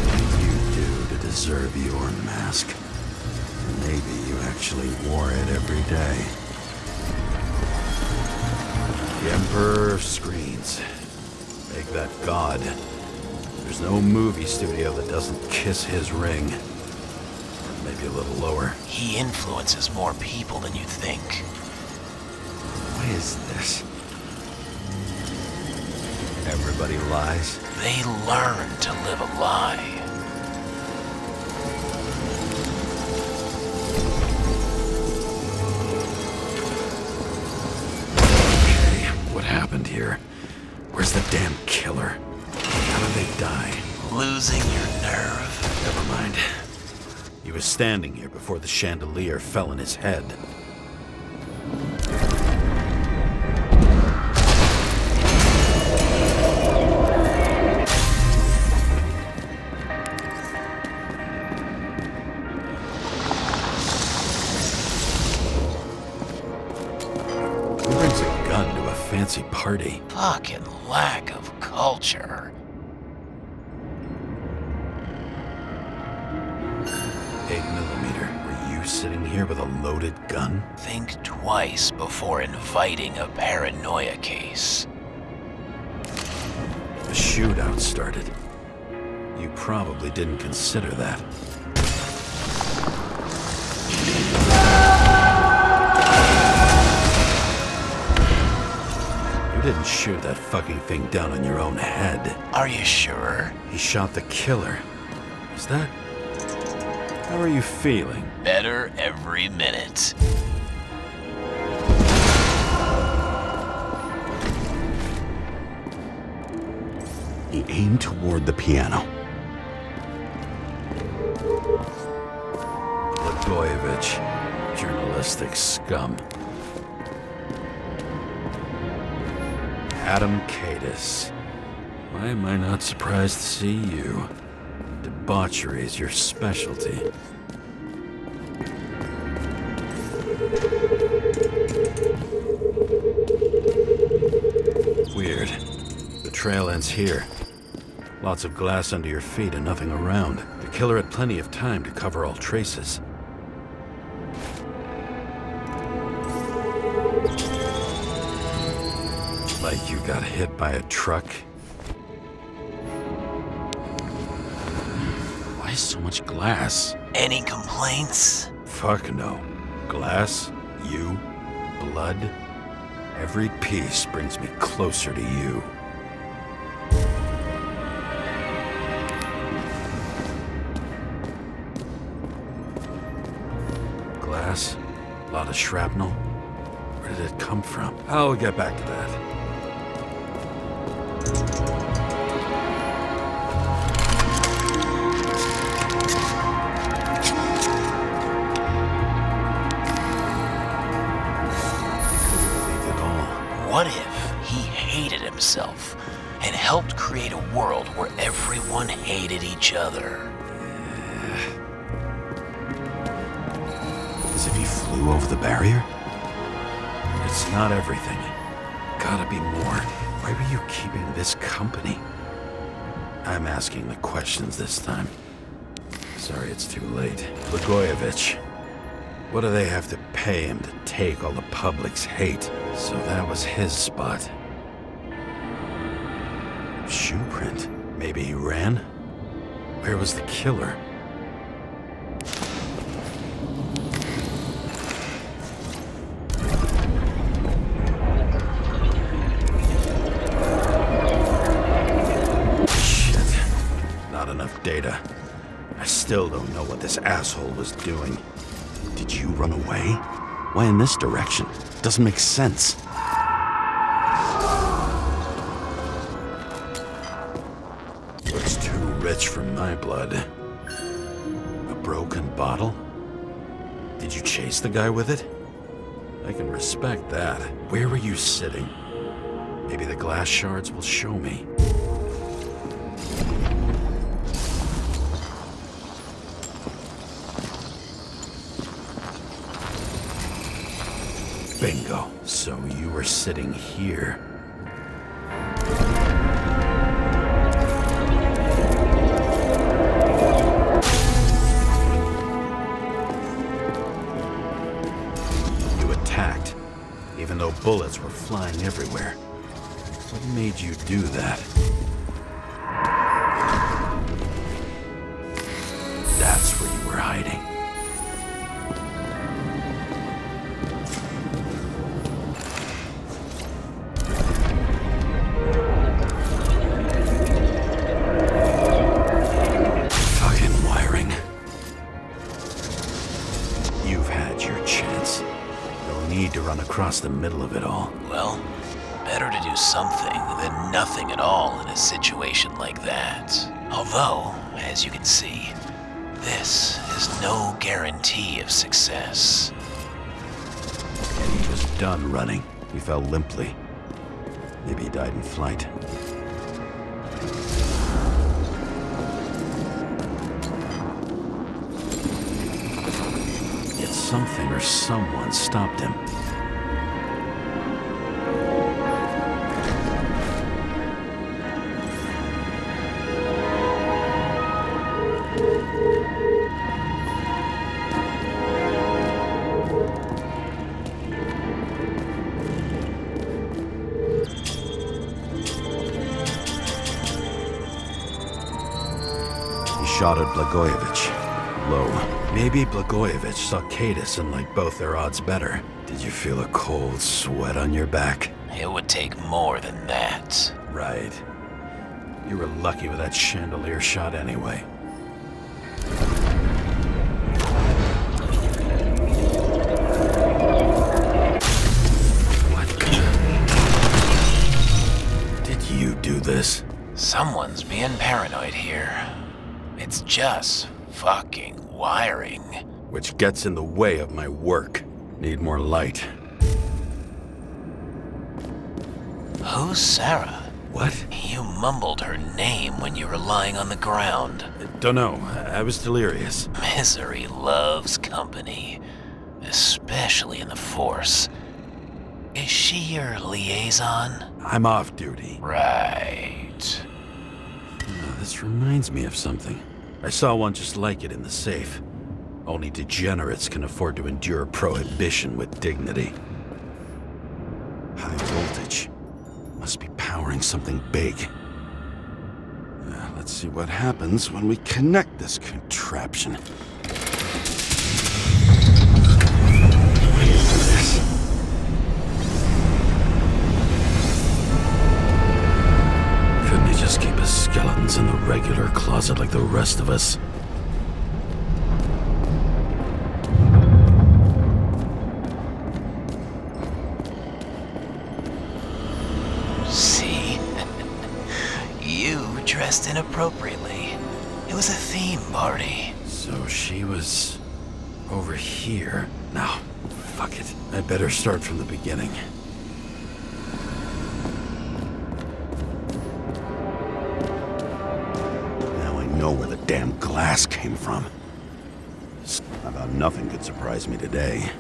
What did you do to deserve your mask? Maybe you actually wore it every day. The Emperor of Screens. Make that god. There's no movie studio that doesn't kiss his ring. Maybe a little lower. He influences more people than you'd think. What is this? Everybody lies. They learn to live a lie. What happened here? Where's the damn killer? How did they die? Losing your nerve. Never mind. He was standing here before the chandelier fell on his head. Fancy party. Fucking lack of culture. 8mm. Were you sitting here with a loaded gun? Think twice before inviting a paranoia case. The shootout started. You probably didn't consider that. You didn't shoot that fucking thing down on your own head. Are you sure? He shot the killer. Is that... How are you feeling? Better every minute. He aimed toward the piano. Blagojevich, journalistic scum. Adam Cadis. Why am I not surprised to see you? Debauchery is your specialty. Weird. The trail ends here. Lots of glass under your feet and nothing around. The killer had plenty of time to cover all traces. Like you got hit by a truck. Why so much glass? Any complaints? Fuck no. Glass, you, blood. Every piece brings me closer to you. lot of shrapnel? Where did it come from? I'll get back to that. What if he hated himself and helped create a world where everyone hated each other? As if he flew over the barrier? It's not everything. Gotta be more. Why were you keeping this company? I'm asking the questions this time. Sorry it's too late. Blagojevich. What do they have to pay him to take all the public's hate? So that was his spot. Shoe print. Maybe he ran? Where was the killer? Shit. Not enough data. I still don't know what this asshole was doing. Did you run away? Why in this direction? Doesn't make sense. Looks too rich for my blood. A broken bottle? Did you chase the guy with it? I can respect that. Where were you sitting? Maybe the glass shards will show me. Bingo. So you were sitting here. You attacked, even though bullets were flying everywhere. What made you do that? That's where you were hiding. Across the middle of it all. Well, better to do something than nothing at all in a situation like that. Although, as you can see, this is no guarantee of success. He was done running. He fell limply. Maybe he died in flight. Yet something or someone stopped him. Shot at Blagojevich. Low. Maybe Blagojevich saw Cadus and liked both their odds better. Did you feel a cold sweat on your back? It would take more than that. Right. You were lucky with that chandelier shot anyway. What? Did you do this? Someone's being paranoid here. It's just fucking wiring. Which gets in the way of my work. Need more light. Who's Sarah? What? You mumbled her name when you were lying on the ground. Don't know. I was delirious. Misery loves company, especially in the Force. Is she your liaison? I'm off duty. Right. This reminds me of something. I saw one just like it in the safe. Only degenerates can afford to endure prohibition with dignity. High voltage. Must be powering something big. Let's see what happens when we connect this contraption. Couldn't he just keep his skeletons in the regular closet like the rest of us? dressed inappropriately. It was a theme party. So she was over here. No, fuck it. I better start from the beginning. Now I know where the damn glass came from. I thought nothing could surprise me today.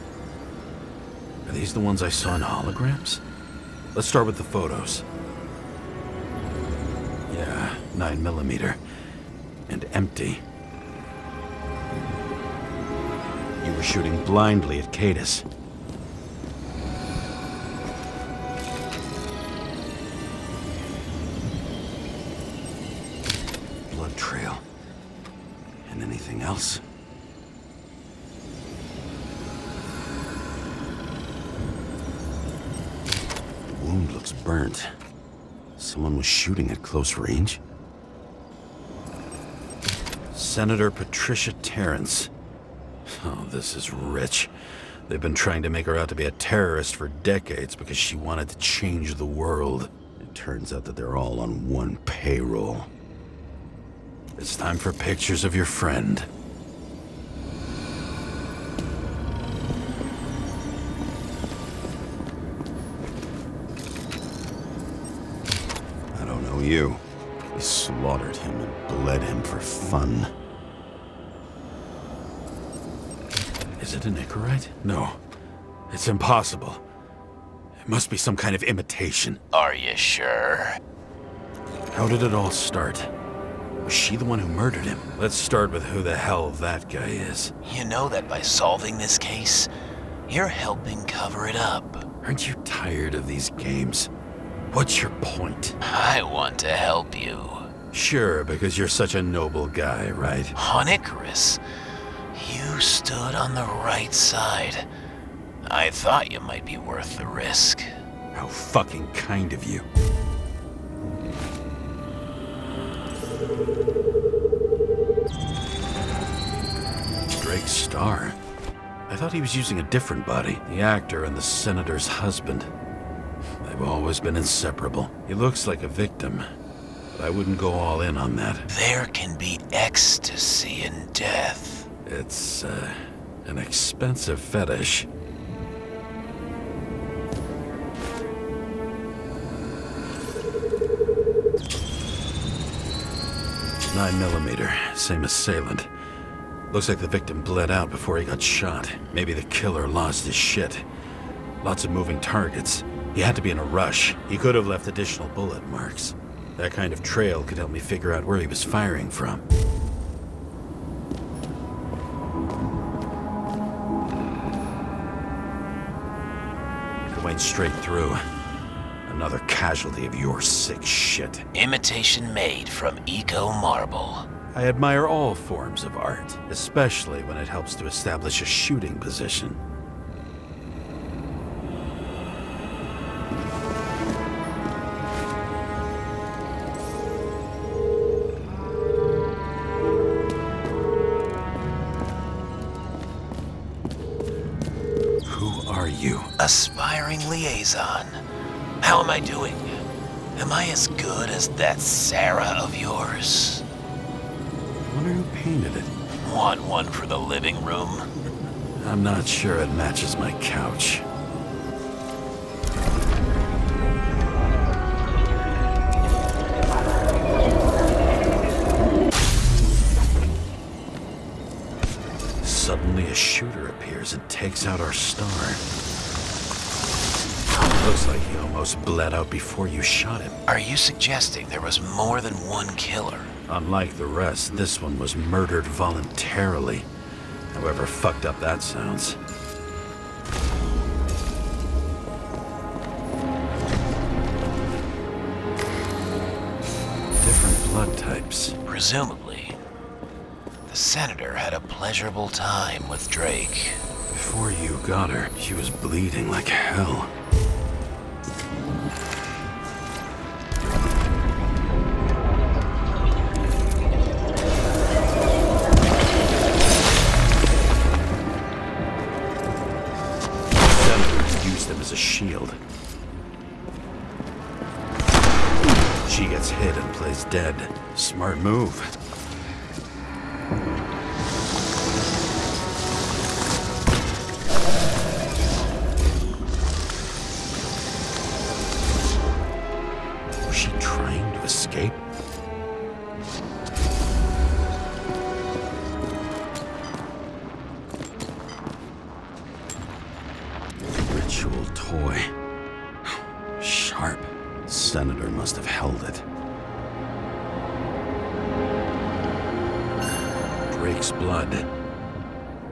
Are these the ones I saw in holograms? Let's start with the photos. Yeah, 9mm. And empty. You were shooting blindly at Cadus. Blood trail. And anything else? The wound looks burnt. Someone was shooting at close range? Senator Patricia Terrence. Oh, this is rich. They've been trying to make her out to be a terrorist for decades because she wanted to change the world. It turns out that they're all on one payroll. It's time for pictures of your friend. I don't know you. They slaughtered him and bled him for fun. Is it an Icarite? No. It's impossible. It must be some kind of imitation. Are you sure? How did it all start? Was she the one who murdered him? Let's start with who the hell that guy is. You know that by solving this case, you're helping cover it up. Aren't you tired of these games? What's your point? I want to help you. Sure, because you're such a noble guy, right? On Icarus, you stood on the right side. I thought you might be worth the risk. How fucking kind of you. Drake Starr? I thought he was using a different body. The actor and the senator's husband. They've always been inseparable. He looks like a victim, but I wouldn't go all in on that. There can be ecstasy in death. It's, an expensive fetish. .9mm, same assailant. Looks like the victim bled out before he got shot. Maybe the killer lost his shit. Lots of moving targets. He had to be in a rush. He could have left additional bullet marks. That kind of trail could help me figure out where he was firing from. It went straight through. Another casualty of your sick shit. Imitation made from eco marble. I admire all forms of art, especially when it helps to establish a shooting position. Who are you? Aspiring liaison. How am I doing? Am I as good as that Sarah of yours? I wonder who painted it. Want one for the living room? I'm not sure it matches my couch. Suddenly a shooter appears and takes out our star. Looks like he almost bled out before you shot him. Are you suggesting there was more than one killer? Unlike the rest, this one was murdered voluntarily. However fucked up that sounds. Different blood types. Presumably, the senator had a pleasurable time with Drake. Before you got her, she was bleeding like hell. As a shield. She gets hit and plays dead. Smart move. Was she trying to escape? Ritual toy. Sharp. Senator must have held it. Drake's blood.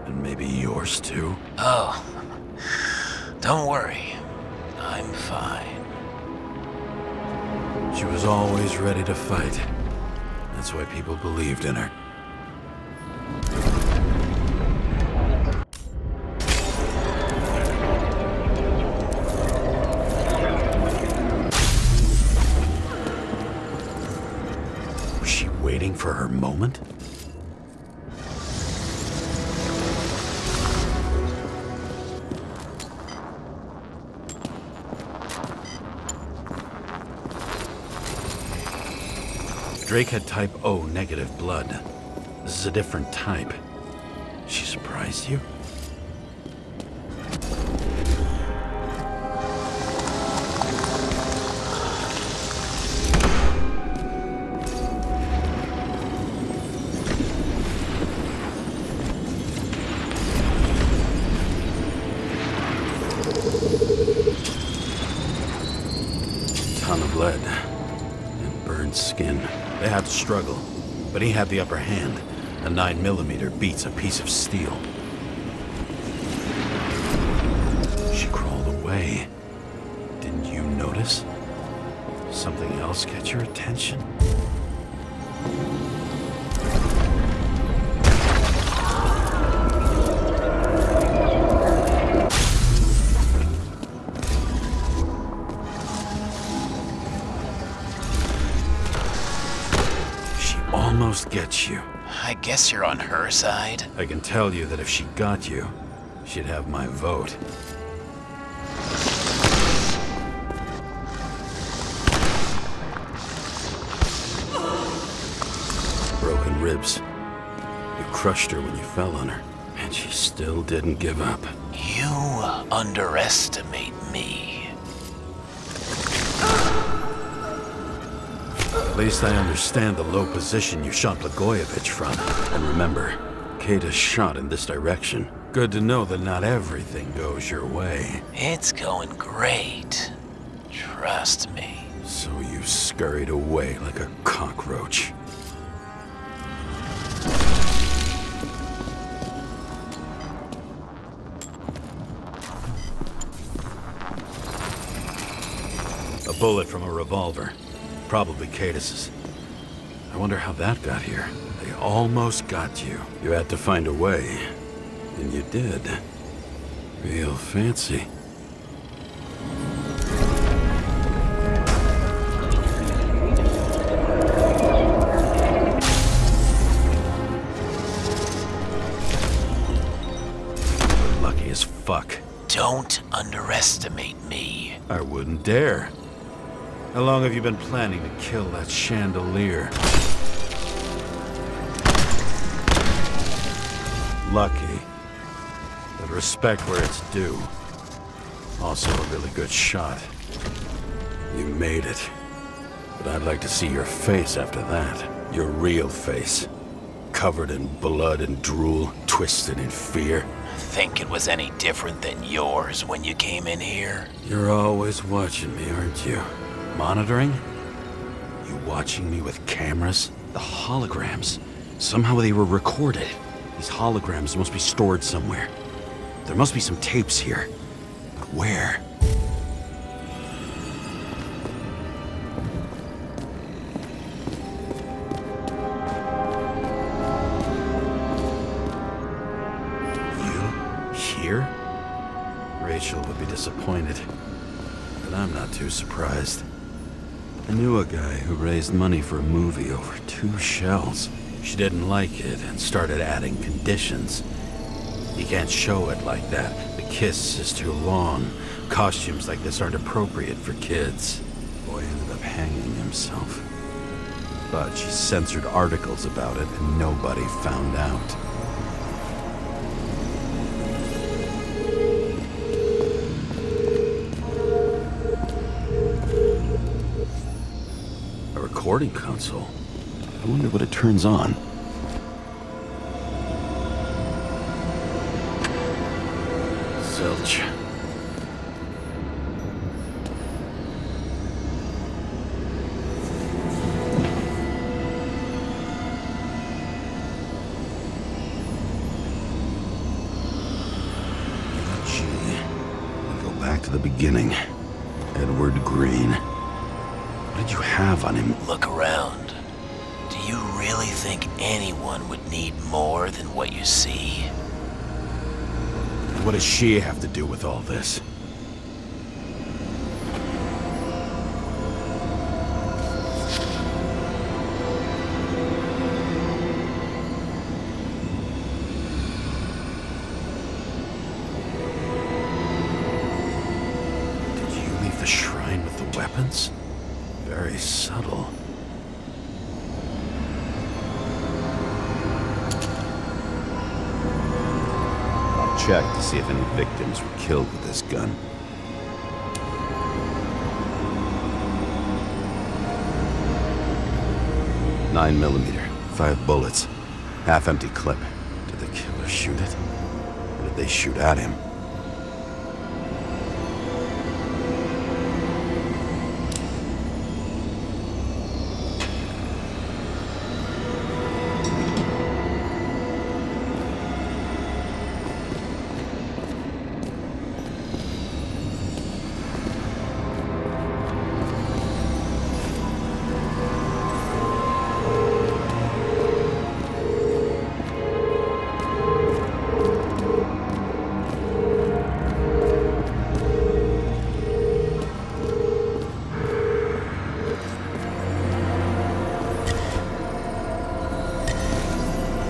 And maybe yours too? Oh, don't worry. I'm fine. She was always ready to fight. That's why people believed in her. Was she waiting for her moment? Drake had type O negative blood. This is a different type. She surprised you? Ton of lead and burned skin. They had to struggle, but he had the upper hand. A 9mm beats a piece of steel. She crawled away. Didn't you notice? Something else get your attention? Almost gets you. I guess you're on her side. I can tell you that if she got you, she'd have my vote. Broken ribs. You crushed her when you fell on her, and she still didn't give up. You underestimate me. At least I understand the low position you shot Blagojevich from. And remember, Kata's shot in this direction. Good to know that not everything goes your way. It's going great. Trust me. So you scurried away like a cockroach. A bullet from a revolver. Probably Cadis's. I wonder how that got here. They almost got you. You had to find a way. And you did. Real fancy. Lucky as fuck. Don't underestimate me. I wouldn't dare. How long have you been planning to kill that chandelier? Lucky. But respect where it's due. Also a really good shot. You made it. But I'd like to see your face after that. Your real face. Covered in blood and drool, twisted in fear. Think it was any different than yours when you came in here? You're always watching me, aren't you? Monitoring? You watching me with cameras? The holograms. Somehow they were recorded. These holograms must be stored somewhere. There must be some tapes here. But where? You? Here? Rachel would be disappointed. But I'm not too surprised. I knew a guy who raised money for a movie over 2 shells. She didn't like it and started adding conditions. You can't show it like that. The kiss is too long. Costumes like this aren't appropriate for kids. Boy ended up hanging himself. But she censored articles about it and nobody found out. A recording console? I wonder what it turns on. Zilch. Back to the beginning. Edward Green. What did you have on him? Look around. Do you really think anyone would need more than what you see? What does she have to do with all this? The shrine with the weapons? Very subtle. I'll check to see if any victims were killed with this gun. .9mm, 5 bullets, half-empty clip. Did the killer shoot it? Or did they shoot at him?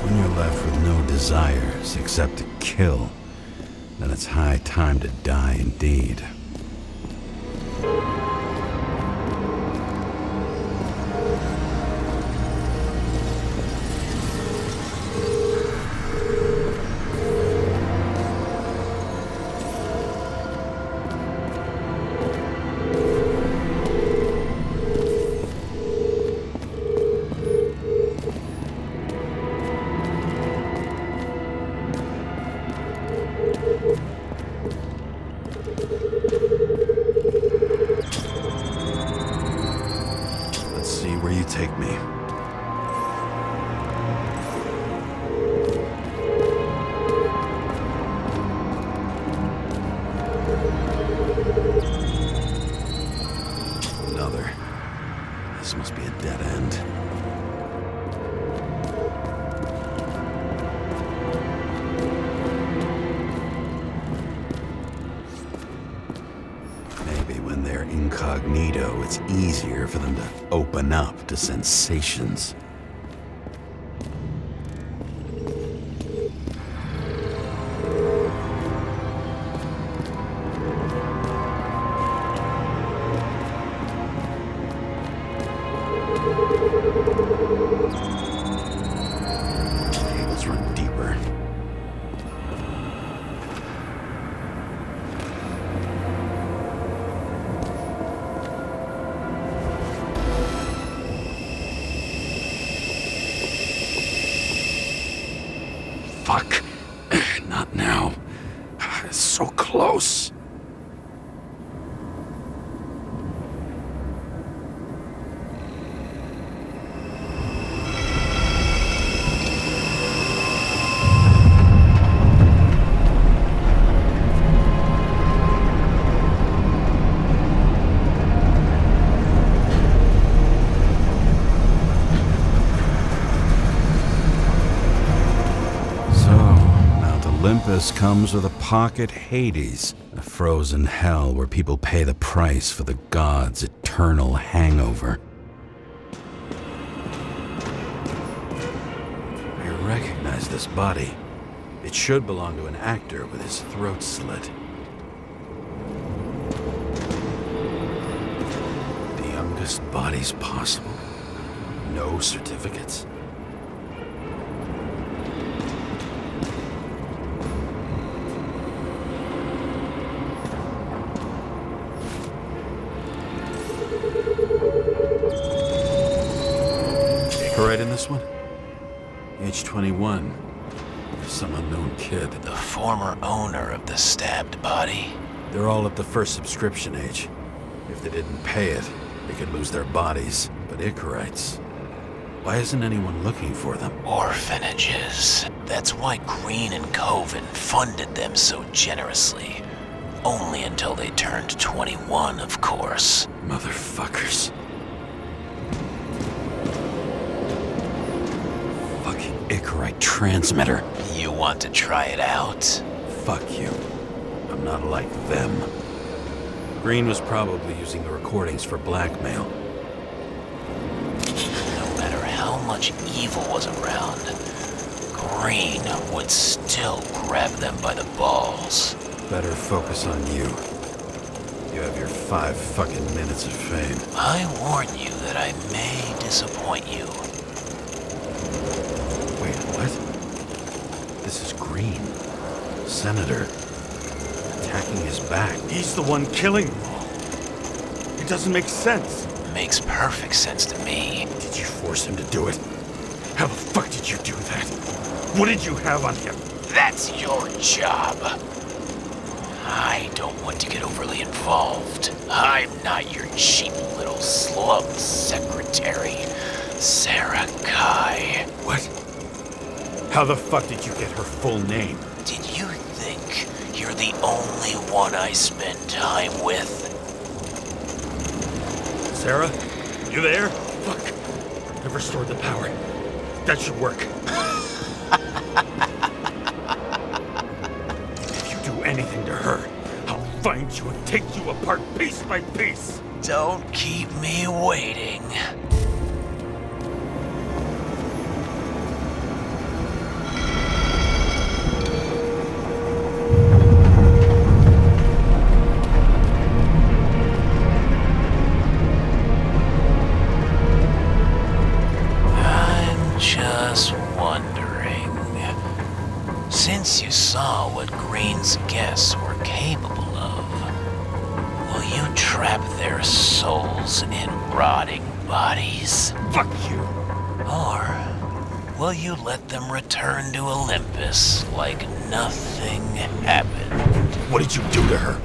When you're left with no desires except to kill, then it's high time to die indeed. Let's see where you take me. Another. This must be a dead end. When they're incognito, it's easier for them to open up to sensations. Okay, let's run deeper. Fuck. Not now. It's so close. Olympus comes with a pocket Hades, a frozen hell where people pay the price for the gods' eternal hangover. I recognize this body. It should belong to an actor with his throat slit. The youngest bodies possible. No certificates. Right in this one? Age 21. Some unknown kid. The former owner of the stabbed body. They're all at the first subscription age. If they didn't pay it, they could lose their bodies. But Icarites, why isn't anyone looking for them? Orphanages. That's why Green and Coven funded them so generously. Only until they turned 21, of course. Motherfuckers. Icarite transmitter. You want to try it out? Fuck you. I'm not like them. Green was probably using the recordings for blackmail. No matter how much evil was around, Green would still grab them by the balls. Better focus on you. You have your 5 fucking minutes of fame. I warn you that I may disappoint you. Wait, what? This is Green. Senator. Attacking his back. He's the one killing them all. It doesn't make sense. Makes perfect sense to me. Did you force him to do it? How the fuck did you do that? What did you have on him? That's your job. I don't want to get overly involved. I'm not your cheap little slum secretary, Sarah Kai. What? How the fuck did you get her full name? Did you think you're the only one I spend time with? Sarah? You there? Fuck. I've restored the power. That should work. If you do anything to her, I'll find you and take you apart piece by piece. Don't keep me waiting. Since you saw what Green's guests were capable of, will you trap their souls in rotting bodies? Fuck you! Or will you let them return to Olympus like nothing happened? What did you do to her?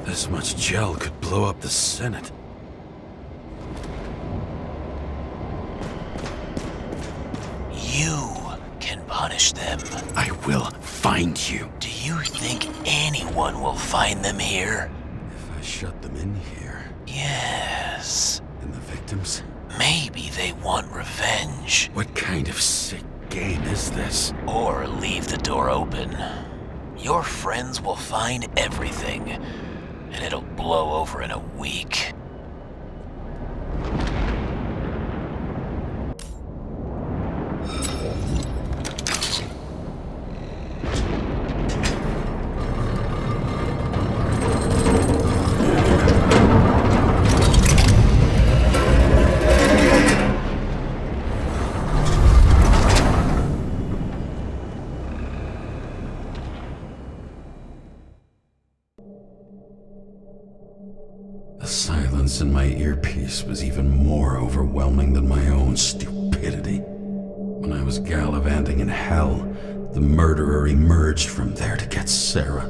This much gel could blow up the Senate. You can punish them. I will find you. Do you think anyone will find them here? If I shut them in here. Yes. And the victims? Maybe they want revenge. What kind of sick game is this? Or leave the door open. Your friends will find everything, and it'll blow over in a week. The silence in my earpiece was even more overwhelming than my own stupidity. When I was gallivanting in hell, the murderer emerged from there to get Sarah.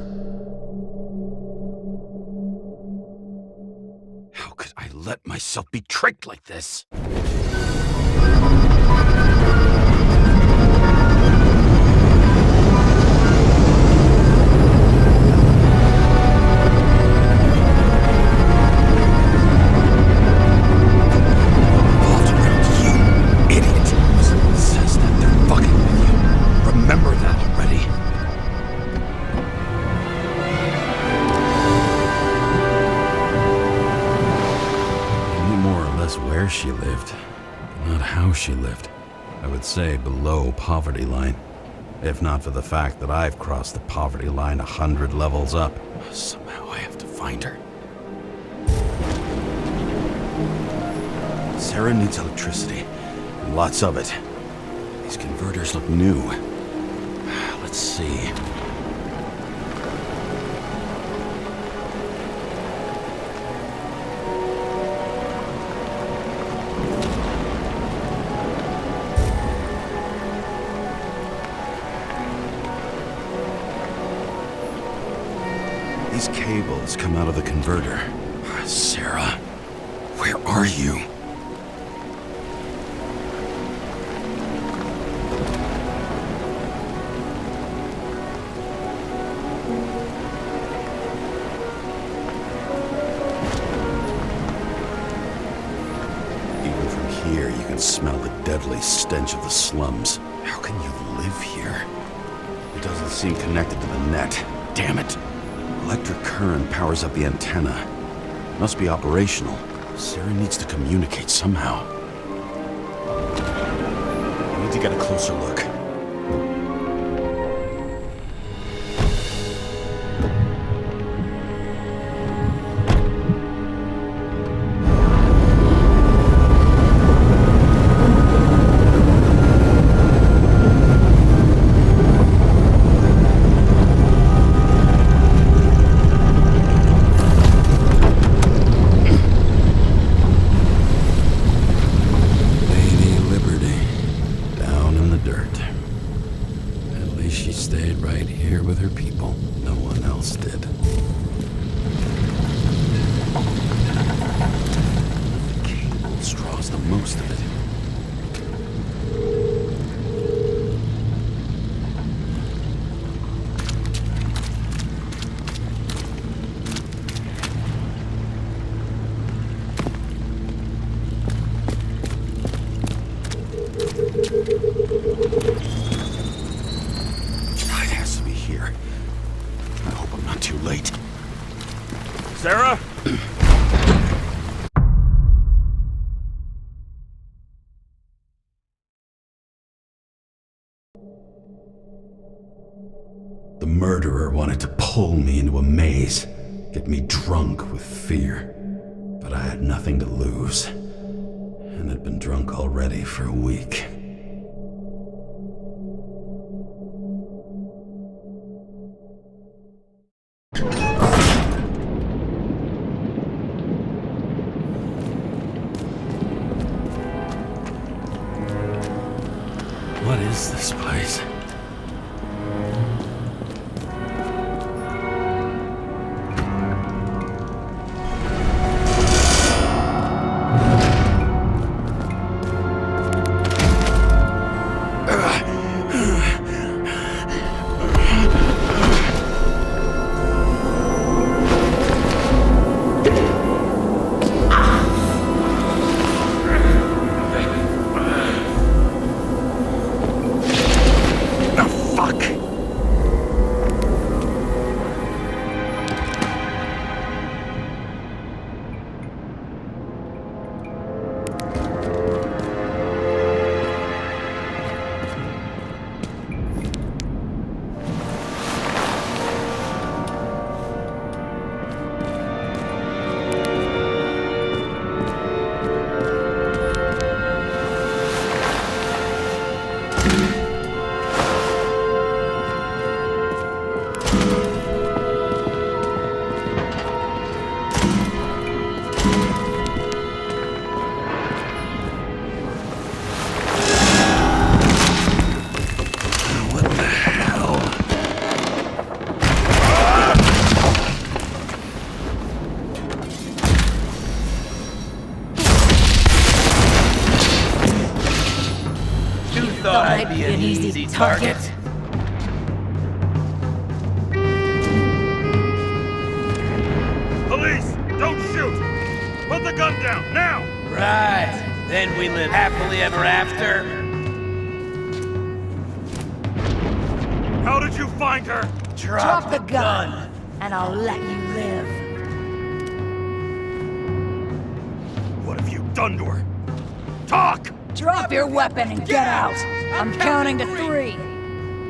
How could I let myself be tricked like this? Remember that already. I knew more or less where she lived, but not how she lived. I would say below poverty line. If not for the fact that I've crossed the poverty line 100 levels up. Somehow I have to find her. Sarah needs electricity. And lots of it. These converters look new. Let's see. These cables come out of the converter. Sarah, where are you? Even from here, you can smell the deadly stench of the slums. How can you live here? It doesn't seem connected to the net. Damn it. Electric current powers up the antenna. Must be operational. Sarah needs to communicate somehow. I need to get a closer look. It has to be here. I hope I'm not too late. Sarah? The murderer wanted to pull me into a maze, get me drunk with fear. But I had nothing to lose, and had been drunk already for a week. What is this place? I'd be an easy target. Police! Don't shoot! Put the gun down, now! Right. Then we live happily ever after. How did you find her? Drop the gun, and I'll let you live. What have you done to her? Talk! Drop your weapon and get out! I'm counting to 3.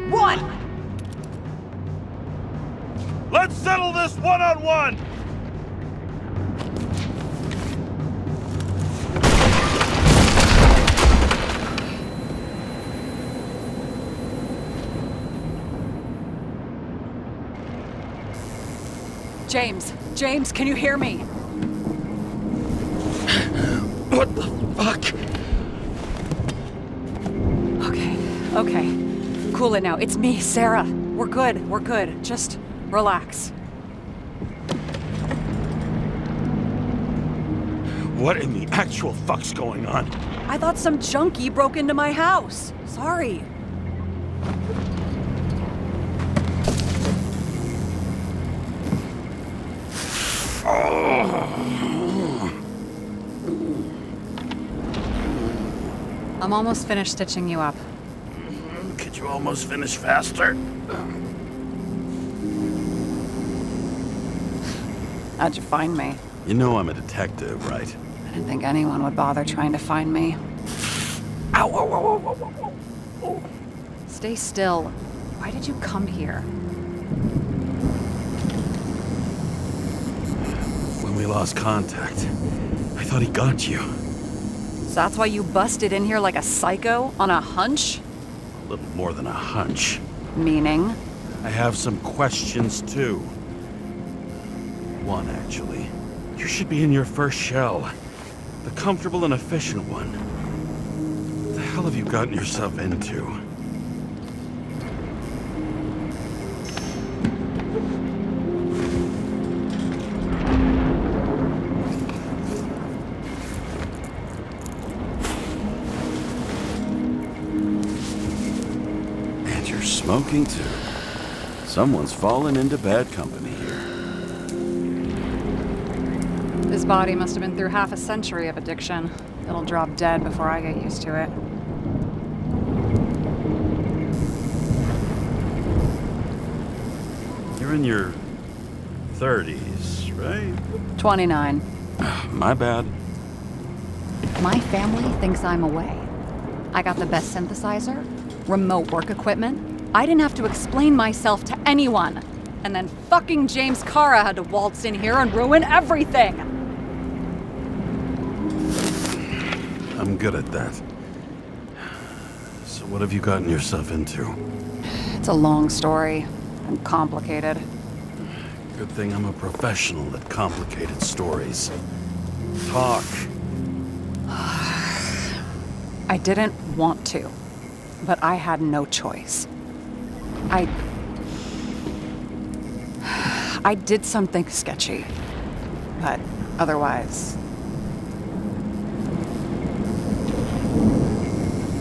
1! Let's settle this one-on-one! James, can you hear me? What the fuck? Okay. Cool it now. It's me, Sarah. We're good. Just relax. What in the actual fuck's going on? I thought some junkie broke into my house. Sorry. I'm almost finished stitching you up. Could you almost finish faster? How'd you find me? You know I'm a detective, right? I didn't think anyone would bother trying to find me. Ow, ow, ow, ow, ow, ow, ow. Stay still. Why did you come here? When we lost contact, I thought he got you. So that's why you busted in here like a psycho on a hunch? A little more than a hunch. Meaning? I have some questions, too. One, actually. You should be in your first shell. The comfortable and efficient one. What the hell have you gotten yourself into? And you're smoking, too. Someone's fallen into bad company here. His body must have been through half a century of addiction. It'll drop dead before I get used to it. You're in your 30s, right? 29. My bad. My family thinks I'm away. I got the best synthesizer, remote work equipment. I didn't have to explain myself to anyone. And then fucking James Karra had to waltz in here and ruin everything. I'm good at that. So what have you gotten yourself into? It's a long story and complicated. Good thing I'm a professional at complicated stories. Talk. I didn't want to, but I had no choice. I did something sketchy, but otherwise...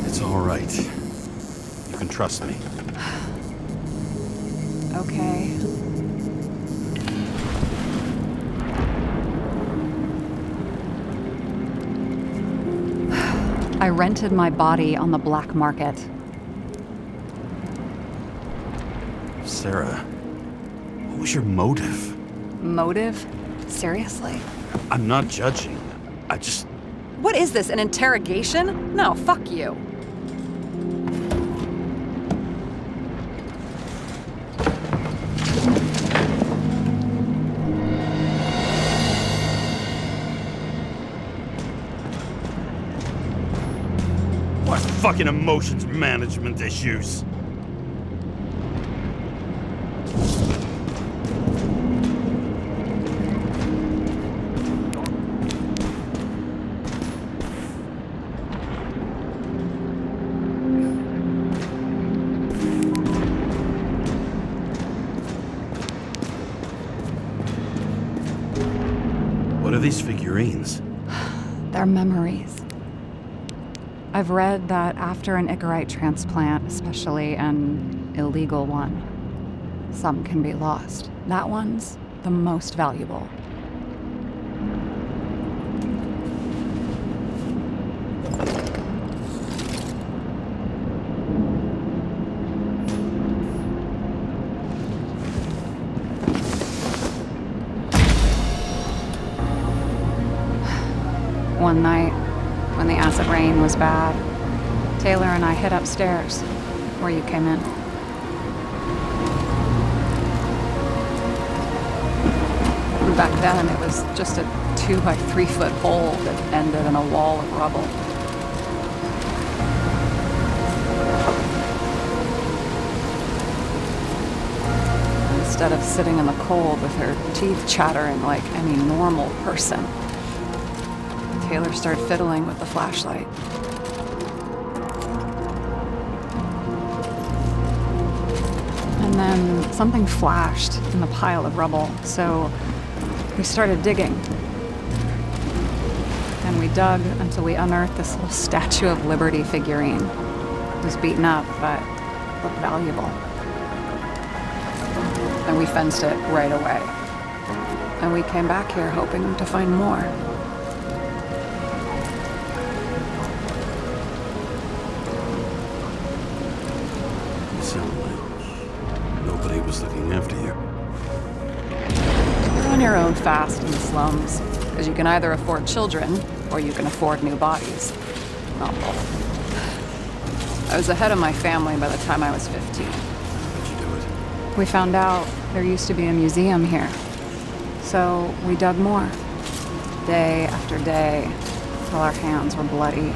It's all right. You can trust me. Okay. I rented my body on the black market. Sarah, what was your motive? Motive? Seriously? I'm not judging. I just... What is this, an interrogation? No, fuck you. What fucking emotions management issues? What are these figurines? They're memories. I've read that after an Icarite transplant, especially an illegal one, some can be lost. That one's the most valuable. One night, when the acid rain was bad, Taylor and I hid upstairs, where you came in. Back then, it was just a 2 by 3 foot hole that ended in a wall of rubble. This instead of sitting in the cold with her teeth chattering like any normal person. Taylor started fiddling with the flashlight. And then something flashed in the pile of rubble, so we started digging. And we dug until we unearthed this little Statue of Liberty figurine. It was beaten up, but looked valuable. And we fenced it right away. And we came back here hoping to find more. You sound like nobody was looking after you. You're on your own fast in the slums, because you can either afford children, or you can afford new bodies. Not both. I was ahead of my family by the time I was 15. How'd you do it? We found out there used to be a museum here. So we dug more. Day after day, till our hands were bloody.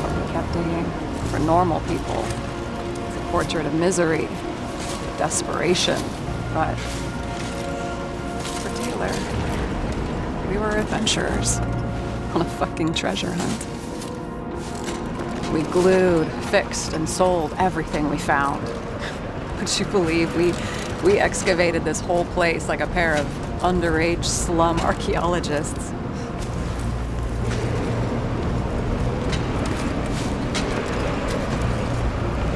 But we kept digging. For normal people, it's a portrait of misery, desperation. But for Taylor, we were adventurers on a fucking treasure hunt. We glued, fixed, and sold everything we found. Would you believe we excavated this whole place like a pair of underage slum archaeologists?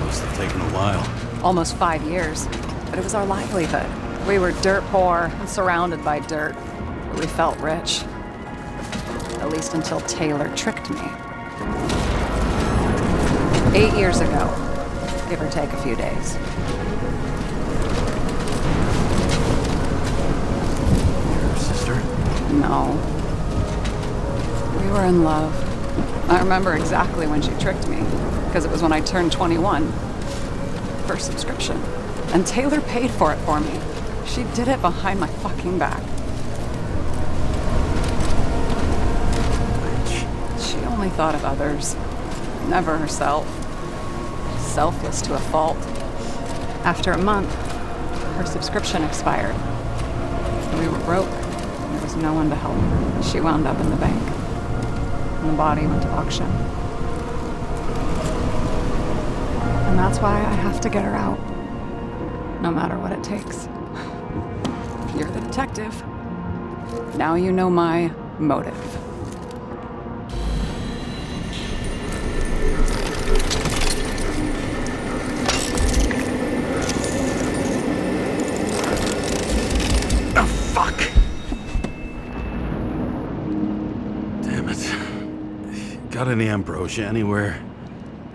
Must have taken a while. Almost 5 years, but it was our livelihood. We were dirt poor and surrounded by dirt, but we felt rich. At least until Taylor tricked me. 8 years ago, give or take a few days. Your sister? No. We were in love. I remember exactly when she tricked me, because it was when I turned 21. First subscription. And Taylor paid for it for me. She did it behind my fucking back. She only thought of others, never herself. Selfless to a fault. After a month, her subscription expired. We were broke. There was no one to help her. She wound up in the bank. And the body went to auction. And that's why I have to get her out. No matter what it takes. You're the detective. Now you know my motive. Got any ambrosia anywhere?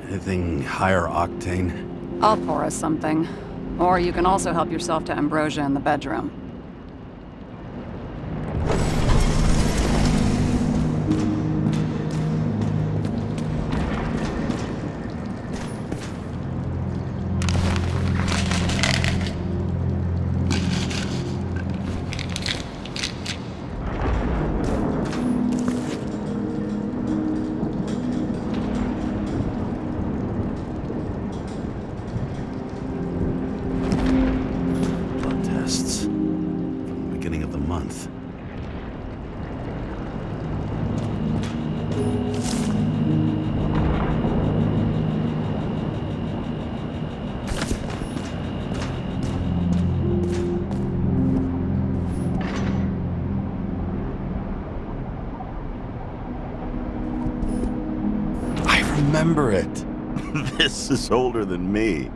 Anything higher octane? I'll pour us something. Or you can also help yourself to ambrosia in the bedroom. Remember it. This is older than me.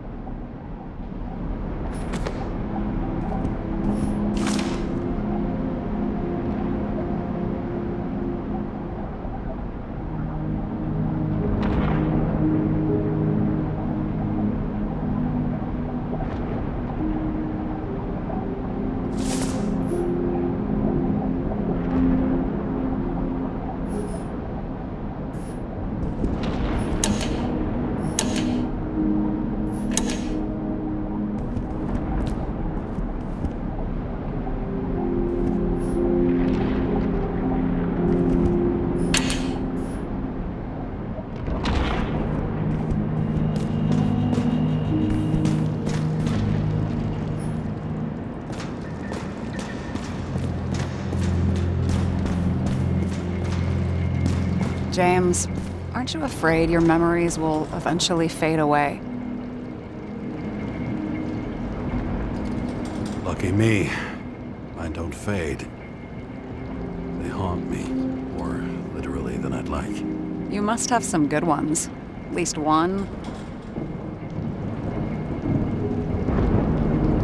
James, aren't you afraid your memories will eventually fade away? Lucky me. Mine don't fade. They haunt me, more literally than I'd like. You must have some good ones. At least one.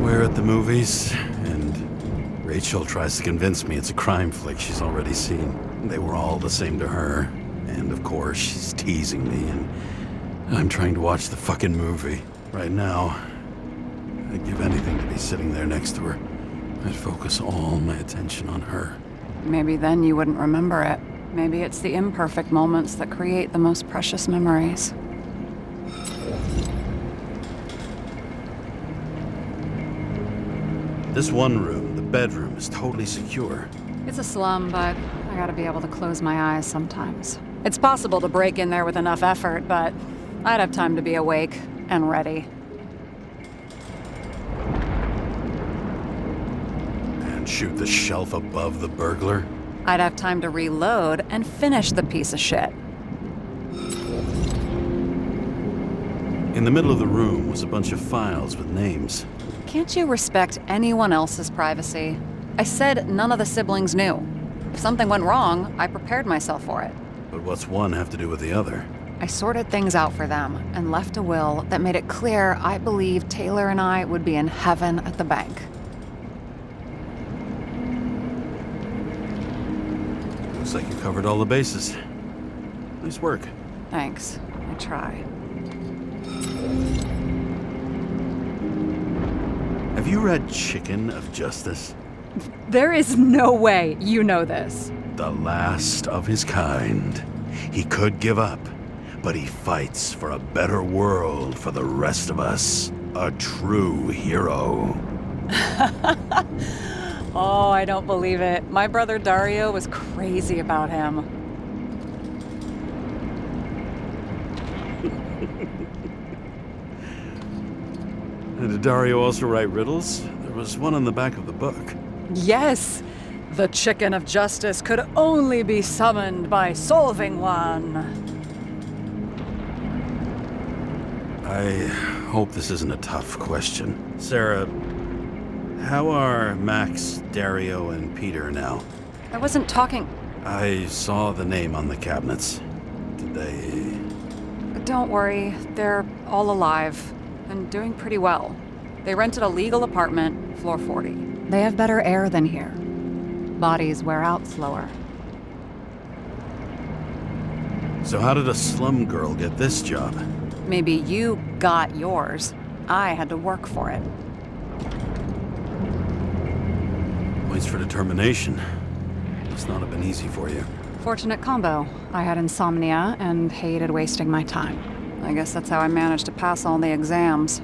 We're at the movies, and Rachel tries to convince me it's a crime flick she's already seen. They were all the same to her, and of course she's teasing me, and I'm trying to watch the fucking movie. Right now, I'd give anything to be sitting there next to her. I'd focus all my attention on her. Maybe then you wouldn't remember it. Maybe it's the imperfect moments that create the most precious memories. This one room, the bedroom, is totally secure. It's a slum, but I gotta be able to close my eyes sometimes. It's possible to break in there with enough effort, but I'd have time to be awake and ready. And shoot the shelf above the burglar? I'd have time to reload and finish the piece of shit. In the middle of the room was a bunch of files with names. Can't you respect anyone else's privacy? I said none of the siblings knew. If something went wrong, I prepared myself for it. But what's one have to do with the other? I sorted things out for them and left a will that made it clear I believed Taylor and I would be in heaven at the bank. Looks like you covered all the bases. Nice work. Thanks. I try. Have you read Chicken of Justice? There is no way you know this. The last of his kind. He could give up, but he fights for a better world for the rest of us. A true hero. Oh, I don't believe it. My brother Dario was crazy about him. Did Dario also write riddles? There was one on the back of the book. Yes! The Chicken of Justice could only be summoned by solving one. I hope this isn't a tough question. Sarah, how are Max, Dario, and Peter now? I wasn't talking... I saw the name on the cabinets. Did they... Don't worry, they're all alive and doing pretty well. They rented a legal apartment, floor 40. They have better air than here. Bodies wear out slower. So how did a slum girl get this job? Maybe you got yours. I had to work for it. Points for determination. Must not have been easy for you. Fortunate combo. I had insomnia and hated wasting my time. I guess that's how I managed to pass all the exams.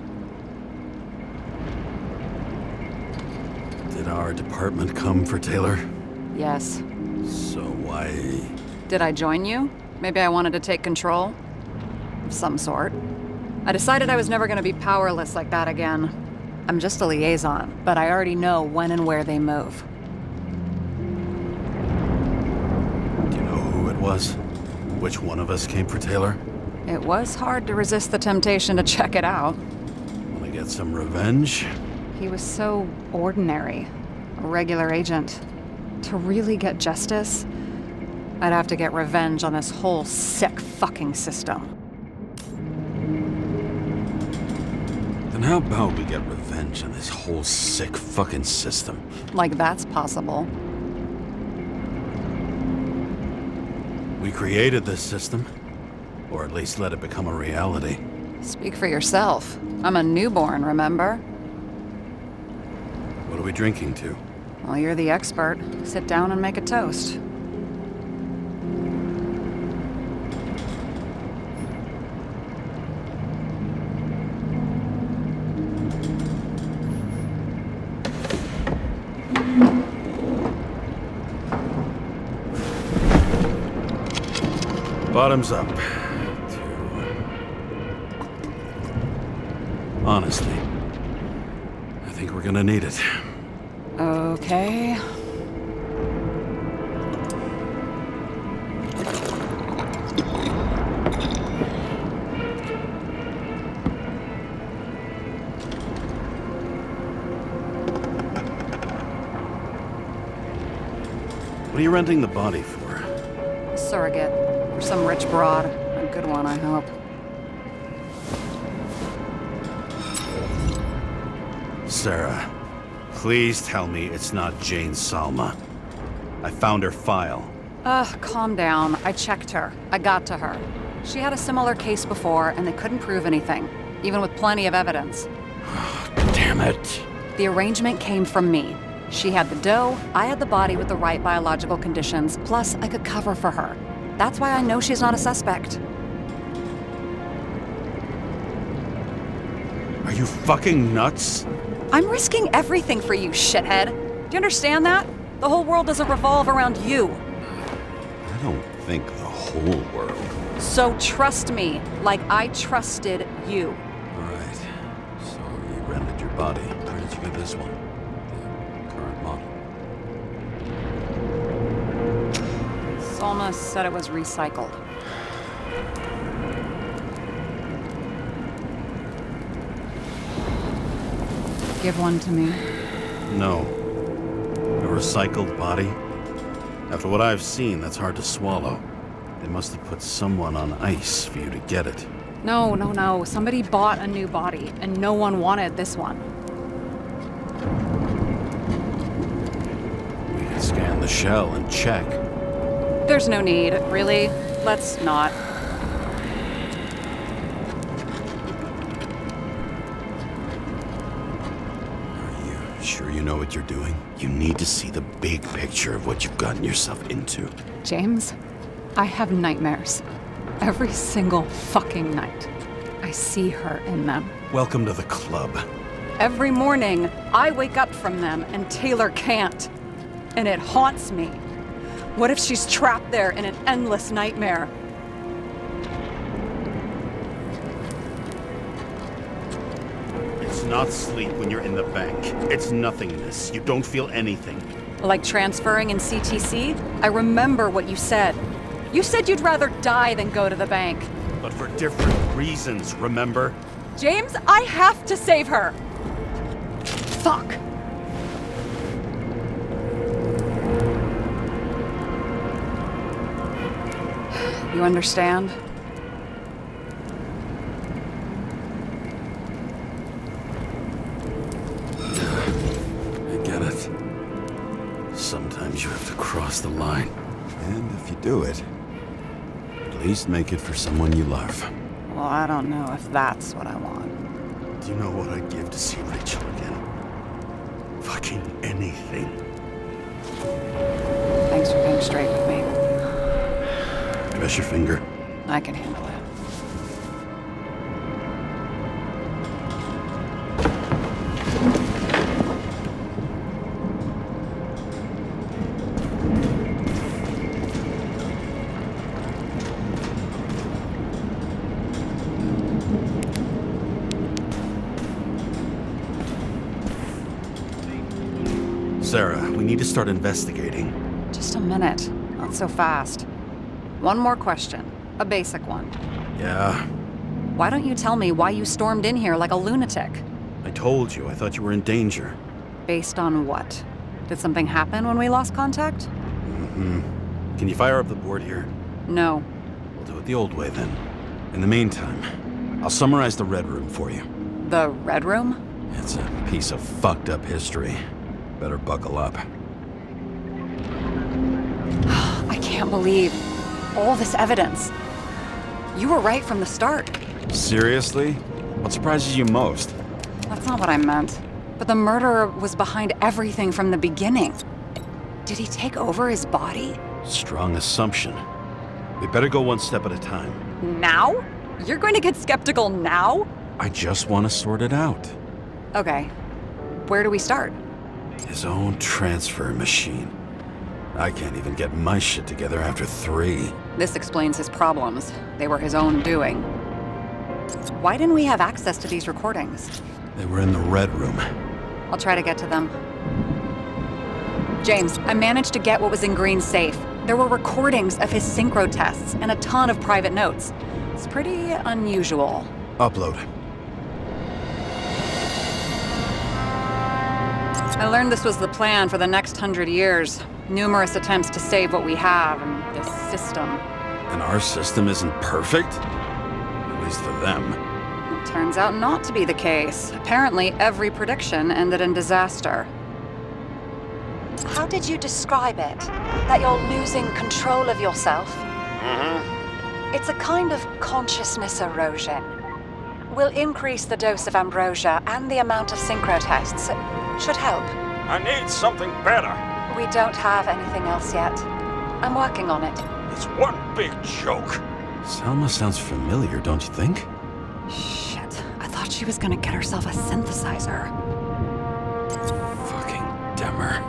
Did our department come for Taylor? Yes. So why... Did I join you? Maybe I wanted to take control? Of some sort. I decided I was never going to be powerless like that again. I'm just a liaison, but I already know when and where they move. Do you know who it was? Which one of us came for Taylor? It was hard to resist the temptation to check it out. Want to get some revenge? He was so ordinary. A regular agent. To really get justice, I'd have to get revenge on this whole sick fucking system. Then how about we get revenge on this whole sick fucking system? Like that's possible. We created this system. Or at least let it become a reality. Speak for yourself. I'm a newborn, remember? What are we drinking to? Well, you're the expert. Sit down and make a toast. Bottoms up. Honestly, I think we're gonna need it. Okay. What are you renting the body for? Surrogate. For some rich broad. A good one, I hope. Sarah, please tell me it's not Jane Salma. I found her file. Calm down. I checked her. I got to her. She had a similar case before, and they couldn't prove anything, even with plenty of evidence. Damn it. The arrangement came from me. She had the dough, I had the body with the right biological conditions, plus I could cover for her. That's why I know she's not a suspect. Are you fucking nuts? I'm risking everything for you, shithead. Do you understand that? The whole world doesn't revolve around you. I don't think the whole world. So trust me, like I trusted you. All right. So you rented your body. Where did you get this one? The current model. Salma said it was recycled. Give one to me. No. A recycled body? After what I've seen, that's hard to swallow. They must have put someone on ice for you to get it. No. Somebody bought a new body, and no one wanted this one. We can scan the shell and check. There's no need, really. Let's not. Are you sure you know what you're doing? You need to see the big picture of what you've gotten yourself into. James, I have nightmares. Every single fucking night. I see her in them. Welcome to the club. Every morning, I wake up from them and Taylor can't. And it haunts me. What if she's trapped there in an endless nightmare? It's not sleep when you're in the bank. It's nothingness. You don't feel anything. Like transferring in CTC? I remember what you said. You said you'd rather die than go to the bank. But for different reasons, remember? James, I have to save her! Fuck. You understand? I get it. Sometimes you have to cross the line. And if you do it, at least make it for someone you love. Well, I don't know if that's what I want. Do you know what I'd give to see Rachel again? Fucking anything. Thanks for being straight with me. Press your finger. I can handle it. Sarah, we need to start investigating. Just a minute. Not so fast. One more question. A basic one. Yeah, Why don't you tell me why you stormed in here like a lunatic? I told you. I thought you were in danger. Based on what? Did something happen when we lost contact? Mm-hmm. Can you fire up the board here? No. We'll do it the old way then. In the meantime, I'll summarize the Red Room for you. The Red Room? It's a piece of fucked up history. Better buckle up. I can't believe all this evidence. You were right from the start. Seriously? What surprises you most? That's not what I meant. But the murderer was behind everything from the beginning. Did he take over his body? Strong assumption. We better go one step at a time. Now? You're going to get skeptical now? I just want to sort it out. Okay. Where do we start? His own transfer machine. I can't even get my shit together after 3. This explains his problems. They were his own doing. Why didn't we have access to these recordings? They were in the Red Room. I'll try to get to them. James, I managed to get what was in Green's safe. There were recordings of his synchro tests and a ton of private notes. It's pretty unusual. Upload. I learned this was the plan for the next 100 years. Numerous attempts to save what we have in this system. And our system isn't perfect? At least for them. It turns out not to be the case. Apparently, every prediction ended in disaster. How did you describe it? That you're losing control of yourself? It's a kind of consciousness erosion. We'll increase the dose of ambrosia and the amount of synchro tests. It should help. I need something better. We don't have anything else yet. I'm working on it. It's one big joke. Selma sounds familiar, don't you think? Shit, I thought she was gonna get herself a synthesizer. Fucking Demmer.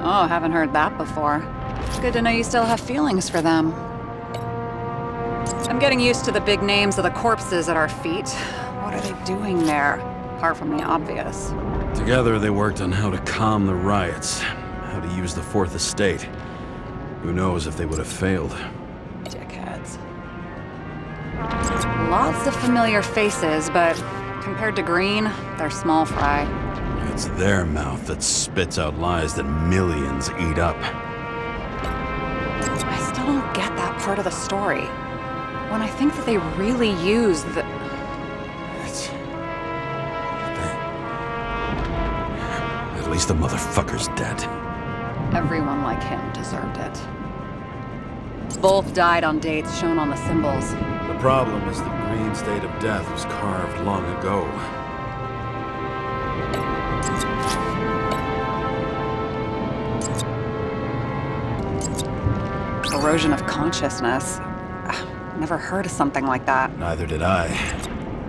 Oh, haven't heard that before. Good to know you still have feelings for them. I'm getting used to the big names of the corpses at our feet. What are they doing there? Apart from the obvious. Together they worked on how to calm the riots, how to use the Fourth Estate. Who knows if they would have failed. Dickheads. Lots of familiar faces, but compared to Green, they're small fry. It's their mouth that spits out lies that millions eat up. I still don't get that part of the story. When I think that they really use the... At least the motherfucker's dead. Everyone like him deserved it. Both died on dates shown on the symbols. The problem is the Green's date of death was carved long ago. Erosion of consciousness. Never heard of something like that. Neither did I.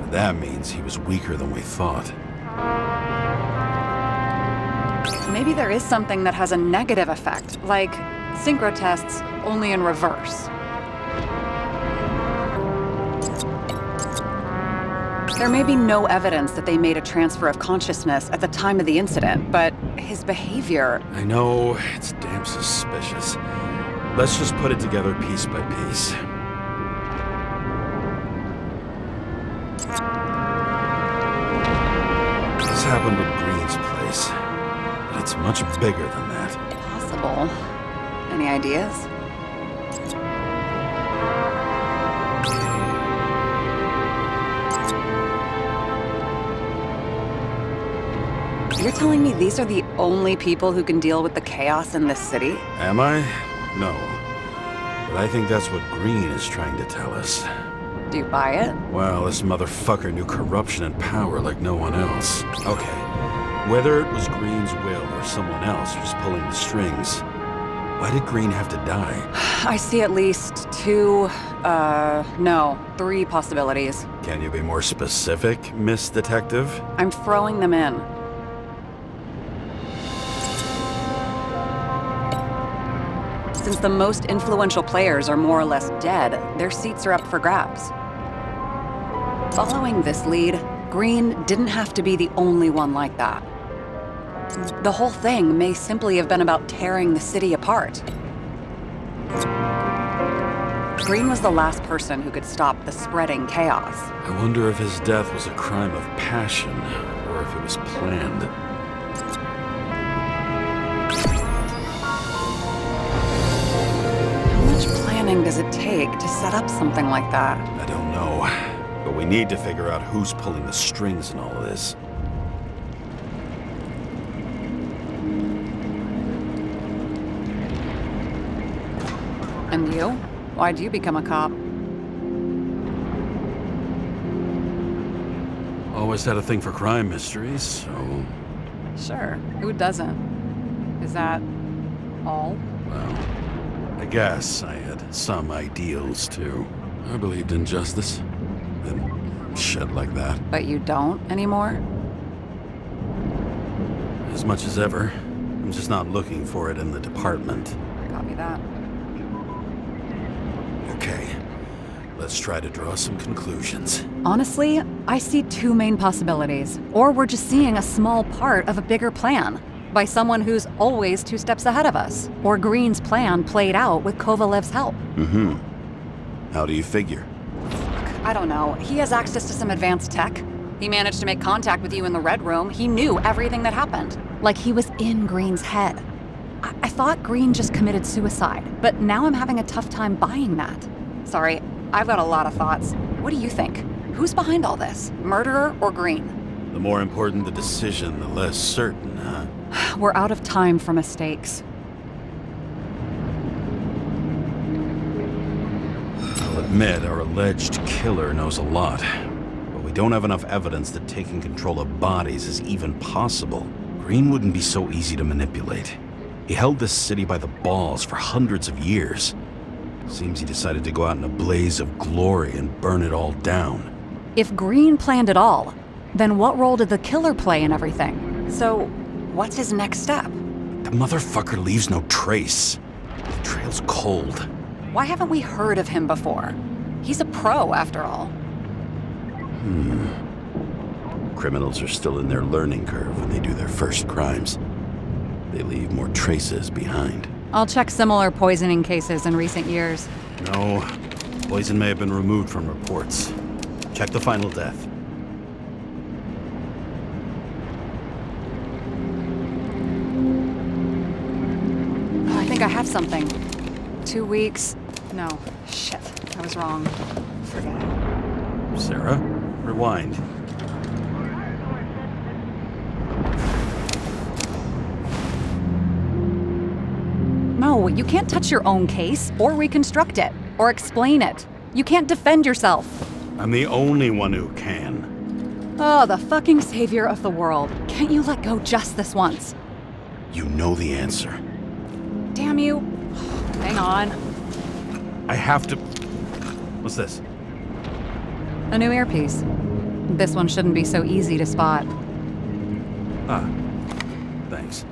But that means he was weaker than we thought. Maybe there is something that has a negative effect, like synchro tests only in reverse. There may be no evidence that they made a transfer of consciousness at the time of the incident, but his behavior... I know, it's damn suspicious. Let's just put it together piece by piece. This happened at Green's place, but it's much bigger than that. Possible. Any ideas? You're telling me these are the only people who can deal with the chaos in this city? Am I? No. But I think that's what Green is trying to tell us. Do you buy it? Well, this motherfucker knew corruption and power like no one else. Okay, whether it was Green's will or someone else was pulling the strings, why did Green have to die? I see at least three possibilities. Can you be more specific, Miss Detective? I'm throwing them in. Since the most influential players are more or less dead, their seats are up for grabs. Following this lead, Green didn't have to be the only one like that. The whole thing may simply have been about tearing the city apart. Green was the last person who could stop the spreading chaos. I wonder if his death was a crime of passion, or if it was planned. Does it take to set up something like that? I don't know, but we need to figure out who's pulling the strings in all of this. And you? Why'd you become a cop? Always had a thing for crime mysteries, so... Sure, who doesn't? Is that all? Well, I guess I had some ideals, too. I believed in justice. And shit like that. But you don't anymore? As much as ever. I'm just not looking for it in the department. Copy that. Okay. Let's try to draw some conclusions. Honestly, I see two main possibilities. Or we're just seeing a small part of a bigger plan. By someone who's always 2 steps ahead of us. Or Green's plan played out with Kovalev's help. Mm-hmm. How do you figure? I don't know. He has access to some advanced tech. He managed to make contact with you in the Red Room. He knew everything that happened. Like he was in Green's head. I thought Green just committed suicide, but now I'm having a tough time buying that. Sorry, I've got a lot of thoughts. What do you think? Who's behind all this? Murderer or Green? The more important the decision, the less certain, huh? We're out of time for mistakes. I'll admit our alleged killer knows a lot, but we don't have enough evidence that taking control of bodies is even possible. Green wouldn't be so easy to manipulate. He held this city by the balls for hundreds of years. Seems he decided to go out in a blaze of glory and burn it all down. If Green planned it all, then what role did the killer play in everything? So, what's his next step? The motherfucker leaves no trace. The trail's cold. Why haven't we heard of him before? He's a pro, after all. Criminals are still in their learning curve when they do their first crimes. They leave more traces behind. I'll check similar poisoning cases in recent years. No, poison may have been removed from reports. Check the final death. I think I have something. 2 weeks. No, shit. I was wrong. Forget it. Sarah, rewind. No, you can't touch your own case, or reconstruct it, or explain it. You can't defend yourself. I'm the only one who can. Oh, the fucking savior of the world. Can't you let go just this once? You know the answer. Damn you. Hang on. I have to... What's this? A new earpiece. This one shouldn't be so easy to spot. Ah, thanks.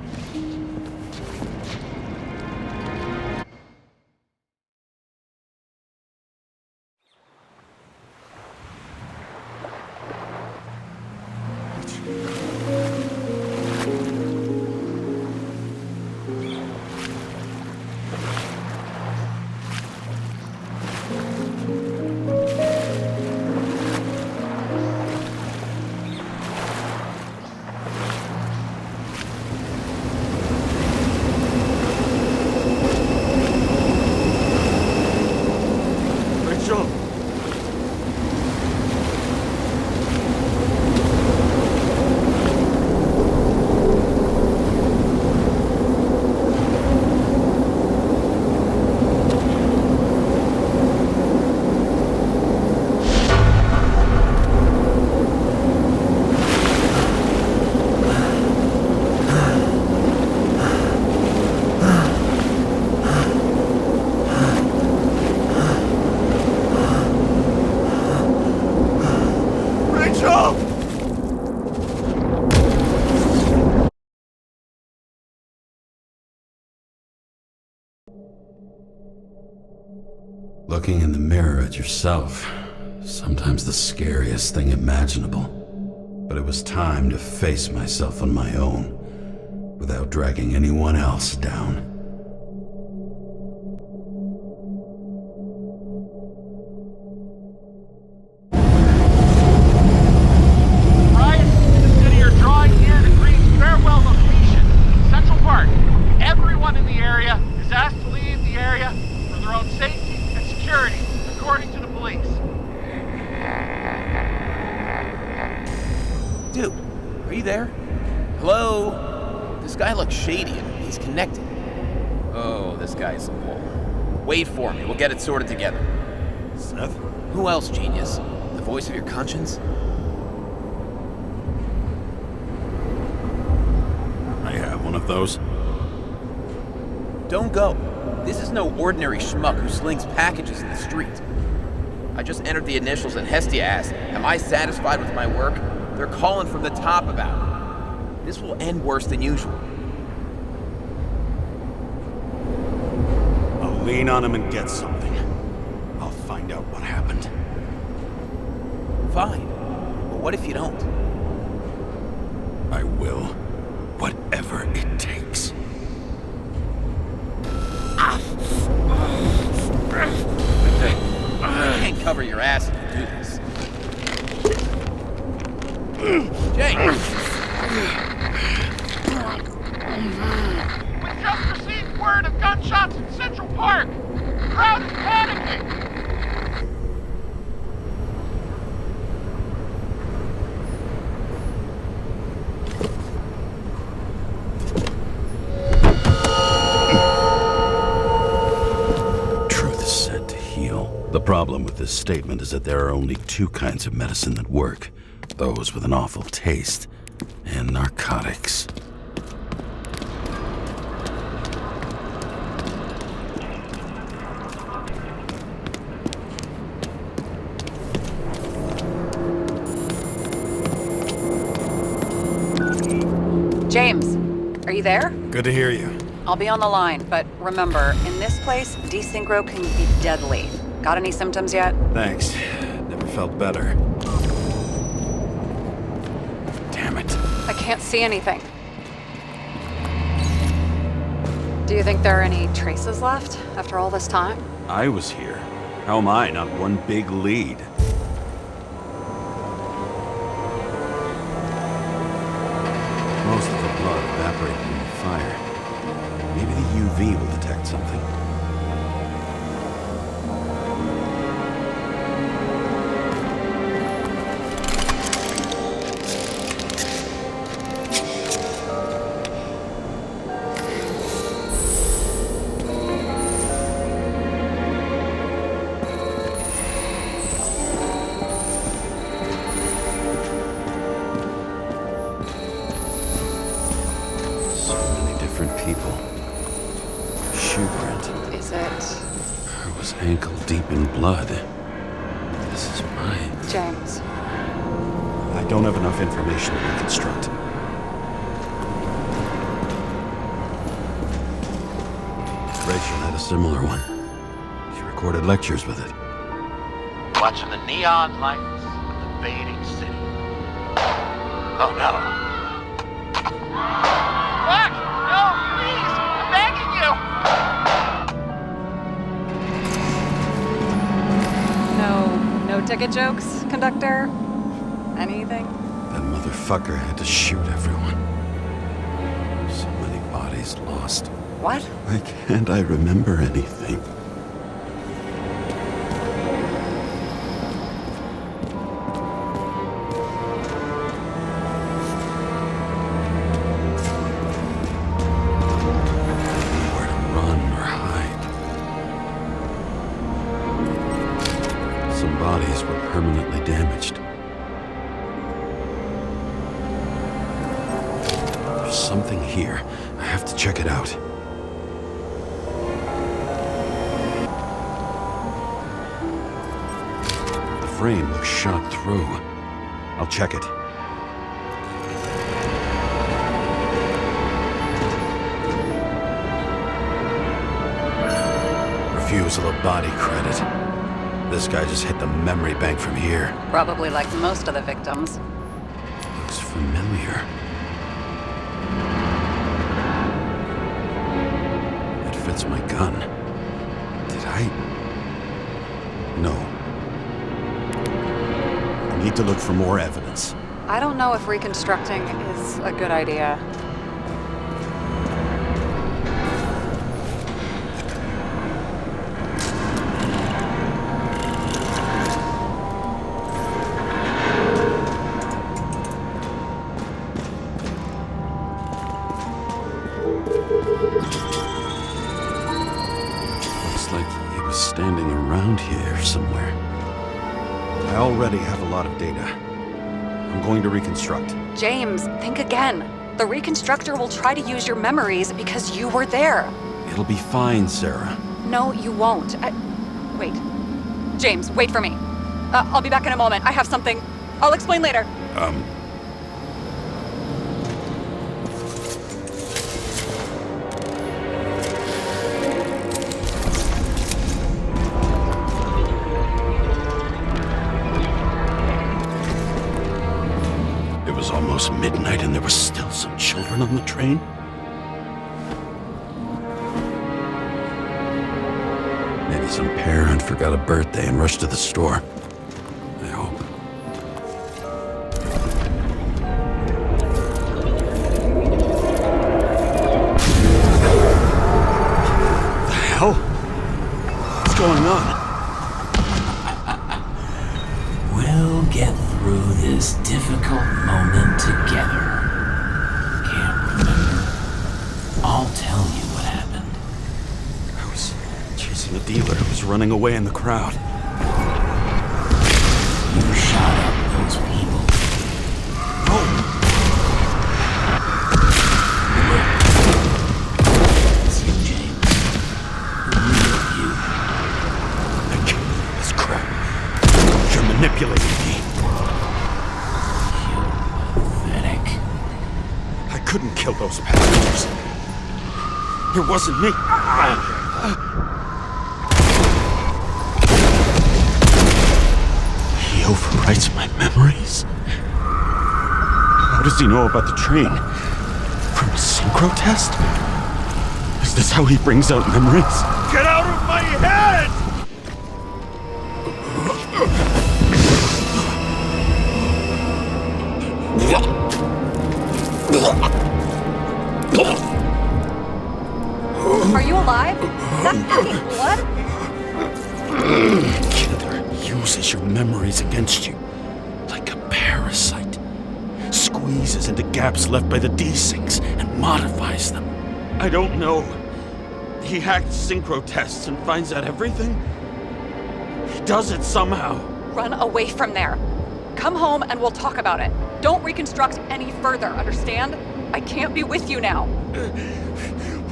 Looking in the mirror at yourself, sometimes the scariest thing imaginable. But it was time to face myself on my own, without dragging anyone else down. Riot in the city are drawing near to Green's farewell location, Central Park. Everyone in the area is asked to leave the area for their own safety and security, according to the police. Dude, are you there? Hello? This guy looks shady and he's connected. Oh, this guy's a bull. Wait for me, we'll get it sorted together. Seth? Who else, genius? The voice of your conscience? I have one of those. Don't go. This is no ordinary schmuck who slings packages in the street. I just entered the initials and Hestia asked, am I satisfied with my work? They're calling from the top about it. This will end worse than usual. I'll lean on him and get something. I'll find out what happened. Fine. But what if you don't? I will. Whatever it takes. You can't cover your ass if you do this. Jay! What's just received word of gunshots in Central Park. The crowd is panicking. Truth is said to heal. The problem with this statement is that there are only two kinds of medicine that work. Those with an awful taste and narcotics. James, are you there? Good to hear you. I'll be on the line, but remember, in this place, desynchro can be deadly. Got any symptoms yet? Thanks. Never felt better. Damn it. I can't see anything. Do you think there are any traces left after all this time? I was here. How am I not one big lead? Most of the blood evaporated in the fire. Maybe the UV will detect something. Ankle deep in blood. This is mine. James. I don't have enough information to reconstruct. Rachel had a similar one. She recorded lectures with it. Watching the neon lights of the fading city. Oh no. Fuck! No, please! I'm begging you! No ticket jokes, conductor? Anything? That motherfucker had to shoot everyone. So many bodies lost. What? Why can't I remember anything? Nowhere to run or hide. Some bodies were permanently damaged. There's something here. I have to check it out. The frame looks shot through. I'll check it. Refusal of body credit. This guy just hit the memory bank from here. Probably like most of the victims. Looks familiar. It fits my gun. Did I? No. I need to look for more evidence. I don't know if reconstructing is a good idea. Looks like he was standing around here somewhere. I already have a lot of data. I'm going to reconstruct. James, think again. The reconstructor will try to use your memories because you were there. It'll be fine, Sarah. No, you won't. Wait. James, wait for me. I'll be back in a moment. I have something. I'll explain later. It was almost midnight and there were still some children on the train? Maybe some parent forgot a birthday and rushed to the store. I hope. hell? What's going on? We'll get through this difficult moment together. Can't remember? I'll tell you what happened. I was chasing a dealer who was running away in the crowd. You shot up those people. No! It's you, James. You. I can't do this crap. You're manipulating me. You're pathetic. I couldn't kill those passengers. It wasn't me. He overwrites my memories. How does he know about the train? From a synchro test? Is this how he brings out memories? Get out of my head! Are you alive? Is that fucking blood? Killer uses your memories against you. Like a parasite. Squeezes into gaps left by the desyncs and modifies them. I don't know. He hacked synchro tests and finds out everything? He does it somehow. Run away from there. Come home and we'll talk about it. Don't reconstruct any further, understand? I can't be with you now.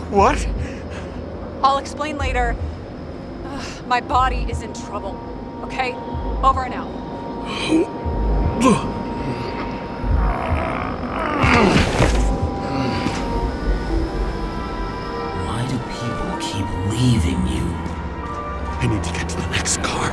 What? I'll explain later. My body is in trouble. Okay? Over and out. Why do people keep leaving you? I need to get to the next car.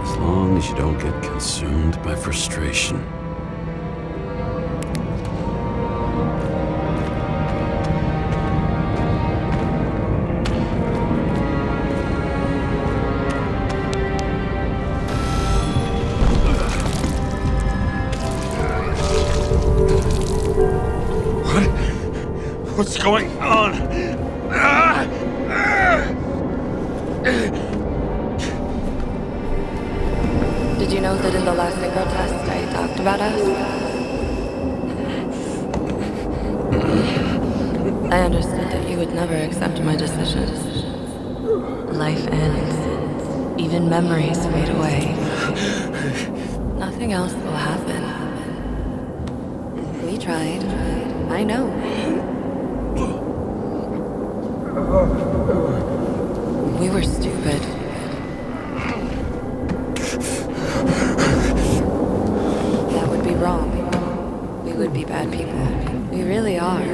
As long as you don't get consumed by frustration. What's going on? Did you know that in the last synchro test I talked about us? I understood that you would never accept my decisions. Life ends. Even memories fade away. Nothing else will happen. We tried. I know. We were stupid. That would be wrong. We would be bad people. We really are.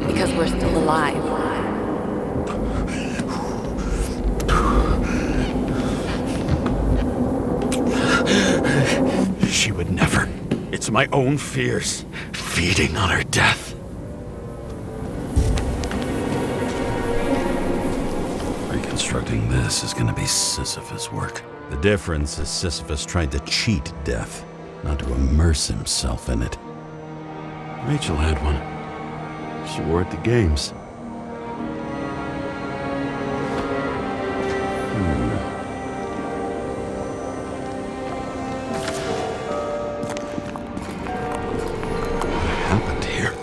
Because we're still alive. She would never. It's my own fears, feeding on her death. Reconstructing this is gonna be Sisyphus work. The difference is Sisyphus tried to cheat death, not to immerse himself in it. Rachel had one. She wore it to games. What happened here?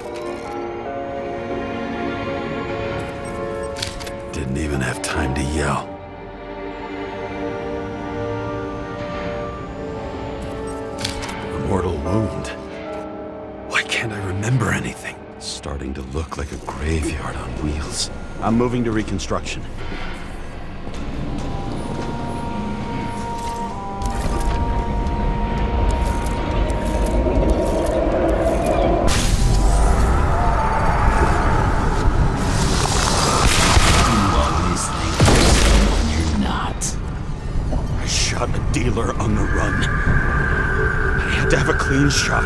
Didn't even have time to yell. A mortal wound. Why can't I remember anything? It's starting to look like a graveyard on wheels. I'm moving to Reconstruction. You always on the run. I had to have a clean shot.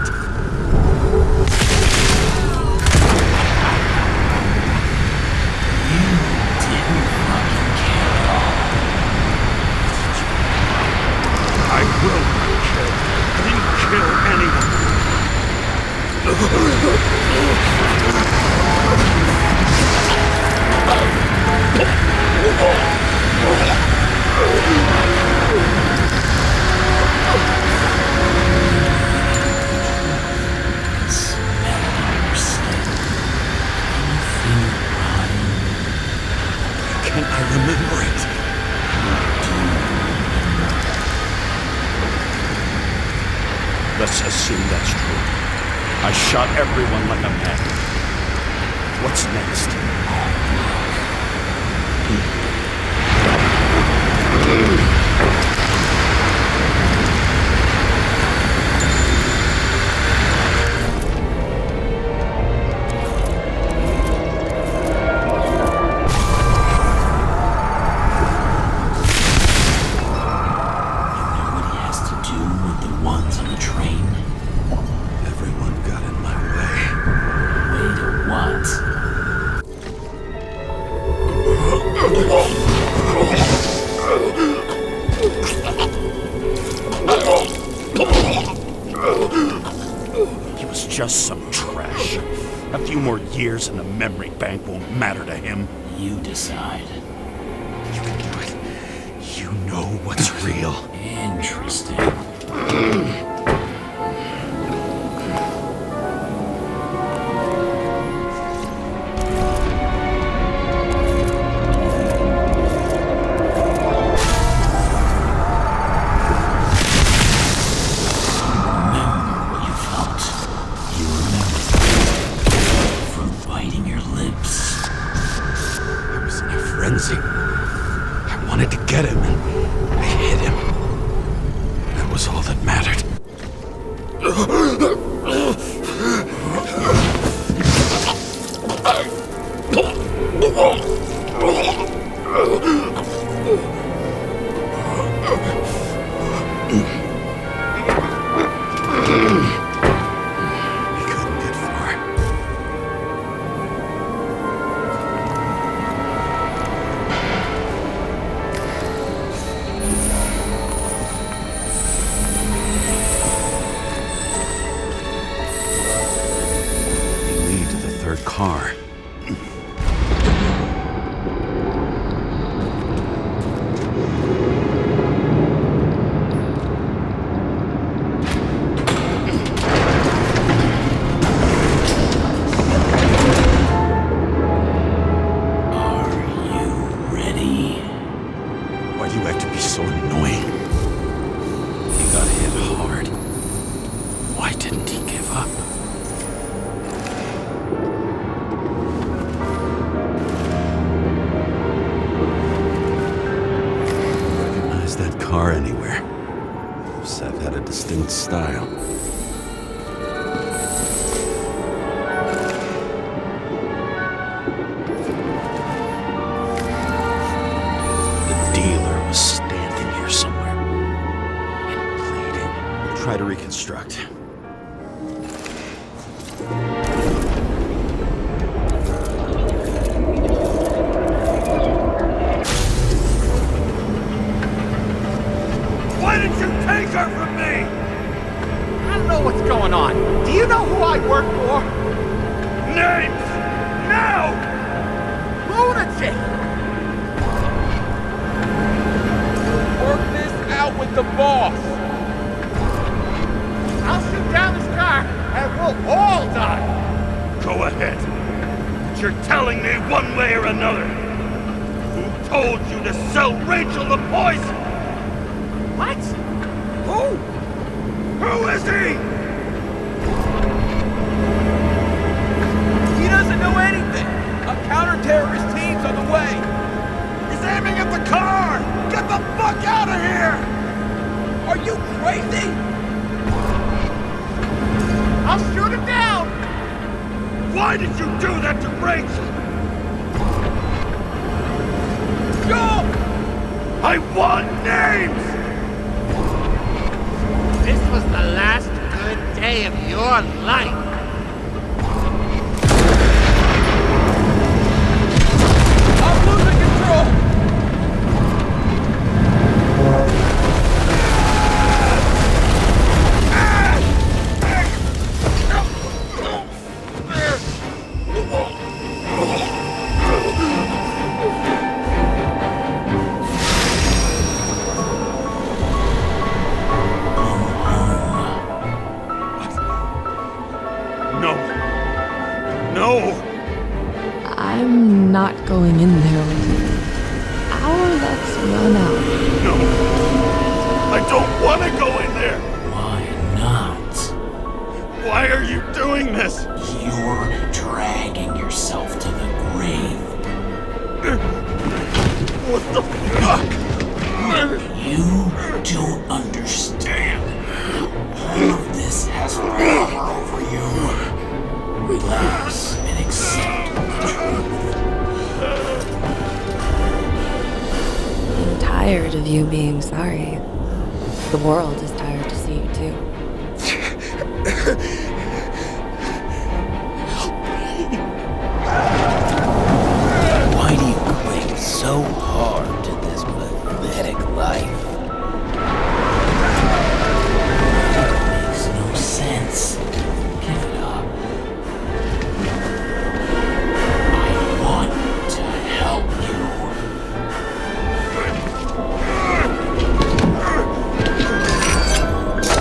I will not kill. I didn't kill anyone. Can I remember it? Let's assume that's true. I shot everyone like a madman. What's next? Just some trash. A few more years and the memory bank won't matter to him. You decide. You can do it. You know what's real. Interesting. I wanted to get him, and I hit him. That was all that mattered. Car. Why do you have to be so annoying? He got hit hard. Why didn't he give up? That car anywhere. Seth had a distinct style. The dealer was standing here somewhere and bleeding. Try to reconstruct. Why did you take her from me? I don't know what's going on. Do you know who I work for? Names! Now! Lunatic! Work this out with the boss. I'll shoot down this car and we'll all die. Go ahead. But you're telling me one way or another. Who told you to sell Rachel the poison? What? Who? Who is he? He doesn't know anything. A counter-terrorist team's on the way. He's aiming at the car! Get the fuck out of here! Are you crazy? I'll shoot him down! Why did you do that to Rachel? Go! I want names! day of your life. I'm losing control! I'm not going in there with you. Our luck's run out. No. I don't want to go in there. Why not? Why are you doing this? You're dragging yourself to the grave. What the fuck? You don't understand. All of this has power over you. Relax and accept the truth. I'm tired of you being sorry. The world is tired to see you too. Why do you cling so hard to this pathetic life? It makes no sense. Give it up. I want to help you.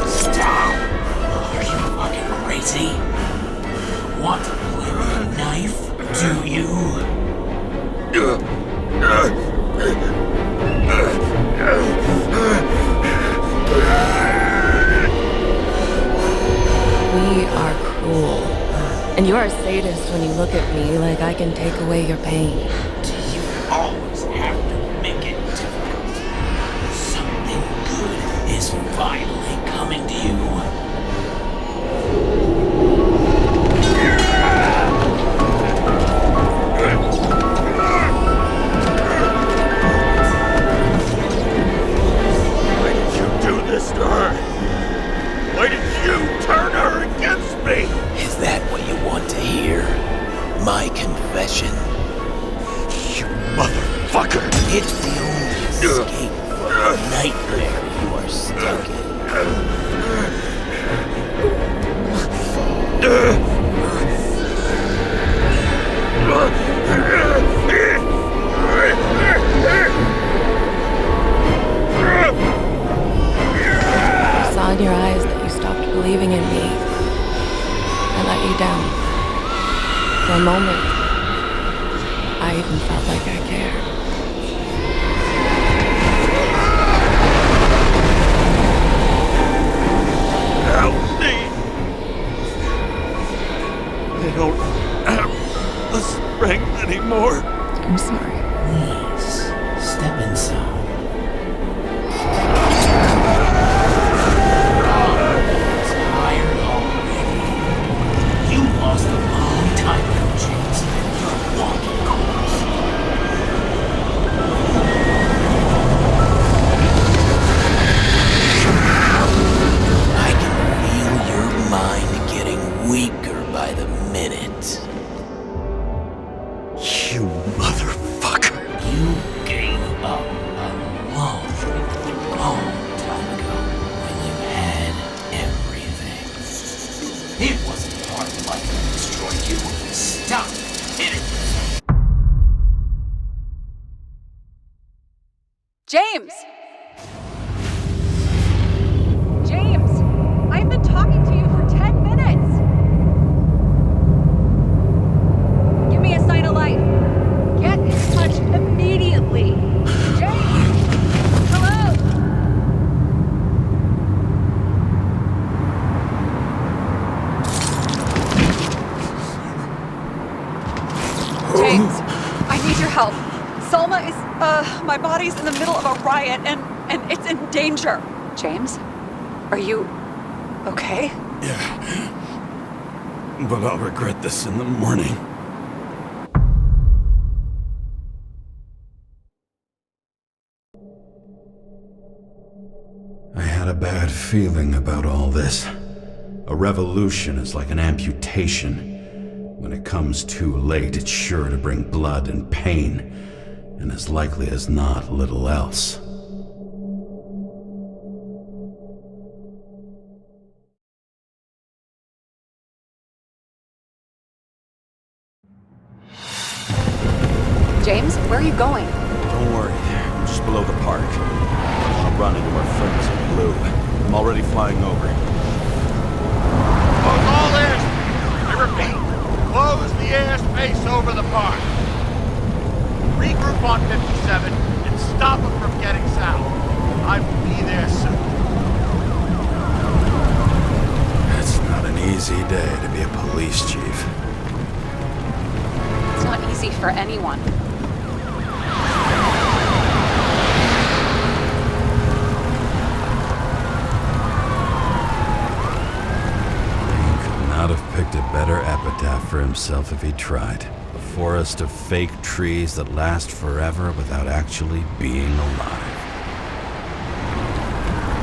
Stop! Are you fucking crazy? Want to play with a knife? Do you? We are cruel. And you're a sadist when you look at me like I can take away your pain. Do you always have to make it difficult? Something good is finally coming to you. Why did you do this to her? Why did you turn her against me? Is that what you want to hear? My confession? You motherfucker! It's the only escape from the nightmare you are stuck in. I saw in your eyes that you stopped believing in me. I let you down. For a moment, I even felt like I cared. Help me! I don't have the strength anymore. I'm sorry. Please, step inside. Tired already. You lost a long time ago, James. You're a walking corpse. I can feel your mind getting weaker by the minute. You motherfucker! You gave up a long time ago when you had everything. It wasn't part of life that destroyed you. Stop hitting me. James! James! I've been talking to you for 10 minutes! Give me a sign of life. Get in touch immediately. James! Hello? James, I need your help. Salma is, my body's in the middle of a riot and it's in danger. James? Are you okay? Yeah. But I'll regret this in the morning. I had a bad feeling about all this. A revolution is like an amputation. When it comes too late, it's sure to bring blood and pain, and as likely as not, little else. James, where are you going? Don't worry, I'm just below the park. I'm running to our friends in blue. I'm already flying over. Close all airspace. I repeat, close the airspace over the park. Regroup on 57 and stop them from getting south. I will be there soon. It's not an easy day to be a police chief. It's not easy for anyone. Not have picked a better epitaph for himself if he tried. A forest of fake trees that last forever without actually being alive.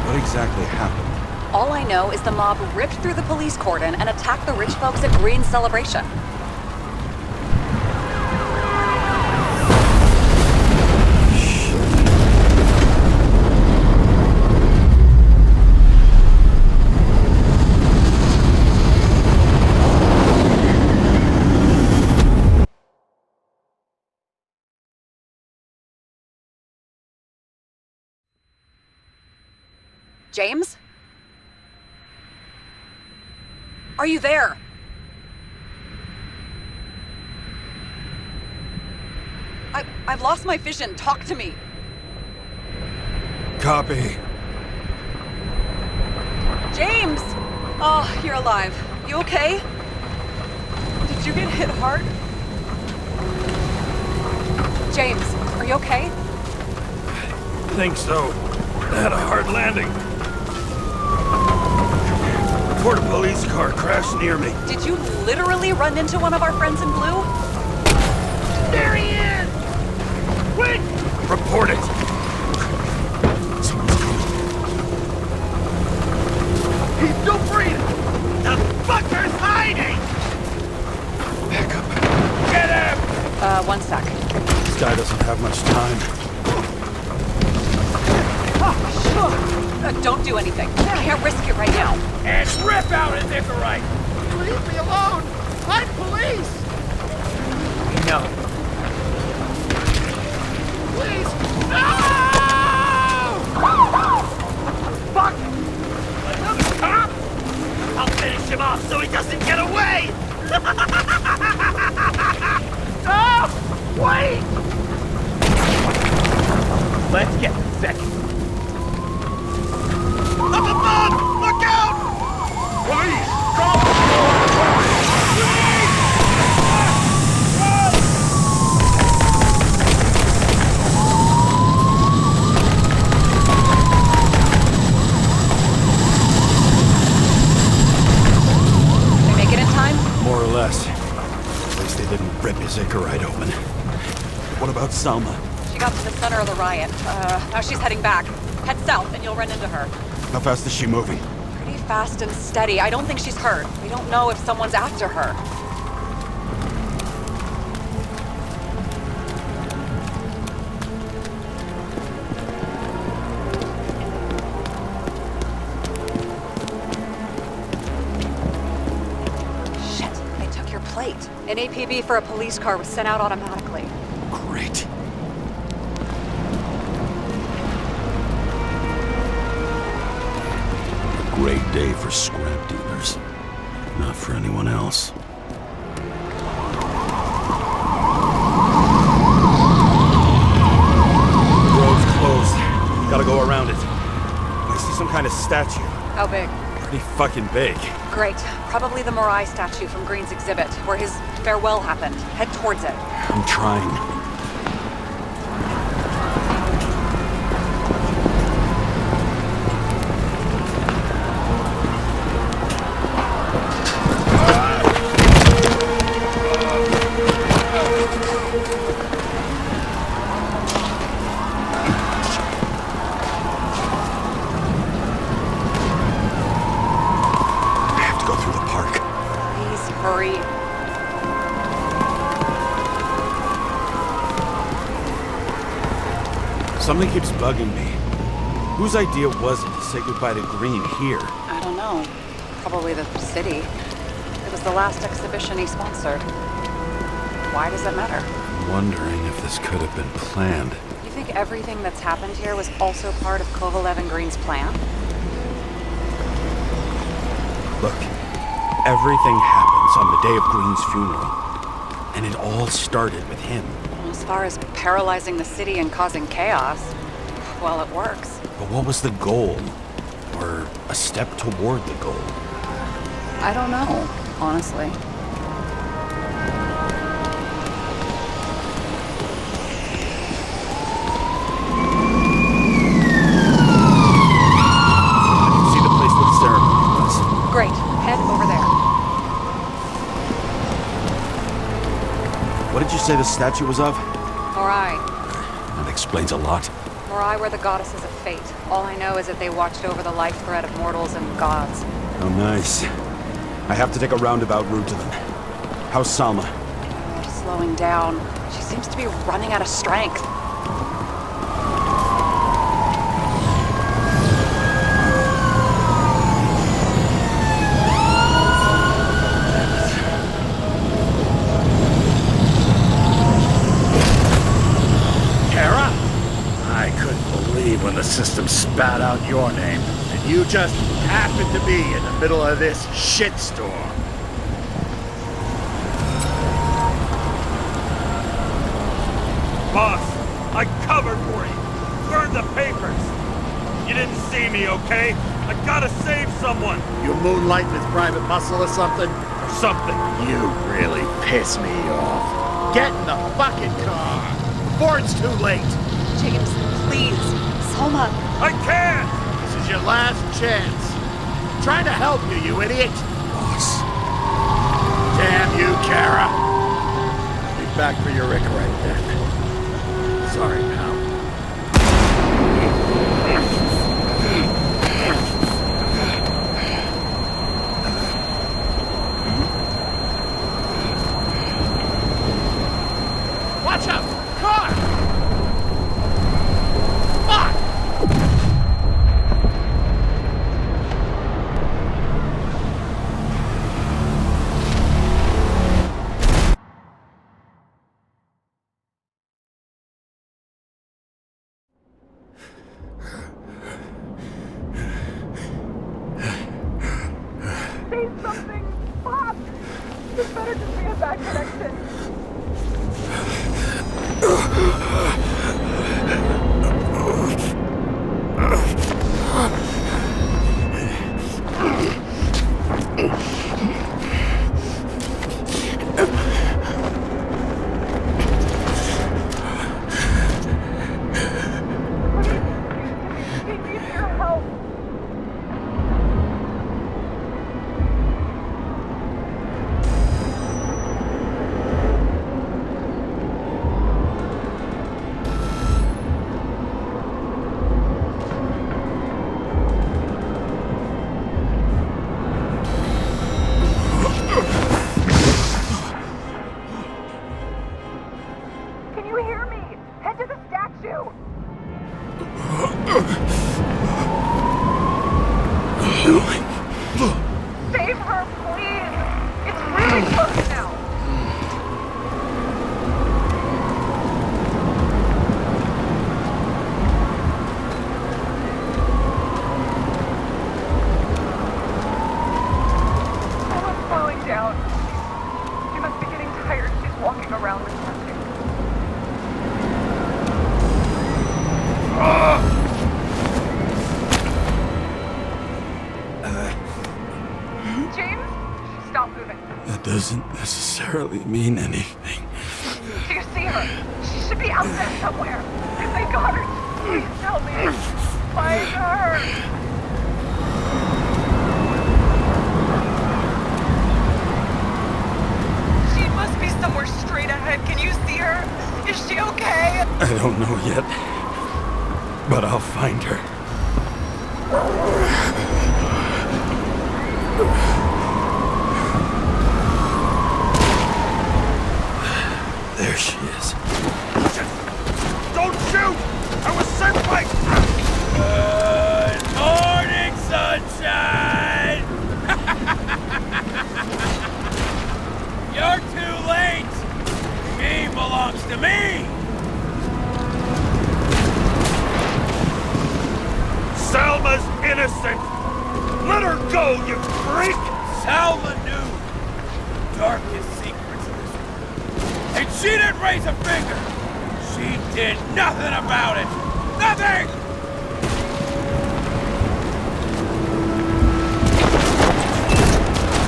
What exactly happened? All I know is the mob ripped through the police cordon and attacked the rich folks at Green's celebration. James? Are you there? I've lost my vision. Talk to me. Copy. James! Oh, you're alive. You okay? Did you get hit hard? James, are you okay? I think so. I had a hard landing. Report a police car crashed near me. Did you literally run into one of our friends in blue? There he is! Quick! Report it! Someone's coming. He's still breathing! The fucker's hiding! Back up. Get him! One sec. This guy doesn't have much time. Don't do anything. I can't risk it right now. And rip out his Icarus! Leave me alone! I'm police! No. Please! No! Fuck! Another cop? I'll finish him off so he doesn't get away! No! Wait! Let's get the second. Up above! Look out! Police! Drop! They make it in time? More or less. At least they didn't rip his Icarus open. What about Salma? She got to the center of the riot. Now she's heading back. Head south and you'll run into her. How fast is she moving? Pretty fast and steady. I don't think she's hurt. We don't know if someone's after her. Shit, they took your plate. An APB for a police car was sent out automatically. Great. Great day for scrap dealers. Not for anyone else. The road's closed. Gotta go around it. I see some kind of statue. How big? Pretty fucking big. Great. Probably the Morai statue from Green's exhibit, where his farewell happened. Head towards it. I'm trying. I have Hurry. Something keeps bugging me. Whose idea was it to say goodbye to Green here? I don't know. Probably the city. It was the last exhibition he sponsored. Why does it matter? I'm wondering if this could have been planned. You think everything that's happened here was also part of Kovalev and Green's plan? Look, everything happens on the day of Green's funeral. And it all started with him. Well, as far as paralyzing the city and causing chaos, well, it works. But what was the goal? Or a step toward the goal? I don't know, honestly. See the place where the ceremony was. Great. Head over there. What did you say the statue was of? Morai. That explains a lot. Morai were the goddesses of fate. All I know is that they watched over the life thread of mortals and gods. Oh, nice. I have to take a roundabout route to them. How's Salma? She's slowing down. She seems to be running out of strength. Karra? I couldn't believe when the system spat out your name, and you just happened to be in the middle of this shitstorm. Boss, I covered for you. Burned the papers. You didn't see me, okay? I gotta save someone. You moonlight with private muscle or something? Or something. You really piss me off. Get in the fucking car before it's too late. James, please. Salma. I can't! This is your last chance. I'm trying to help you, you idiot. Boss. Damn you, Karra. Be back for your Icarus then. Sorry, pal. Watch out! Car! Fuck! Say something! Bob! This better just be a bad connection. Please, we need your help. Can you hear me? Head to the statue! Save her, please! It's really close now! Someone's falling down. She must be getting tired. She's walking around this country. James, stop moving. That doesn't necessarily mean anything. Do you see her? She should be out there somewhere. If they got her, please tell me. Find her. She must be somewhere straight ahead. Can you see her? Is she okay? I don't know yet. But I'll find her. You're too late! She belongs to me! Salma's innocent! Let her go, you freak! Salma knew the darkest secrets of this world. And she didn't raise a finger! She did nothing about it! Nothing!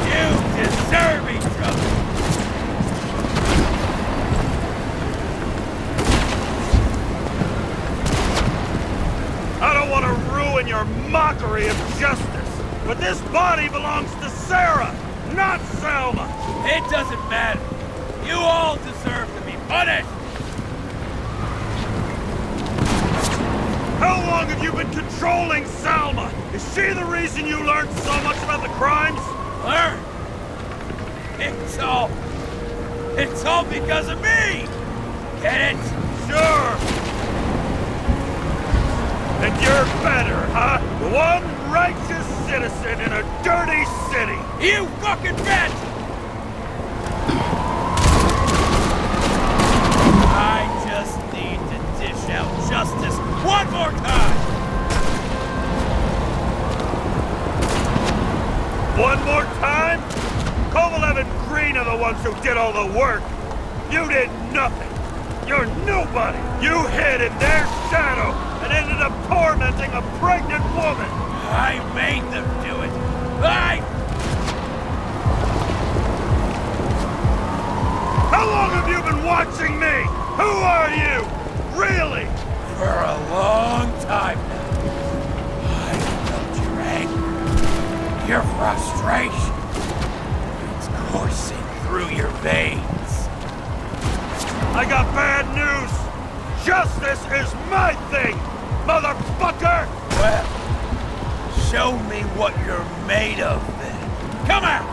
You deserve each other! I don't want to ruin your mockery of justice, but this body belongs to Sarah, not Salma! It doesn't matter. You all deserve to be punished! How long have you been controlling Salma? Is she the reason you learned so much about the crimes? Learn? It's all because of me! Get it? Sure! And you're better, huh? One righteous citizen in a dirty city! You fucking bet! I just need to dish out justice one more time! One more time? Kovalev and Green are the ones who did all the work! You did nothing! You're nobody! You hid in their shadow and ended up tormenting a pregnant woman! I made them do it! How long have you been watching me? Who are you? Really? For a long time now. I felt your anger, your frustration. It's coursing through your veins. I got bad news! Justice is my thing, motherfucker! Well, show me what you're made of then. Come out!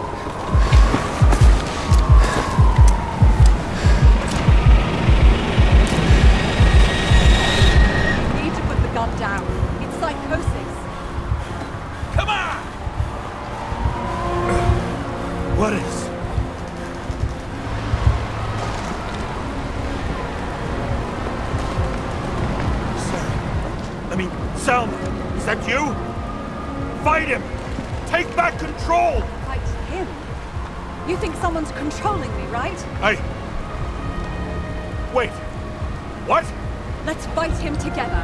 You need to put the gun down. It's psychosis. Come on! What is? Salma, is that you? Fight him! Take back control! Fight him? You think someone's controlling me, right? Wait. What? Let's fight him together.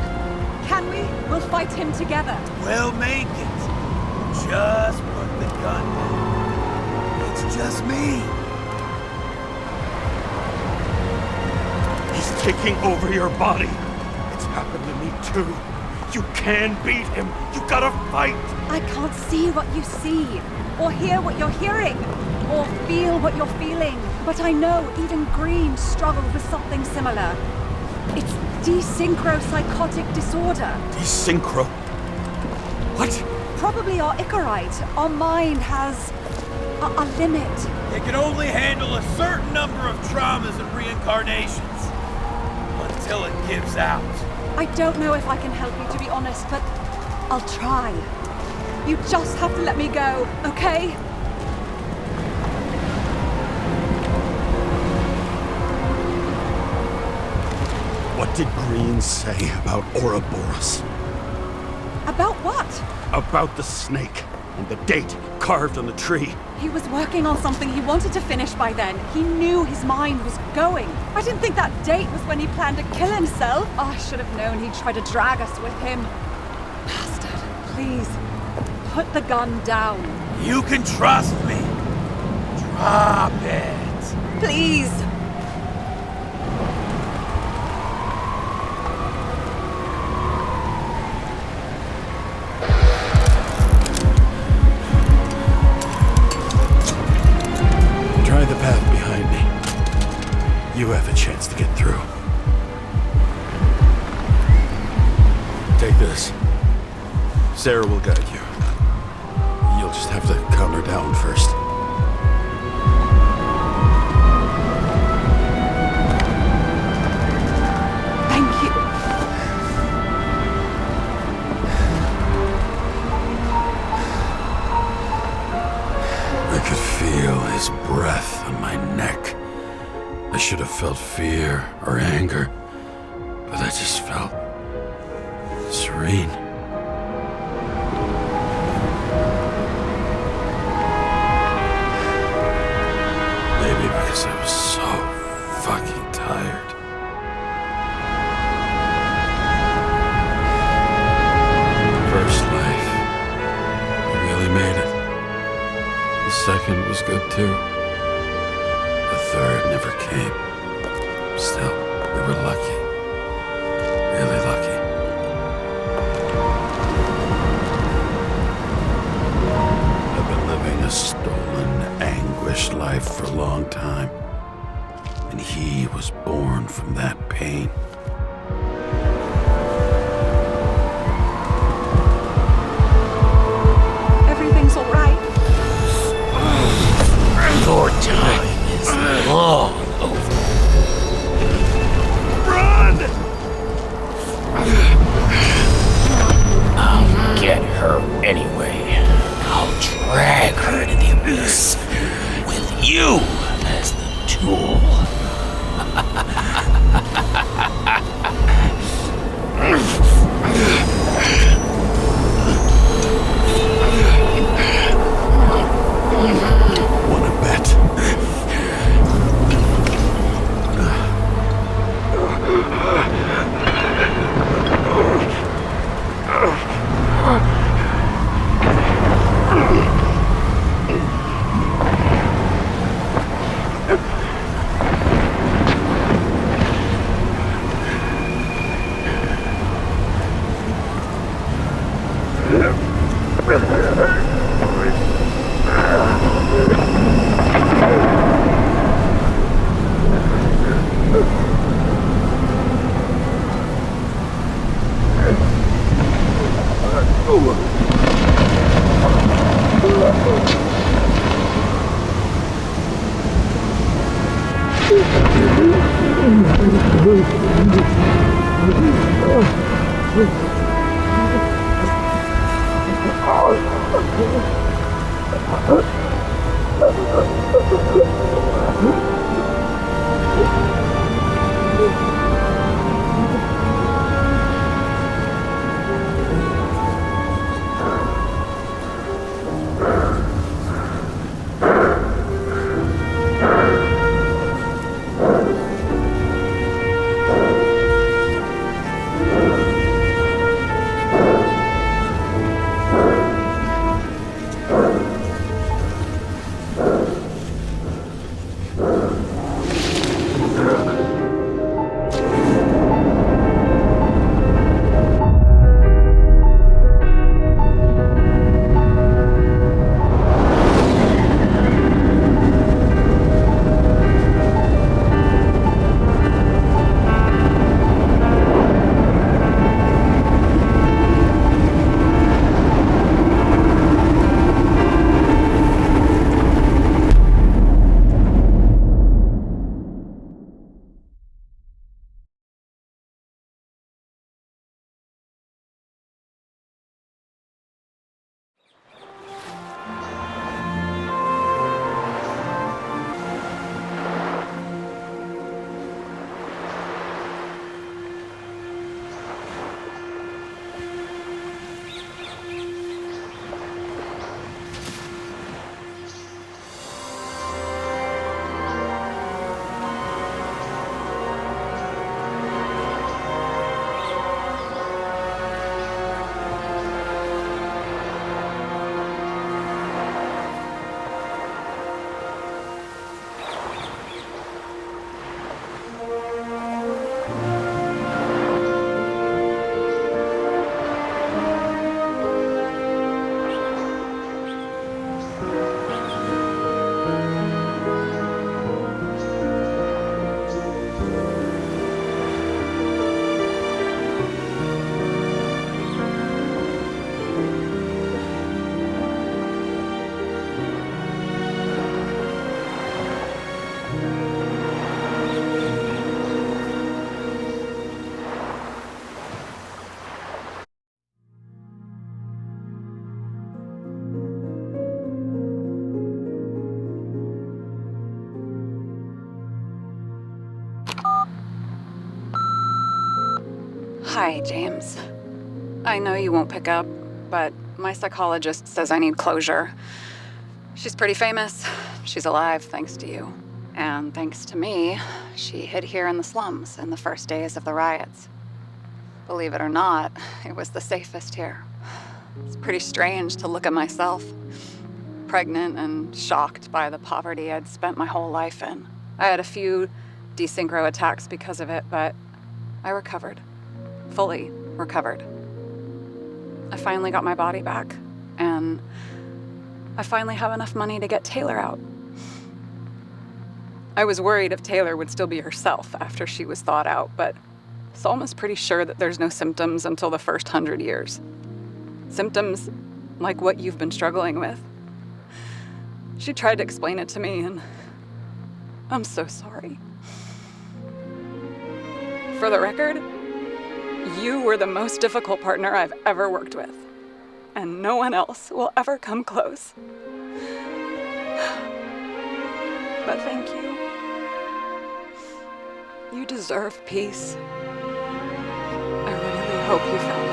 Can we? We'll fight him together. We'll make it. Just put the gun down. It's just me. He's taking over your body. It's happened to me too. You can beat him. You gotta fight. I can't see what you see, or hear what you're hearing, or feel what you're feeling. But I know even Green struggled with something similar. It's desynchropsychotic disorder. Desynchro? What? Probably our Icarite. Our mind has a limit. It can only handle a certain number of traumas and reincarnations. Until it gives out. I don't know if I can help you, to be honest, but I'll try. You just have to let me go, okay? What did Green say about Ouroboros? About what? About the snake and the date carved on the tree. He was working on something he wanted to finish by then. He knew his mind was going. I didn't think that date was when he planned to kill himself. Oh, I should have known he'd try to drag us with him. Bastard, please, put the gun down. You can trust me. Drop it. Please. Try the path behind me. You have a chance to get through. Take this. Sarah will guide you. You'll just have to calm her down first. Thank you. could feel his breath on my neck. I should have felt fear or anger, but I just felt serene. Maybe because I was so fucking tired. First life, we really made it. The second was good too. The third never came. Still, we were lucky. Really lucky. I've been living a stolen, anguished life for a long time. And he was born from that pain. Everything's all right. Your time is long over. Run! I'll get her anyway. I'll drag her to the abyss with you as the tool. Wanna bet? Hi, James. I know you won't pick up, but my psychologist says I need closure. She's pretty famous. She's alive thanks to you. And thanks to me, she hid here in the slums in the first days of the riots. Believe it or not, it was the safest here. It's pretty strange to look at myself, pregnant and shocked by the poverty I'd spent my whole life in. I had a few desynchro attacks because of it, but I recovered. Fully recovered. I finally got my body back, and I finally have enough money to get Taylor out. I was worried if Taylor would still be herself after she was thawed out, but Salma's pretty sure that there's no symptoms until the first 100 years. Symptoms like what you've been struggling with. She tried to explain it to me, and I'm so sorry. For the record, you were the most difficult partner I've ever worked with, and no one else will ever come close. But thank you. You deserve peace. I really hope you found